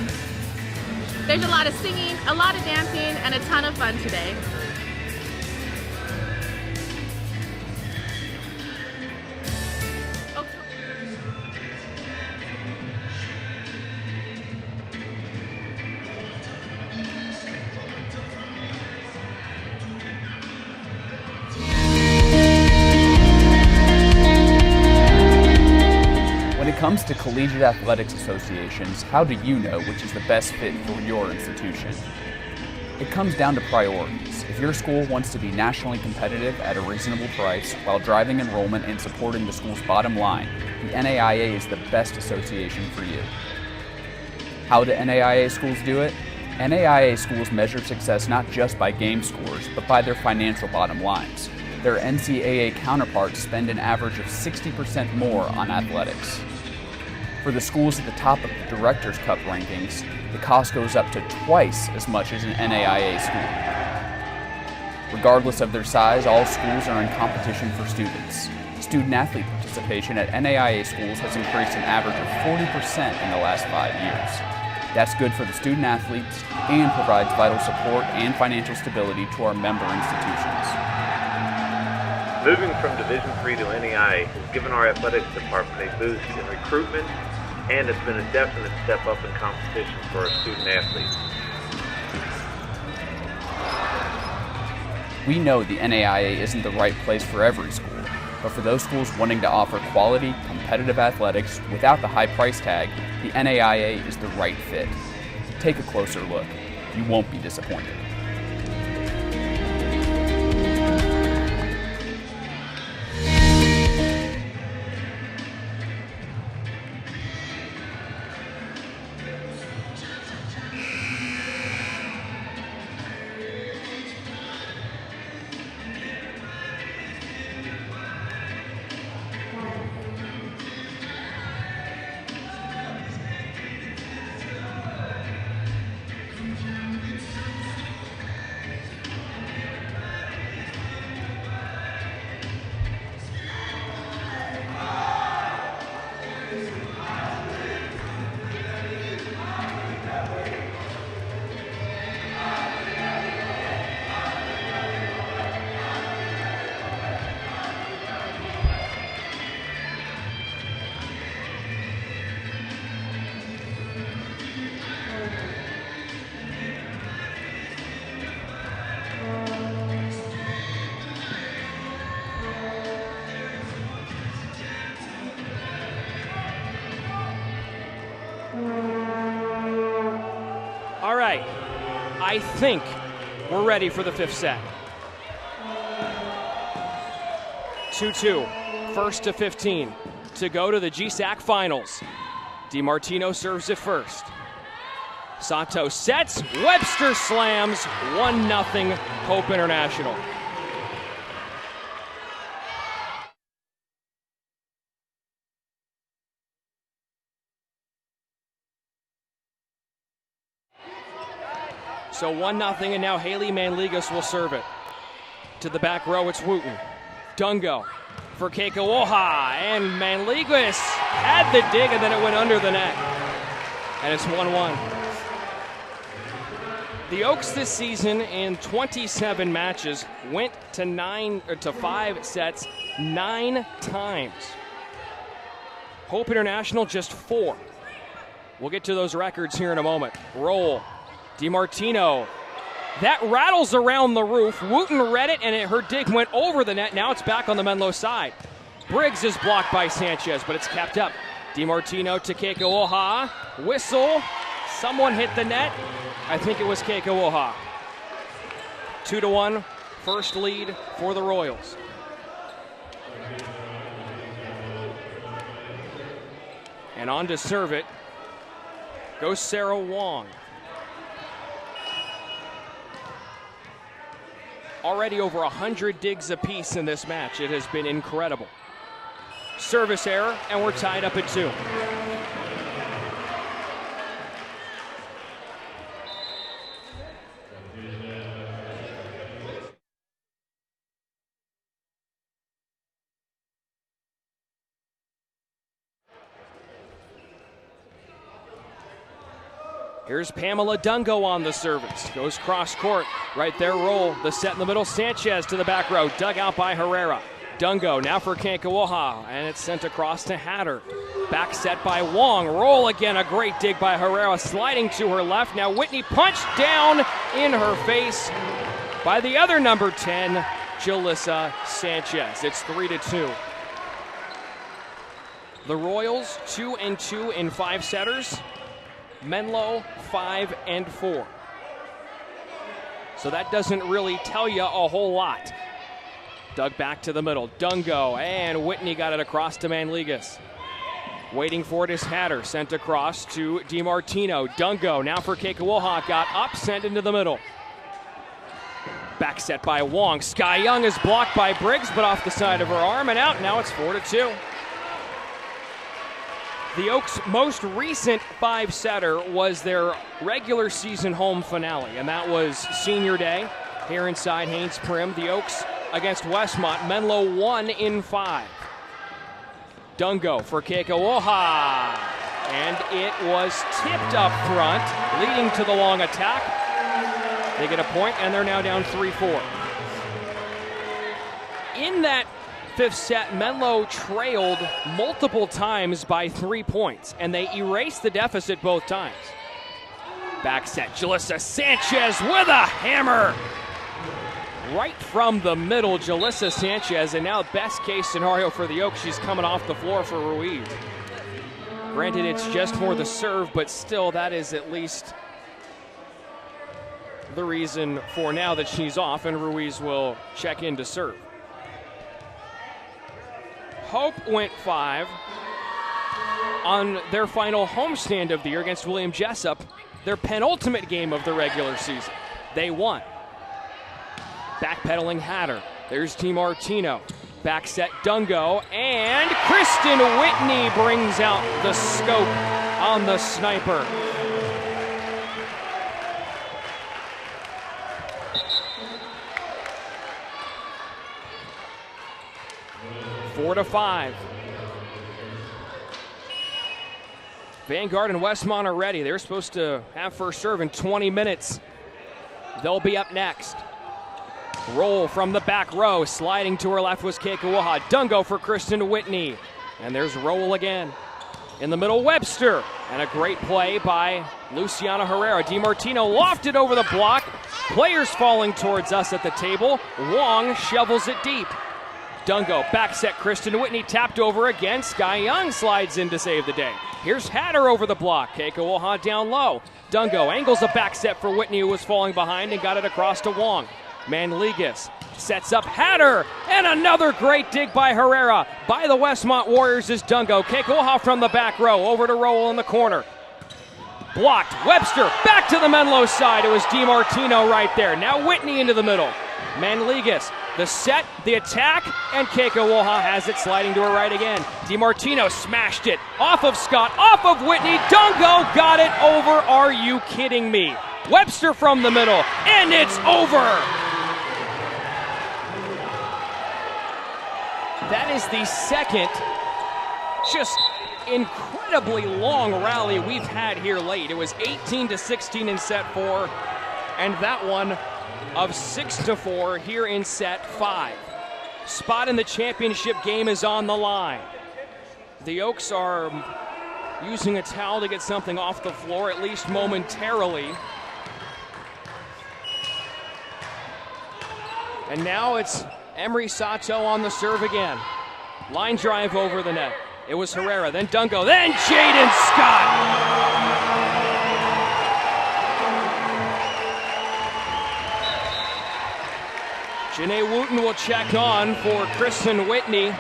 There's a lot of singing, a lot of dancing, and a ton of fun today. When it comes to collegiate athletics associations, how do you know which is the best fit for your institution? It comes down to priorities. If your school wants to be nationally competitive at a reasonable price while driving enrollment and supporting the school's bottom line, the NAIA is the best association for you. How do NAIA schools do it? NAIA schools measure success not just by game scores, but by their financial bottom lines. Their NCAA counterparts spend an average of 60% more on athletics. For the schools at the top of the Directors' Cup rankings, the cost goes up to twice as much as an NAIA school. Regardless of their size, all schools are in competition for students. Student-athlete participation at NAIA schools has increased an average of 40% in the last 5 years. That's good for the student-athletes and provides vital support and financial stability to our member institutions. Moving from Division III to NAIA has given our athletics department a boost in recruitment, and it's been a definite step up in competition for our student athletes. We know the NAIA isn't the right place for every school, but for those schools wanting to offer quality, competitive athletics without the high price tag, the NAIA is the right fit. Take a closer look. You won't be disappointed. All right, I think we're ready for the fifth set. 2-2, first to 15 to go to the GSAC finals. DiMartino serves it first. Sato sets, Webster slams, 1-0 Hope International. So 1-0, and now Haley Manligas will serve it. To the back row, it's Wooten. Dungo for Keiko Oha, and Manligas had the dig, and then it went under the net. And it's 1-1. The Oaks this season in 27 matches went to 5 sets 9 times. Hope International just 4. We'll get to those records here in a moment. Roll. DiMartino. That rattles around the roof. Wooten read it, and her dig went over the net. Now it's back on the Menlo side. Briggs is blocked by Sanchez, but it's kept up. DiMartino to Keiko Oha. Whistle. Someone hit the net. I think it was Keiko Oha. 2-1, first lead for the Royals. And on to serve it goes Sarah Wong. Already over 100 digs apiece in this match. It has been incredible. Service error, and we're tied up at 2. Here's Pamela Dungo on the service. Goes cross court. Right there, roll. The set in the middle. Sanchez to the back row. Dug out by Herrera. Dungo now for Kankawoha. And it's sent across to Hatter. Back set by Wong. Roll again. A great dig by Herrera. Sliding to her left. Now Whitney punched down in her face by the other number 10, Jalissa Sanchez. It's 3-2. The Royals 2-2 in 5 setters. Menlo 5-4. So that doesn't really tell you a whole lot. Dug back to the middle. Dungo, and Whitney got it across to Manligas. Waiting for it is Hatter, sent across to DiMartino. Dungo now for Keikowoha, got up, sent into the middle. Back set by Wong. Sky Young is blocked by Briggs, but off the side of her arm and out. Now it's 4-2. The Oaks' most recent 5-setter was their regular season home finale, and that was Senior Day here inside Haynes Prim. The Oaks against Westmont. Menlo won in 5. Dungo for Keikowoha, and it was tipped up front, leading to the long attack. They get a point, and they're now down 3-4. in that fifth set, Menlo trailed multiple times by 3 points, and they erased the deficit both times. Back set, Jalissa Sanchez with a hammer. Right from the middle, Jalissa Sanchez, and now best case scenario for the Oaks, she's coming off the floor for Ruiz. Granted, it's just for the serve, but still, that is at least the reason for now that she's off, and Ruiz will check in to serve. Hope went 5 on their final homestand of the year against William Jessup, their penultimate game of the regular season. They won. Backpedaling Hatter. There's DiMartino. Back set Dungo, and Kristen Whitney brings out the scope on the sniper. Four to 5. Vanguard and Westmont are ready. They're supposed to have first serve in 20 minutes. They'll be up next. Roll from the back row. Sliding to her left was Kekawaha. Dungo for Kristen Whitney. And there's Roll again. In the middle, Webster. And a great play by Luciana Herrera. DiMartino lofted over the block. Players falling towards us at the table. Wong shovels it deep. Dungo, back set Kristen Whitney, tapped over again. Sky Young slides in to save the day. Here's Hatter over the block. Kekawaha down low. Dungo angles a back set for Whitney, who was falling behind, and got it across to Wong. Manligas sets up Hatter, and another great dig by Herrera. By the Westmont Warriors is Dungo. Kekawaha from the back row, over to Rowell in the corner. Blocked. Webster back to the Menlo side. It was DiMartino right there. Now Whitney into the middle. Manligas, the set, the attack, and Kekawaha has it sliding to her right again. DiMartino smashed it off of Scott, off of Whitney. Dungo got it over. Are you kidding me? Webster from the middle, and it's over. That is the second just incredibly long rally we've had here late. It was 18-16 in set 4, and that one of 6-4 here in set 5. Spot in the championship game is on the line. The Oaks are using a towel to get something off the floor, at least momentarily. And now it's Emery Sato on the serve again. Line drive over the net. It was Herrera, then Dungo, then Jaden Scott. Janae Wooten will check on for Kristen Whitney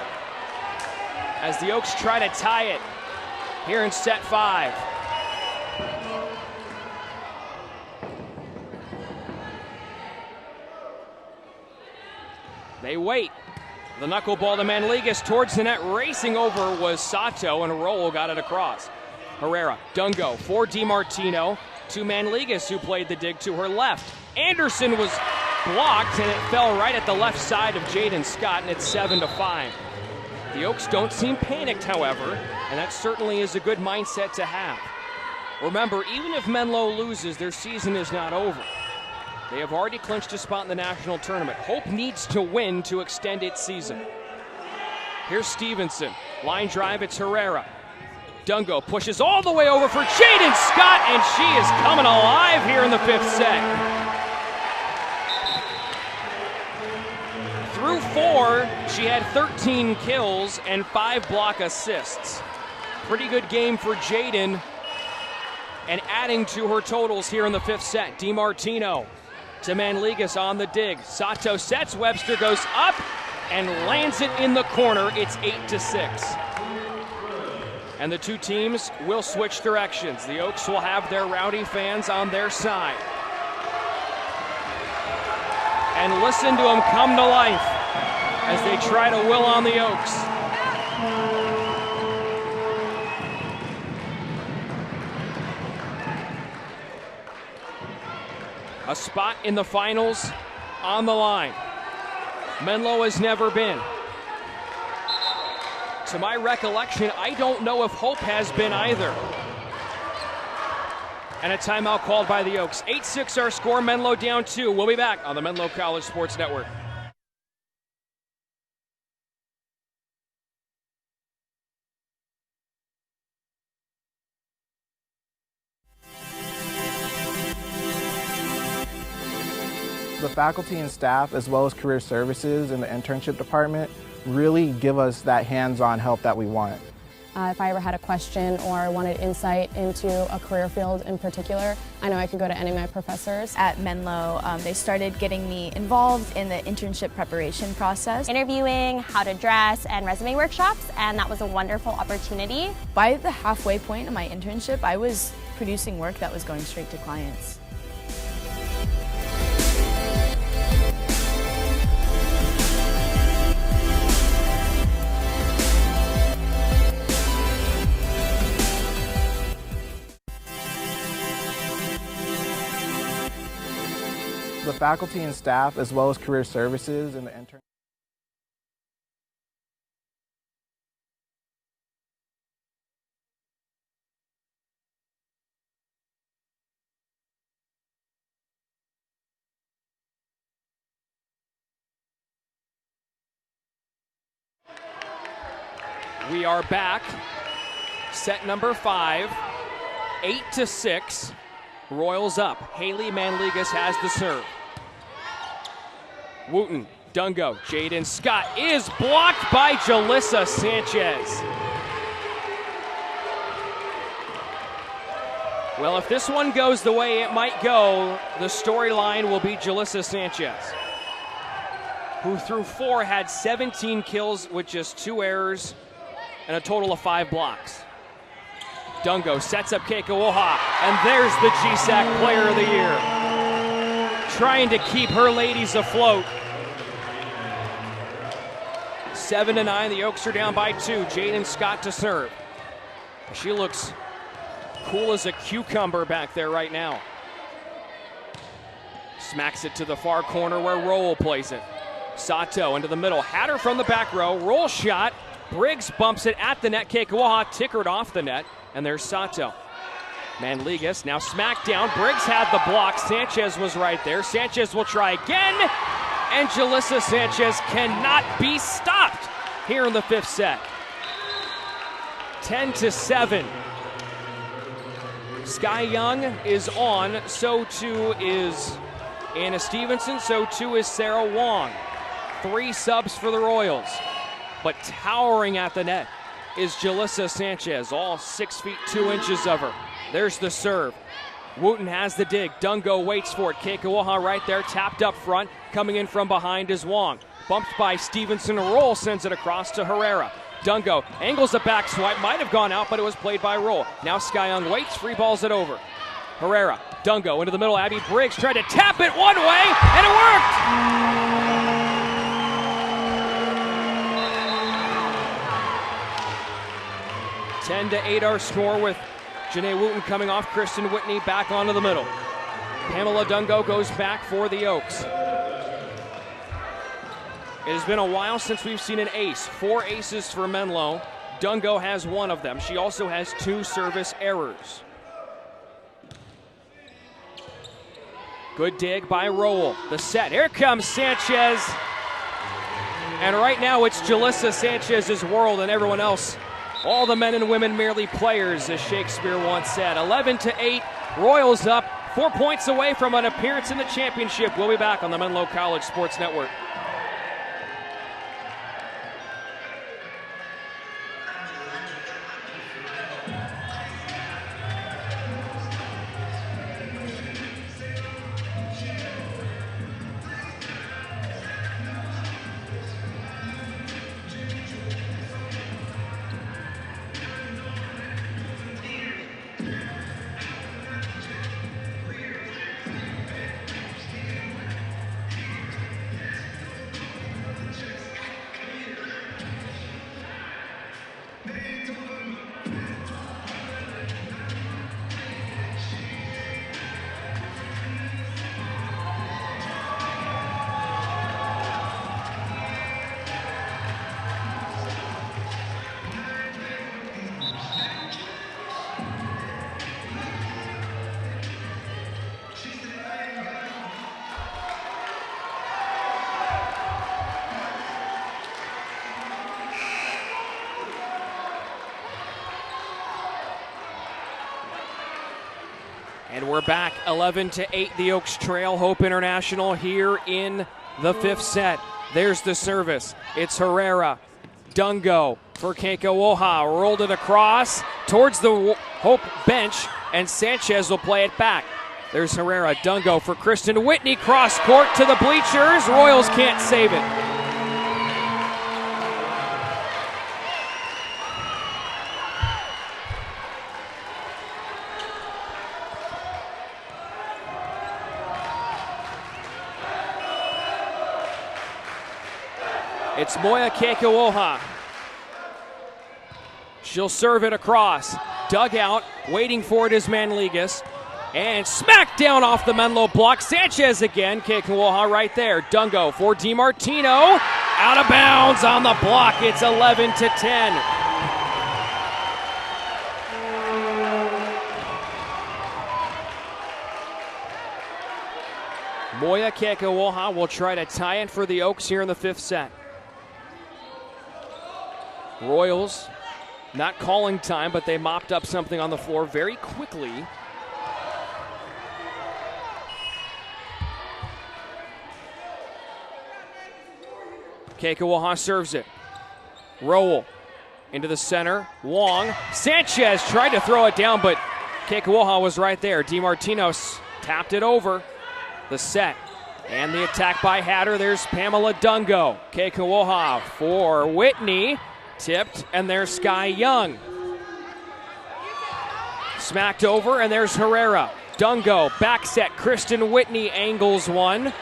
as the Oaks try to tie it here in set 5. They wait. The knuckleball to Manligas towards the net. Racing over was Sato, and Roll got it across. Herrera, Dungo for DiMartino to Manligas, who played the dig to her left. Anderson was blocked, and it fell right at the left side of Jaden Scott, and it's 7-5. The Oaks don't seem panicked, however, and that certainly is a good mindset to have. Remember, even if Menlo loses, their season is not over. They have already clinched a spot in the national tournament. Hope needs to win to extend its season. Here's Stevenson. Line drive, it's Herrera. Dungo pushes all the way over for Jaden Scott, and she is coming alive here in the 5th set. Through 4, she had 13 kills and 5 block assists. Pretty good game for Jaden, and adding to her totals here in the 5th set. DiMartino to Manligas on the dig. Sato sets, Webster goes up and lands it in the corner. It's 8-6. And the two teams will switch directions. The Oaks will have their rowdy fans on their side. And listen to them come to life as they try to will on the Oaks. A spot in the finals on the line. Menlo has never been. To my recollection, I don't know if Hope has been either. And a timeout called by the Oaks. 8-6 our score, Menlo down 2. We'll be back on the Menlo College Sports Network. The faculty and staff, as well as career services and the internship department, really give us that hands-on help that we want. If I ever had a question or wanted insight into a career field in particular, I know I could go to any of my professors. At Menlo, they started getting me involved in the internship preparation process. Interviewing, how to dress, and resume workshops, and that was a wonderful opportunity. By the halfway point of my internship, I was producing work that was going straight to clients. The faculty and staff, as well as career services and the intern. We are back. Set number 5, 8-6. Royals up. Haley Manligas has the serve. Wooten, Dungo, Jaden Scott is blocked by Jalissa Sanchez. Well, if this one goes the way it might go, the storyline will be Jalissa Sanchez, who through 4 had 17 kills with just 2 errors and a total of 5 blocks. Dungo sets up Keikoaha, and there's the GSAC Player of the Year, trying to keep her ladies afloat. 7-9, the Oaks are down by 2. Jaden Scott to serve. She looks cool as a cucumber back there right now. Smacks it to the far corner where Rowell plays it. Sato into the middle, had her from the back row, roll shot. Briggs bumps it at the net. Keikoaha tickered off the net, and there's Sato. Manligas now smacked down. Briggs had the block. Sanchez was right there. Sanchez will try again, and Jalissa Sanchez cannot be stopped here in the 5th set. 10-7. Sky Young is on. So too is Anna Stevenson. So too is Sarah Wong. 3 subs for the Royals. But towering at the net is Jalissa Sanchez, all 6 feet 2 inches of her. There's the serve. Wooten has the dig. Dungo waits for it. Keikoaha right there, tapped up front. Coming in from behind is Wong. Bumped by Stevenson. Roll sends it across to Herrera. Dungo angles a back swipe. Might have gone out, but it was played by Roll. Now Sky Young waits, free balls it over. Herrera, Dungo into the middle. Abby Briggs tried to tap it one way, and it worked! 10-8 our score with Janae Wooten coming off. Kristen Whitney back onto the middle. Pamela Dungo goes back for the Oaks. It has been a while since we've seen an ace. 4 aces for Menlo. Dungo has 1 of them. She also has 2 service errors. Good dig by Rowell. The set. Here comes Sanchez. And right now it's Jalissa Sanchez's world, and everyone else, all the men and women, merely players, as Shakespeare once said. 11-8, Royals up, 4 points away from an appearance in the championship. We'll be back on the Menlo College Sports Network. we're back 11-8. The Oaks trail. Hope International here in the 5th set. There's the service. It's Herrera. Dungo for Keikowoha. Rolled it across towards the Hope bench, and Sanchez will play it back. There's Herrera. Dungo for Kristen Whitney. Cross court to the bleachers. Royals can't save it. It's Moya Keikowoha. She'll serve it across. Dugout, waiting for it is Manligas. And smacked down off the Menlo block. Sanchez again. Keikowoha right there. Dungo for DiMartino. Out of bounds on the block. It's 11-10. Moya Keikowoha will try to tie it for the Oaks here in the 5th set. Royals not calling time, but they mopped up something on the floor very quickly. Keikowoha serves it. Rowell into the center. Wong. Sanchez tried to throw it down, but Keikowoha was right there. DiMartino tapped it over. The set and the attack by Hatter. There's Pamela Dungo. Keikowoha for Whitney. Tipped, and there's Sky Young. Smacked over, and there's Herrera. Dungo, back set. Kristen Whitney angles one.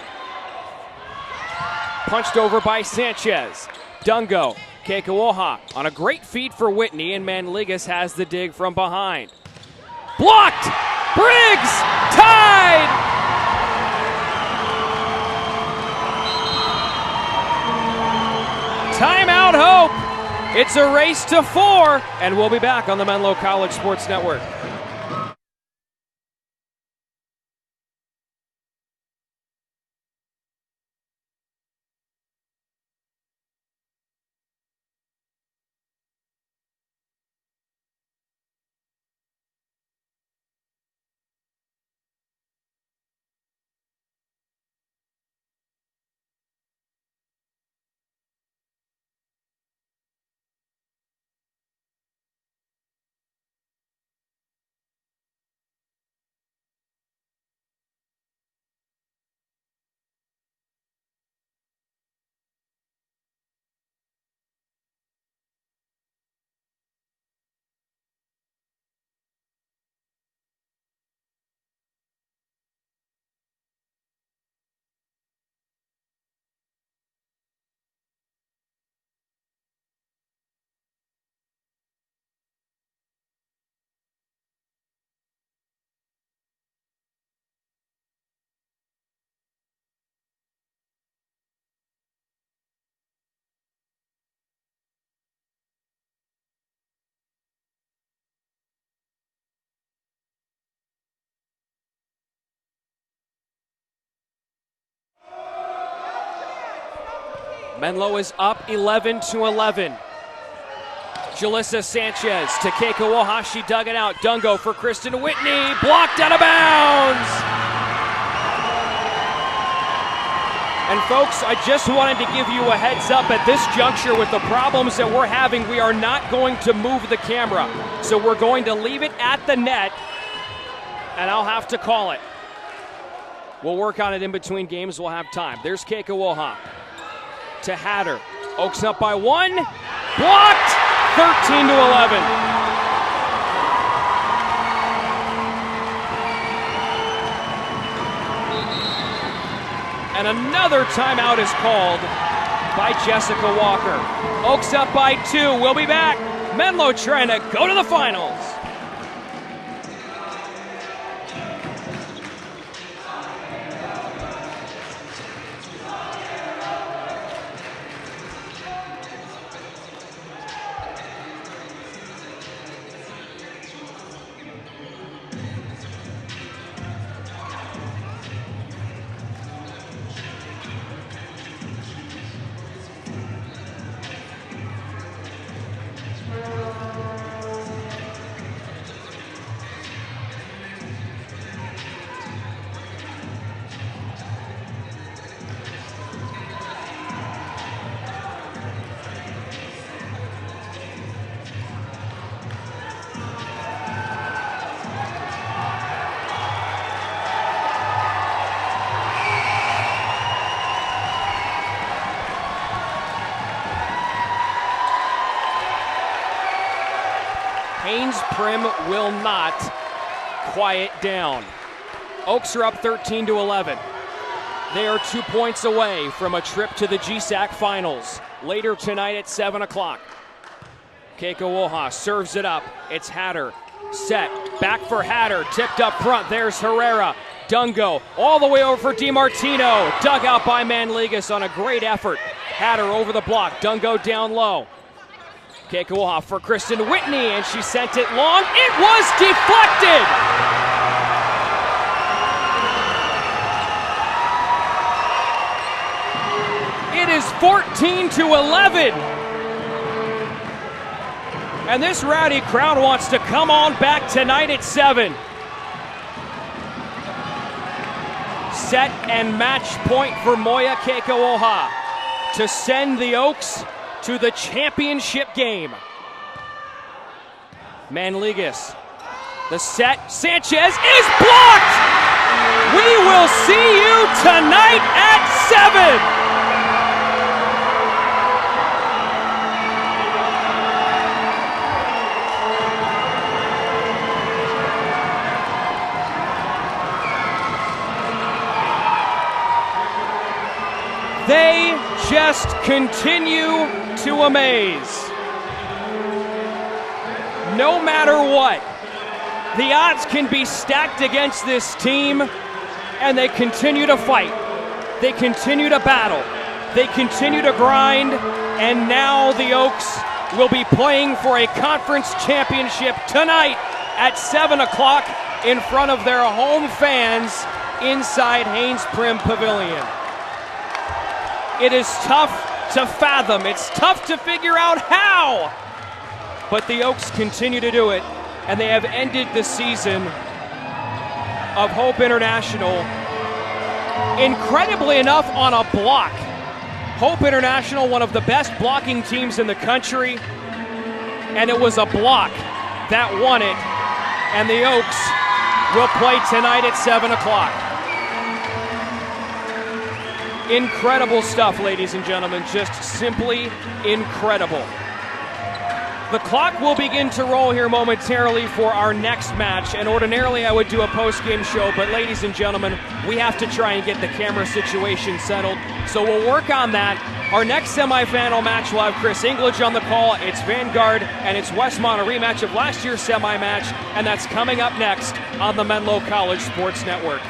Punched over by Sanchez. Dungo, Keikowoha on a great feed for Whitney, and Manligas has the dig from behind. Blocked! Briggs! Tied! Timeout, Hope! It's a race to 4, and we'll be back on the Menlo College Sports Network. Menlo is up 11-11. Jalissa Sanchez to Keikowoha. She dug it out. Dungo for Kristen Whitney. Blocked out of bounds. And folks, I just wanted to give you a heads up at this juncture with the problems that we're having. We are not going to move the camera. So we're going to leave it at the net, and I'll have to call it. We'll work on it in between games. We'll have time. There's Keikowoha to Hatter. Oaks up by 1. Blocked! 13-11. And another timeout is called by Jessica Walker. Oaks up by 2. We'll be back. Menlo trying to go to the finals. Prim will not quiet down. Oaks are up 13-11. They are 2 points away from a trip to the GSAC finals later tonight at 7 o'clock. Keiko Woha serves it up. It's Hatter. Set. Back for Hatter. Tipped up front. There's Herrera. Dungo all the way over for DiMartino. Dug out by Manligas on a great effort. Hatter over the block. Dungo down low. Keiko Woha for Kristen Whitney, and she sent it long. It was deflected! It is 14-11. And this rowdy crowd wants to come on back tonight at 7. Set and match point for Moya Keiko Woha to send the Oaks to the championship game. Manligas, the set, Sanchez is blocked! We will see you tonight at 7! They just continue to amaze. No matter what, the odds can be stacked against this team, and they continue to fight. They continue to battle. They continue to grind, and now the Oaks will be playing for a conference championship tonight at 7 o'clock in front of their home fans inside Haynes Prim Pavilion. It is tough to fathom. It's tough to figure out how. But the Oaks continue to do it, and they have ended the season of Hope International, incredibly enough, on a block. Hope International, one of the best blocking teams in the country, and it was a block that won it, and the Oaks will play tonight at 7 o'clock. Incredible stuff, ladies and gentlemen, just simply incredible. The clock will begin to roll here momentarily for our next match, and ordinarily I would do a post-game show, but ladies and gentlemen, we have to try and get the camera situation settled, so we'll work on that. Our next semifinal match will have Chris English on the call. It's Vanguard, and it's Westmont, a rematch of last year's semi-match, and that's coming up next on the Menlo College Sports Network.